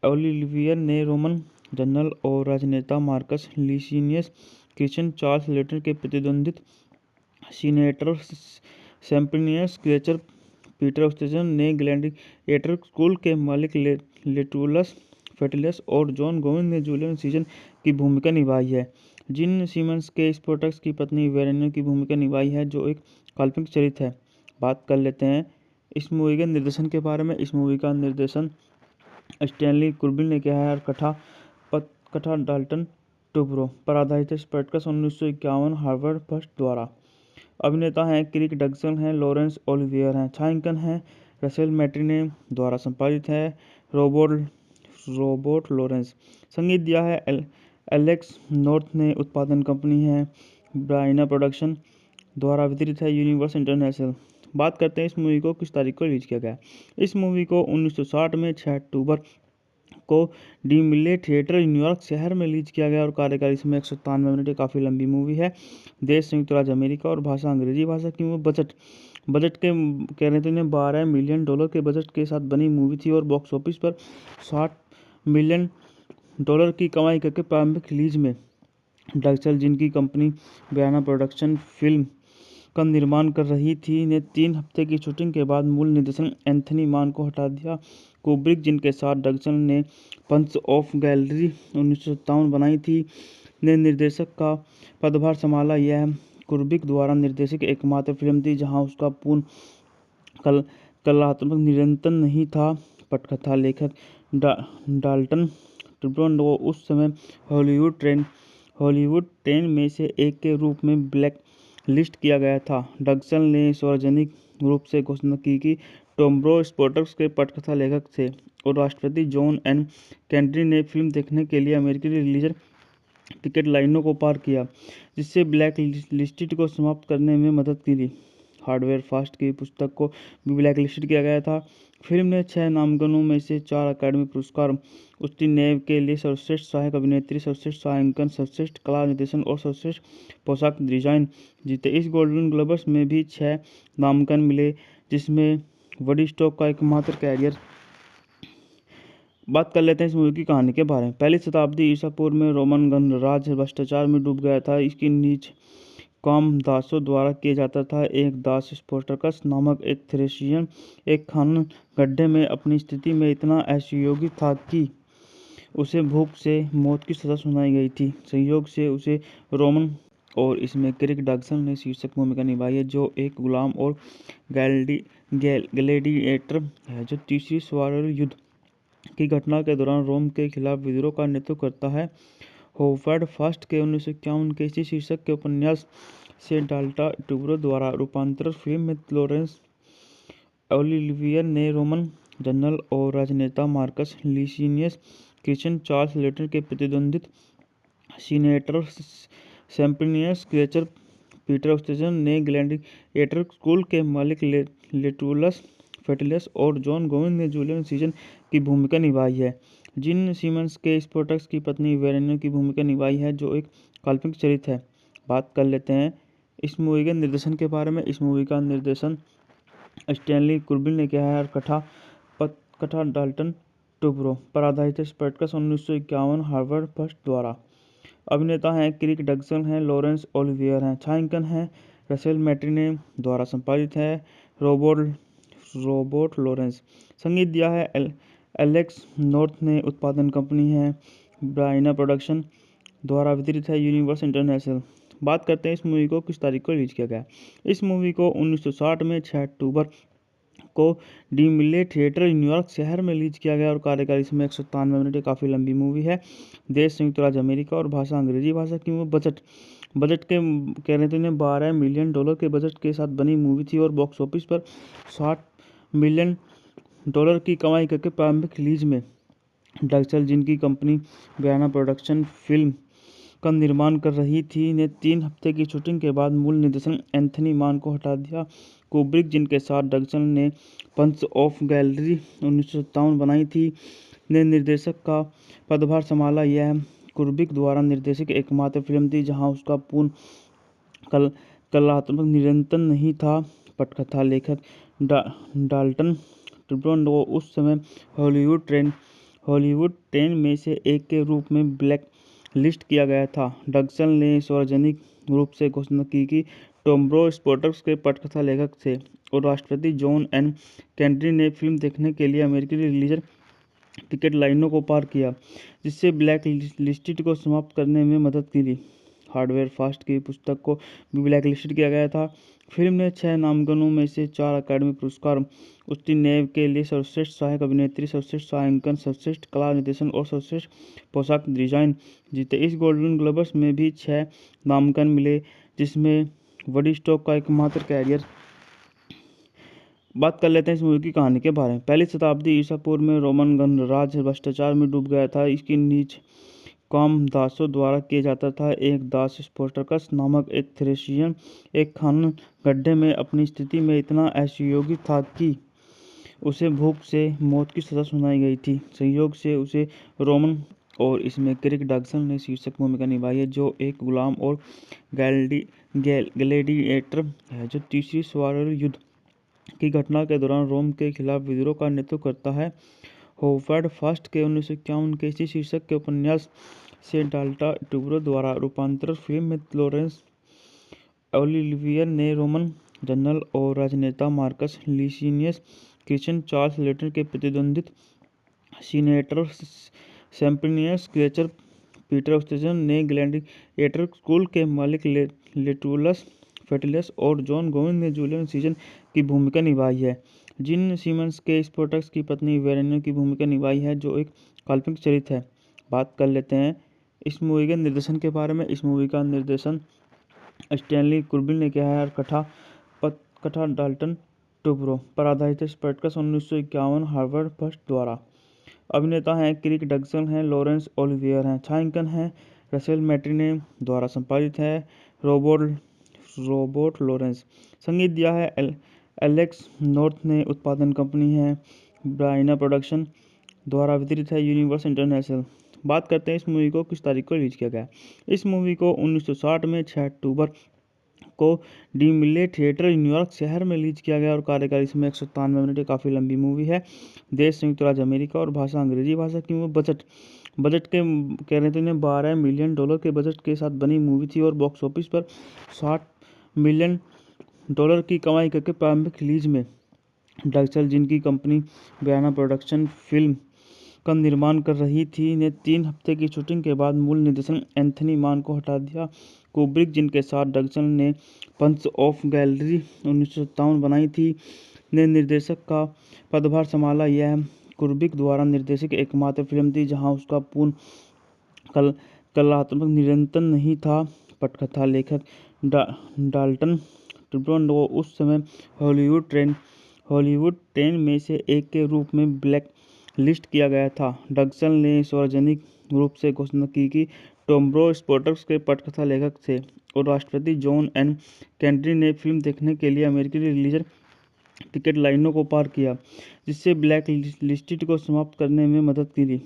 ओलिवियर ने रोमन जनरल और राजनेता मार्कस लीसिनियस क्रिश्चियन चार्ल्स लेटर के प्रतिद्वंदित senator Sempronius Gracchus Peter Ustinov ने ग्लैडिएटर स्कूल के मालिक लेटुलस फेटुलस और जॉन गोविंद ने जूलियस सीजर की भूमिका निभाई है। जिन सीमंस के स्पोर्टक्स की पत्नी वेरेनिया की भूमिका निभाई है, जो एक काल्पनिक चरित्र है। बात कर लेते हैं इस मूवी के निर्देशन के बारे में। इस मूवी का निर्देशन स्टैनली कुब्रिक ने किया है और कथा डाल्टन ट्रूब्रो पर आधारित है। स्पोर्टक्स 1951 हार्वर्ड फर्स्ट द्वारा। अभिनेता हैं क्रिक डगसन हैं, लॉरेंस ओलिवियर हैं, छायांकन है रसेल मैट्रिने द्वारा संपादित है रोबोट लॉरेंस। संगीत दिया है एलेक्स नॉर्थ ने। उत्पादन कंपनी है ब्राइना प्रोडक्शन द्वारा वितरित है यूनिवर्स इंटरनेशनल। बात करते हैं इस मूवी को किस तारीख को रिलीज किया गया। इस मूवी को 1960 में 6 अक्टूबर को डी मिले थिएटर न्यूयॉर्क शहर में रिलीज किया गया और कार्यकाल इसमें 193 मिनट। काफ़ी लंबी मूवी है। देश संयुक्त राज्य अमेरिका और भाषा अंग्रेजी भाषा की। वो बजट के कह रहे थे इन्हें $12 मिलियन के बजट के साथ बनी मूवी थी और बॉक्स ऑफिस पर $60 मिलियन की कमाई करके प्रारंभिक रिलीज में डगसल, जिनकी कंपनी ब्राइना प्रोडक्शन फिल्म का निर्माण कर रही थी, ने 3 हफ्ते की शूटिंग के बाद मूल निर्देशन एंथनी मान को हटा दिया। कुब्रिक, जिनके साथ डगसल ने पंच ऑफ गैलरी 1957 बनाई थी, ने निर्देशक का पदभार संभाला। यह कुब्रिक द्वारा निर्देशित एकमात्र फिल्म थी जहां उसका पूर्ण कलात्मक नियंत्रण नहीं था। पटकथा लेखक डाल्टन ट्रूब्रो उस समय हॉलीवुड 10 में से एक के रूप में ब्लैक लिस्ट किया गया था। डगसल ने सार्वजनिक रूप से घोषणा की कि ट्रूब्रो स्पोर्टक्स के पटकथा लेखक थे और राष्ट्रपति जॉन एन केनेडी ने फिल्म देखने के लिए अमेरिकी रिलीज टिकट लाइनों को पार किया, जिससे ब्लैक लिस्टेड को समाप्त करने में मदद की। हार्वर्ड फर्स्ट की पुस्तक को भी ब्लैक लिस्टेड किया गया था। फिल्म ने 6 नामांकनों में से 4 अकादमी पुरस्कार उसकी नेव के लिए सर्वश्रेष्ठ सहायक अभिनेत्री, सर्वश्रेष्ठ छायांकन, सर्वश्रेष्ठ कला निर्देशन और सर्वश्रेष्ठ पोशाक डिजाइन जीते। इस गोल्डन ग्लोब्स में भी 6 नामांकन मिले, जिसमें वडी स्टॉक का एकमात्र कैरियर। बात कर लेते हैं इस मूवी की कहानी के बारे में। पहली शताब्दी ईसा पूर्व में रोमन गणराज्य भ्रष्टाचार में डूब गया था। इसकी नीच काम दासों द्वारा किया जाता था। एक दास स्पोर्टकस नामक एक थ्रेशियन एक खनन गड्ढे में अपनी स्थिति में इतना असहयोगी था कि उसे भूख से मौत की सजा सुनाई गई थी। संयोग से उसे रोमन और इसमें क्रिक डगसन ने शीर्षक भूमिका निभाई है, जो एक गुलाम और ग्लैडिएटर है, जो तीसरी स्वारल युद्ध की घटना के दौरान रोम के खिलाफ विद्रोह का नेतृत्व करता है। हॉवर्ड फर्स्ट के 1951 के इसी शीर्षक के उपन्यास से डाल्टन ट्रूब्रो द्वारा रूपांतरित फिल्म में लॉरेंस ओलिवियर ने रोमन जनरल और राजनेता मार्कस लीसिनियस क्रिश्चियन चार्ल्स लेटर के प्रतिद्वंदित senator Sempronius Gracchus Peter Ustinov ने ग्लैडिएटर स्कूल के मालिक लेटुलस फेटुलस और जॉन गोविंद ने जूलियस सीजर की भूमिका निभाई है। जिन सीमंस के स्पोर्टक्स की पत्नी वेरेनिया की भूमिका निभाई है, जो एक काल्पनिक चरित्र है। बात कर लेते हैं इस मूवी के निर्देशन के बारे में। इस मूवी का निर्देशन स्टैनली कुब्रिक ने किया है और कथा डाल्टन ट्रूब्रो पर आधारित है। स्पोर्टक्स 1951 हार्वर्ड फर्स्ट द्वारा। अभिनेता हैं क्रिक डगसन हैं, लॉरेंस ओलिवियर हैं, छायांकन है रसेल मैट्रिने द्वारा संपादित है रोबोट लॉरेंस। संगीत दिया है एलेक्स नॉर्थ ने। उत्पादन कंपनी है ब्राइना प्रोडक्शन द्वारा वितरित है यूनिवर्स इंटरनेशनल। बात करते हैं इस मूवी को किस तारीख को रिलीज किया गया। इस मूवी को 1960 में 6 अक्टूबर को डी मिले थिएटर न्यूयॉर्क शहर में रिलीज किया गया और कार्यकाल इसमें 193 मिनट। काफ़ी लंबी मूवी है। देश संयुक्त राज्य अमेरिका और भाषा अंग्रेजी भाषा की। वो बजट के कह रहे थे इन्हें $12 मिलियन के बजट के साथ बनी मूवी थी और बॉक्स ऑफिस पर $60 मिलियन की कमाई करके प्रारंभिक रिलीज में डगसल, जिनकी कंपनी ब्राइना प्रोडक्शन फिल्म का निर्माण कर रही थी, ने 3 हफ्ते की शूटिंग के बाद मूल निर्देशन एंथनी मान को हटा दिया। कुब्रिक, जिनके साथ डगसल ने पंच ऑफ गैलरी 1957 बनाई थी, ने निर्देशक का पदभार संभाला। यह कुब्रिक द्वारा निर्देशित एकमात्र फिल्म थी जहां उसका पूर्ण कलात्मक नियंत्रण नहीं था। पटकथा लेखक डाल्टन ट्रूब्रो उस समय हॉलीवुड 10 में से एक के रूप में ब्लैक लिस्ट किया गया था। डग्सन ने सार्वजनिक रूप से घोषणा की कि टॉम्ब्रो स्पोर्ट्स के पटकथा लेखक थे और राष्ट्रपति जॉन एन केनेडी ने फिल्म देखने के लिए अमेरिकी रिलीजन टिकट लाइनों को पार किया, जिससे ब्लैक लिस्टेड को समाप्त करने में मदद मिली। हार्डवेयर फास्ट की पुस्तक को भी ब्लैक लिस्टेड किया गया था। फिल्म ने 6 नामांकनों में से 4 अकादमी पुरस्कार, उसकी नेव के लिए सर्वश्रेष्ठ सहायक अभिनेत्री, सर्वश्रेष्ठ छायांकन, सर्वश्रेष्ठ कला निर्देशन और सर्वश्रेष्ठ पोशाक डिजाइन जीते। इस गोल्डन ग्लोब्स में भी 6 नामांकन मिले, जिसमें वडी स्टॉक का एकमात्र कैरियर। बात कर लेते हैं इस मूवी की कहानी के बारे में। पहली शताब्दी ईसा पूर्व में रोमन गणराज्य भ्रष्टाचार में डूब गया था। इसकी नीच काम दासों द्वारा किया जाता था। एक दास स्पोर्टकस नामक एक थ्रेशियन एक खनन गड्ढे में अपनी स्थिति में इतना असहयोगी था कि उसे भूख से मौत की सजा सुनाई गई थी। संयोग से उसे रोमन और इसमें क्रिक डग्सन ने शीर्षक भूमिका निभाई है, जो एक गुलाम और ग्लैडिएटर है, जो तीसरी स्वारल युद्ध की घटना के दौरान रोम के खिलाफ विद्रोह का नेतृत्व करता है। होवर्ड फर्स्ट के 1951 के इसी शीर्षक के उपन्यास से डाल्टा ट्यूब्रो द्वारा रूपांतरित फिल्म में लॉरेंस ओलिवियर ने रोमन जनरल और राजनेता मार्कस लीसिनियस क्रिश्चियन चार्ल्स लेटर के प्रतिद्वंदित सीनेटर सेम्प्रिनियस क्लेचर पीटर ऑस्टेजन ने ग्लैडिएटर स्कूल के मालिक लेटुलस फेटुलस और जॉन गोविंद ने जूलियस सीजर की भूमिका निभाई है। जिन सीमंस के स्पोर्टक्स की पत्नी वेरेनिया की भूमिका निभाई है, जो एक काल्पनिक चरित्र है। बात कर लेते हैं इस मूवी के निर्देशन के बारे में। इस मूवी का निर्देशन स्टैनली कुब्रिक ने किया है और कथा डाल्टन ट्यूब्रो पर आधारित है। स्पोर्टक्स 1951 हार्वर्ड फर्स्ट द्वारा। अभिनेता हैं क्रिक डग्सन हैं, लॉरेंस ओलिवियर हैं, छायांकन है रसेल मैट्रिने द्वारा, संपादित है रोबोट लॉरेंस, संगीत दिया है एलेक्स नॉर्थ ने, उत्पादन कंपनी है ब्राइना प्रोडक्शन द्वारा, वितरित है यूनिवर्स इंटरनेशनल। बात करते हैं इस मूवी को किस तारीख को रिलीज किया गया। इस मूवी को 1960 में 6 अक्टूबर को डीमिले थिएटर न्यूयॉर्क शहर में रिलीज किया गया और कार्यकाल इसमें 193 मिनट, काफ़ी लंबी मूवी है। देश संयुक्त राज्य अमेरिका और भाषा अंग्रेजी भाषा की। वो बजट के कह रहे थे इन्हें $12 मिलियन के बजट के साथ बनी मूवी थी और बॉक्स ऑफिस पर $60 मिलियन की कमाई करके प्रारंभिक रिलीज में डग्सन, जिनकी कंपनी ब्राइना प्रोडक्शन फिल्म का निर्माण कर रही थी, ने 3 हफ्ते की शूटिंग के बाद मूल निर्देशन एंथनी मान को हटा दिया। कुब्रिक, जिनके साथ डग्सन ने पंच ऑफ गैलरी 1957 बनाई थी, ने निर्देशक का पदभार संभाला। यह कुब्रिक द्वारा निर्देशित एकमात्र फिल्म थी जहां उसका पूर्ण कलात्मक नियंत्रण नहीं था। पटकथा लेखक डाल्टन ट्यूब्रो उस समय हॉलीवुड 10 में से एक के रूप में ब्लैक लिस्ट किया गया था। डग्सन ने सार्वजनिक रूप से घोषणा की कि टॉम्ब्रो स्पोर्ट्स के पटकथा लेखक थे और राष्ट्रपति जॉन एन केनेडी ने फिल्म देखने के लिए अमेरिकी रिलीजन टिकट लाइनों को पार किया, जिससे ब्लैक लिस्टेड को समाप्त करने में मदद मिली।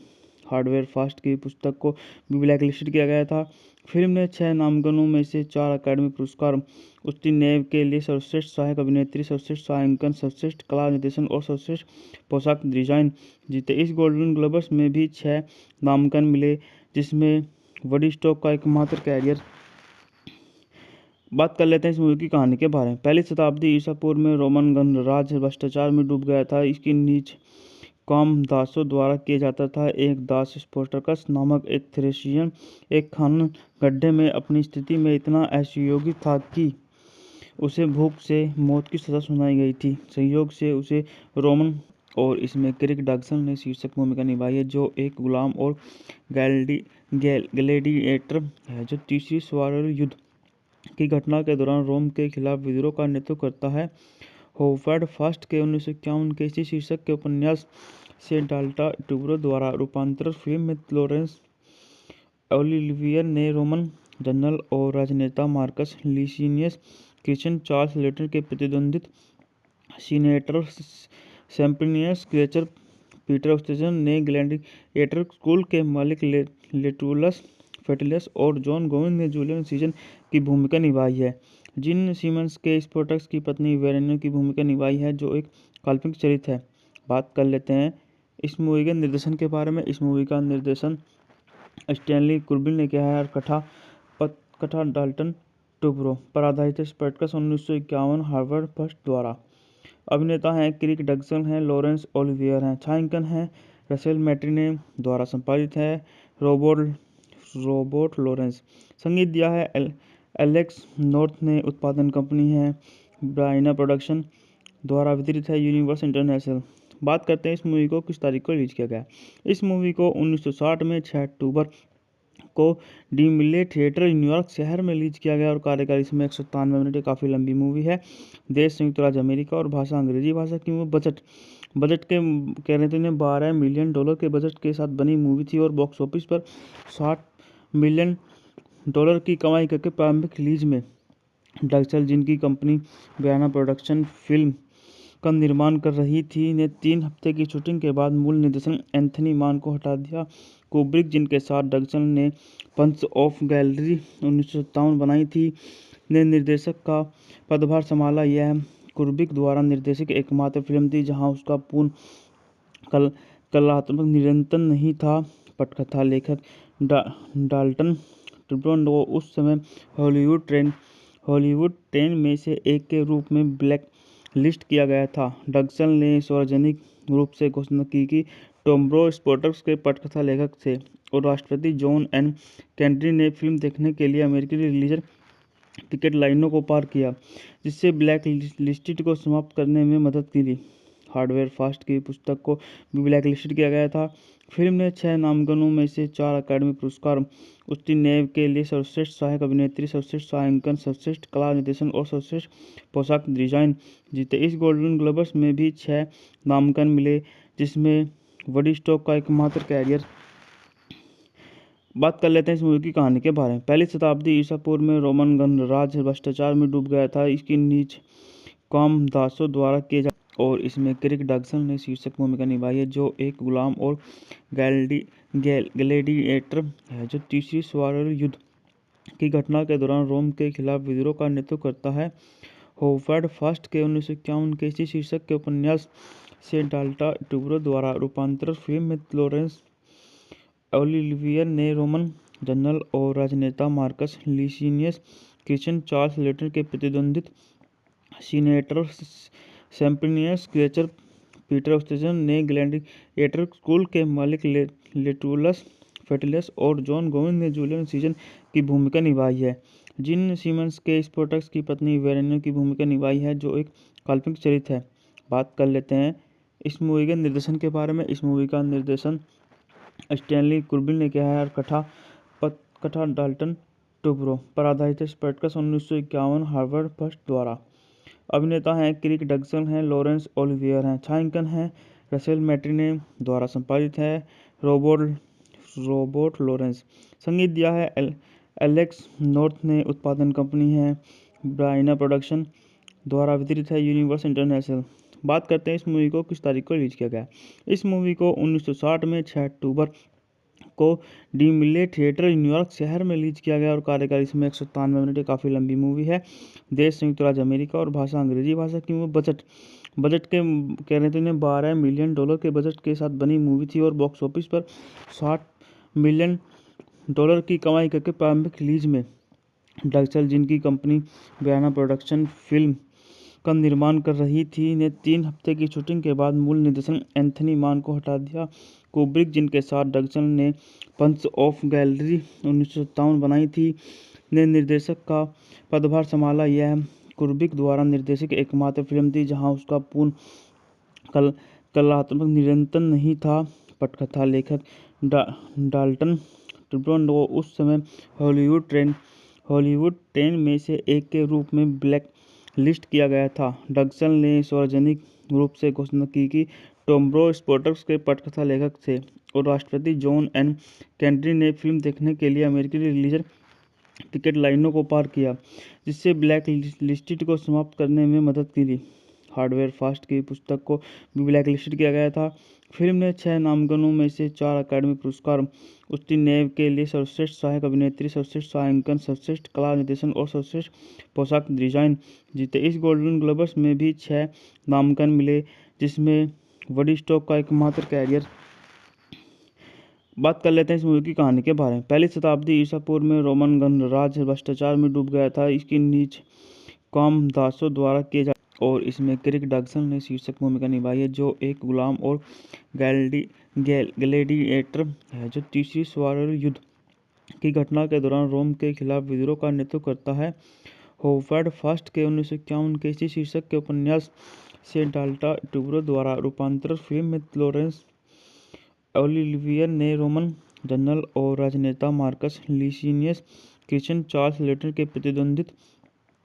हार्डवेयर फास्ट की पुस्तक को भी ब्लैक लिस्टेड किया गया था। फिल्म ने 6 नामांकनों में से 4 अकादमी पुरस्कार, उसकी नेव के लिए सर्वश्रेष्ठ सहायक अभिनेत्री, सर्वश्रेष्ठ छायांकन, सर्वश्रेष्ठ कला निर्देशन और सर्वश्रेष्ठ पोशाक डिजाइन जीते। इस गोल्डन ग्लोब्स में भी 6 नामांकन मिले, जिसमें वडी स्टॉक का एकमात्र कैरियर। बात कर लेते हैं इस मूवी की कहानी के बारे में। पहली शताब्दी ईसा पूर्व में रोमन गणराज्य भ्रष्टाचार में डूब गया था। इसकी नीच काम दासों द्वारा किया जाता था। एक दास स्पोर्टकस नामक एक थ्रेशियन एक खनन गड्ढे में अपनी स्थिति में इतना असहयोगी था कि उसे भूख से मौत की सजा सुनाई गई थी। संयोग से उसे रोमन और इसमें क्रिक डग्सन ने शीर्षक भूमिका निभाई है, जो एक गुलाम और ग्लैडिएटर है, जो तीसरी स्वारल युद्ध की घटना के दौरान रोम के खिलाफ विद्रोह का नेतृत्व करता है। होवर्ड फर्स्ट के 1951 के इसी शीर्षक के उपन्यास से डाल्टा ट्यूब्रो द्वारा रूपांतरित फिल्म में लॉरेंस ओलिवियर ने रोमन जनरल और राजनेता मार्कस लीसिनियस क्रिश्चियन चार्ल्स लेटर के प्रतिद्वंदित सीनेटर सेम्प्रिनियस क्लेचर पीटर ऑस्टेजन ने ग्लैडिएटर स्कूल के मालिक लेटुलस फेटुलस और जॉन गोविंद ने जूलियस सीजर की भूमिका निभाई है। जिन सीमंस के स्पोर्टक्स की पत्नी वेरेनिया की भूमिका निभाई है, जो एक काल्पनिक चरित्र है। बात कर लेते हैं इस मूवी के निर्देशन के बारे में, इस मूवी का निर्देशन स्टैनली कुब्रिक ने किया है और कथा डाल्टन ट्रूब्रो पर आधारित है। स्पार्टकस 1951 हार्वर्ड फर्स्ट द्वारा। अभिनेता हैं क्रिक डगसन हैं, लॉरेंस ओलिवियर हैं। छायांकन है रसेल मैट्रिने द्वारा। संपादित है रोबोट लॉरेंस। संगीत दिया है एलेक्स नॉर्थ ने। उत्पादन कंपनी है ब्राइना प्रोडक्शन द्वारा। वितरित है यूनिवर्स इंटरनेशनल। बात करते हैं इस मूवी को किस तारीख को रिलीज किया गया। इस मूवी को 1960 में 6 अक्टूबर को डीमिले थिएटर न्यूयॉर्क शहर में रिलीज किया गया और कार्यकाल इसमें 193 मिनट। काफ़ी लंबी मूवी है। देश संयुक्त राज्य अमेरिका और भाषा अंग्रेजी भाषा की मूवी। बजट के कह रहे थे इन्हें $12 मिलियन के बजट के साथ बनी मूवी थी और बॉक्स ऑफिस पर $60 मिलियन की कमाई करके प्रारंभिक रिलीज में डक्सल जिनकी कंपनी ब्राइना प्रोडक्शन फिल्म का निर्माण कर रही थी ने 3 हफ्ते की शूटिंग के बाद मूल निर्देशन एंथनी मान को हटा दिया। कुब्रिक जिनके साथ डक्सल ने पंच ऑफ गैलरी 1957 बनाई थी ने निर्देशक का पदभार संभाला। यह कुब्रिक द्वारा निर्देशित एकमात्र फिल्म थी जहां उसका पूर्ण कलात्मक नियंत्रण नहीं था। पटकथा लेखक डाल्टन ट्रूब्रो उस समय हॉलीवुड 10 में से एक के रूप में ब्लैक लिस्ट किया गया था। डगसन ने सार्वजनिक रूप से घोषणा की कि ट्रूब्रो स्पार्टकस के पटकथा लेखक थे और राष्ट्रपति जॉन एन केनेडी ने फिल्म देखने के लिए अमेरिकी रिलीजर टिकट लाइनों को पार किया, जिससे ब्लैक लिस्टेड को समाप्त करने में मदद की। हार्वर्ड फास्ट की पुस्तक को भी ब्लैक लिस्टेड किया गया था। फिल्म ने 6 नामांकनों में से 4 अकादमी पुरस्कार उत्तीर्ण के लिए सर्वश्रेष्ठ सहायक अभिनेत्री, सर्वश्रेष्ठ छायांकन, सर्वश्रेष्ठ कला निर्देशन और सर्वश्रेष्ठ पोशाक डिजाइन जीते। इस गोल्डन ग्लोब्स में भी 6 नामांकन मिले, जिसमें वडी स्टॉक का एकमात्र कैरियर। बात कर लेते हैं इस मूवी की कहानी के बारे में। पहली शताब्दी ईसा पूर्व में रोमन गणराज्य भ्रष्टाचार में डूब गया था। इसकी नीच काम दासों द्वारा किए जा और इसमें क्रिक डगसन ने शीर्षक भूमिका निभाई है, जो एक गुलाम और ग्लैडिएटर है जो तीसरी स्वारल युद्ध की घटना के दौरान रोम के खिलाफ विद्रोह का नेतृत्व करता है। हॉवर्ड फर्स्ट के 1951 के इसी शीर्षक के उपन्यास से डाल्टन ट्रूब्रो द्वारा रूपांतरित फिल्म में लॉरेंस ओलिवियर ने रोमन जनरल और राजनेता Marcus Licinius Christian Charles letter के प्रतिद्वंद्वित सीनेटर सैम्प्रोनियस क्रेचर पीटर ऑस्टेजन ने ग्लैडिएटर स्कूल के मालिक लेटुलस फेटुलस और जॉन गोविंद ने जूलियस सीजर की भूमिका निभाई है। जिन सीमंस के स्पार्टकस की पत्नी वेरेनिया की भूमिका निभाई है, जो एक काल्पनिक चरित्र है। बात कर लेते हैं इस मूवी के निर्देशन के बारे में। इस मूवी का निर्देशन स्टैनली कुब्रिक ने किया है और कथा डाल्टन ट्रूब्रो पर आधारित है। स्पार्टकस 1951 हार्वर्ड फर्स्ट द्वारा। अभिनेता हैं क्रिक डगसन हैं, लॉरेंस ओलिवियर हैं। छायांकन है रसेल मैट्रिने द्वारा। संपादित है रोबोट लॉरेंस। संगीत दिया है एलेक्स नॉर्थ ने। उत्पादन कंपनी है ब्राइना प्रोडक्शन द्वारा। वितरित है यूनिवर्स इंटरनेशनल। बात करते हैं इस मूवी को किस तारीख को रिलीज किया गया। इस मूवी को 1960 में 6 अक्टूबर को डीमिले थिएटर न्यूयॉर्क शहर में रिलीज किया गया और कार्यकाल इसमें 193 मिनट। काफ़ी लंबी मूवी है। देश संयुक्त राज्य अमेरिका और भाषा अंग्रेजी भाषा की मूवी। बजट के कह रहे थे इन्हें $12 मिलियन के बजट के साथ बनी मूवी थी और बॉक्स ऑफिस पर $60 मिलियन की कमाई करके प्रारंभिक रिलीज में डक्सल जिनकी कंपनी ब्राइना प्रोडक्शन फिल्म का निर्माण कर रही थी ने 3 हफ्ते की शूटिंग के बाद मूल निर्देशन एंथनी मान को हटा दिया। कुब्रिक जिनके साथ डगसन ने पंच ऑफ गैलरी 1957 बनाई थी ने निर्देशक का पदभार संभाला। यह कुब्रिक द्वारा निर्देशित एकमात्र फिल्म थी जहां उसका पूर्ण कलात्मक नियंत्रण नहीं था। पटकथा लेखक डाल्टन ट्रूब्रो उस समय हॉलीवुड 10 में से एक के रूप में ब्लैक लिस्ट किया गया था। डगसन ने सार्वजनिक रूप से घोषणा की कि ट्रूब्रो स्पार्टकस के पटकथा लेखक थे और राष्ट्रपति जॉन एन केनेडी ने फिल्म देखने के लिए अमेरिकी रिलीजर टिकट लाइनों को पार किया, जिससे ब्लैक लिस्टेड को समाप्त करने में मदद की। हार्वर्ड फास्ट की पुस्तक को भी ब्लैक लिस्टेड किया गया था। फिल्म ने 6 नामांकनों में से 4 अकादमी पुरस्कार उत्तीर्ण के लिए सर्वश्रेष्ठ सहायक अभिनेत्री, सर्वश्रेष्ठ छायांकन, सर्वश्रेष्ठ कला निर्देशन और सर्वश्रेष्ठ पोशाक डिजाइन जीते। इस गोल्डन ग्लोब्स में भी 6 नामांकन मिले, जिसमें वडी स्टॉक का एकमात्र कैरियर। बात कर लेते हैं इस मूवी की कहानी के बारे में। पहली शताब्दी ईसा पूर्व में रोमन गणराज्य भ्रष्टाचार में डूब गया था। इसकी नीच काम दासों द्वारा किए जा और इसमें क्रिक डगसन ने शीर्षक भूमिका निभाई है, जो एक गुलाम और ग्लैडिएटर है, जो तीसरी स्वारल युद्ध की घटना के दौरान रोम के खिलाफ विद्रोह का नेतृत्व करता है। होवर्ड फर्स्ट के 1951 के इसी शीर्षक के उपन्यास से डाल्टा ट्यूब्रो द्वारा रूपांतरित फिल्म में लॉरेंस ओलिवियर ने रोमन जनरल और राजनेता मार्कस लीसिनियस क्रिश्चियन चार्ल्स लेटर के प्रतिद्वंदित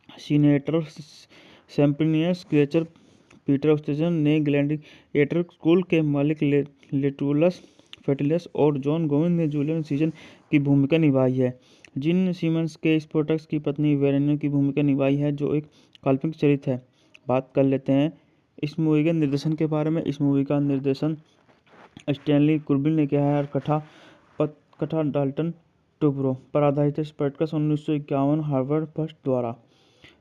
सीनेटर सेम्प्रिनियस क्लेचर पीटर ऑस्टेजन ने ग्लैडिएटर स्कूल के मालिक लेटुलस फेटिलस और जॉन गोविंद ने जूलियस सीजर की भूमिका निभाई है। जिन सीमंस के स्पोर्टक्स की पत्नी वेरेनिया की भूमिका निभाई है, जो एक काल्पनिक चरित्र है। बात कर लेते हैं इस मूवी के निर्देशन के बारे में। इस मूवी का निर्देशन स्टैनली कुब्रिक ने किया है और कथा डाल्टन ट्यूब्रो पर आधारित है। स्पोर्टक्स 1951 हार्वर्ड फर्स्ट द्वारा।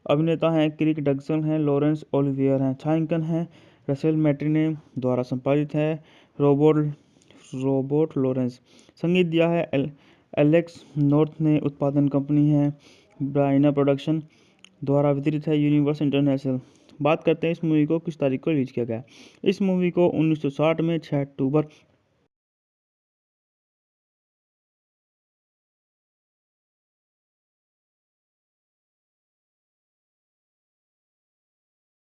अभिनेता हैं क्रिक डगसन हैं, लॉरेंस ओलिवियर हैं, छायांकन है रसेल मैट्रिने द्वारा संपादित है रोबोट लॉरेंस। संगीत दिया है एलेक्स नॉर्थ ने। उत्पादन कंपनी है ब्राइना प्रोडक्शन द्वारा वितरित है यूनिवर्स इंटरनेशनल। बात करते हैं इस मूवी को किस तारीख को रिलीज किया गया। इस मूवी को 1960 में 6 अक्टूबर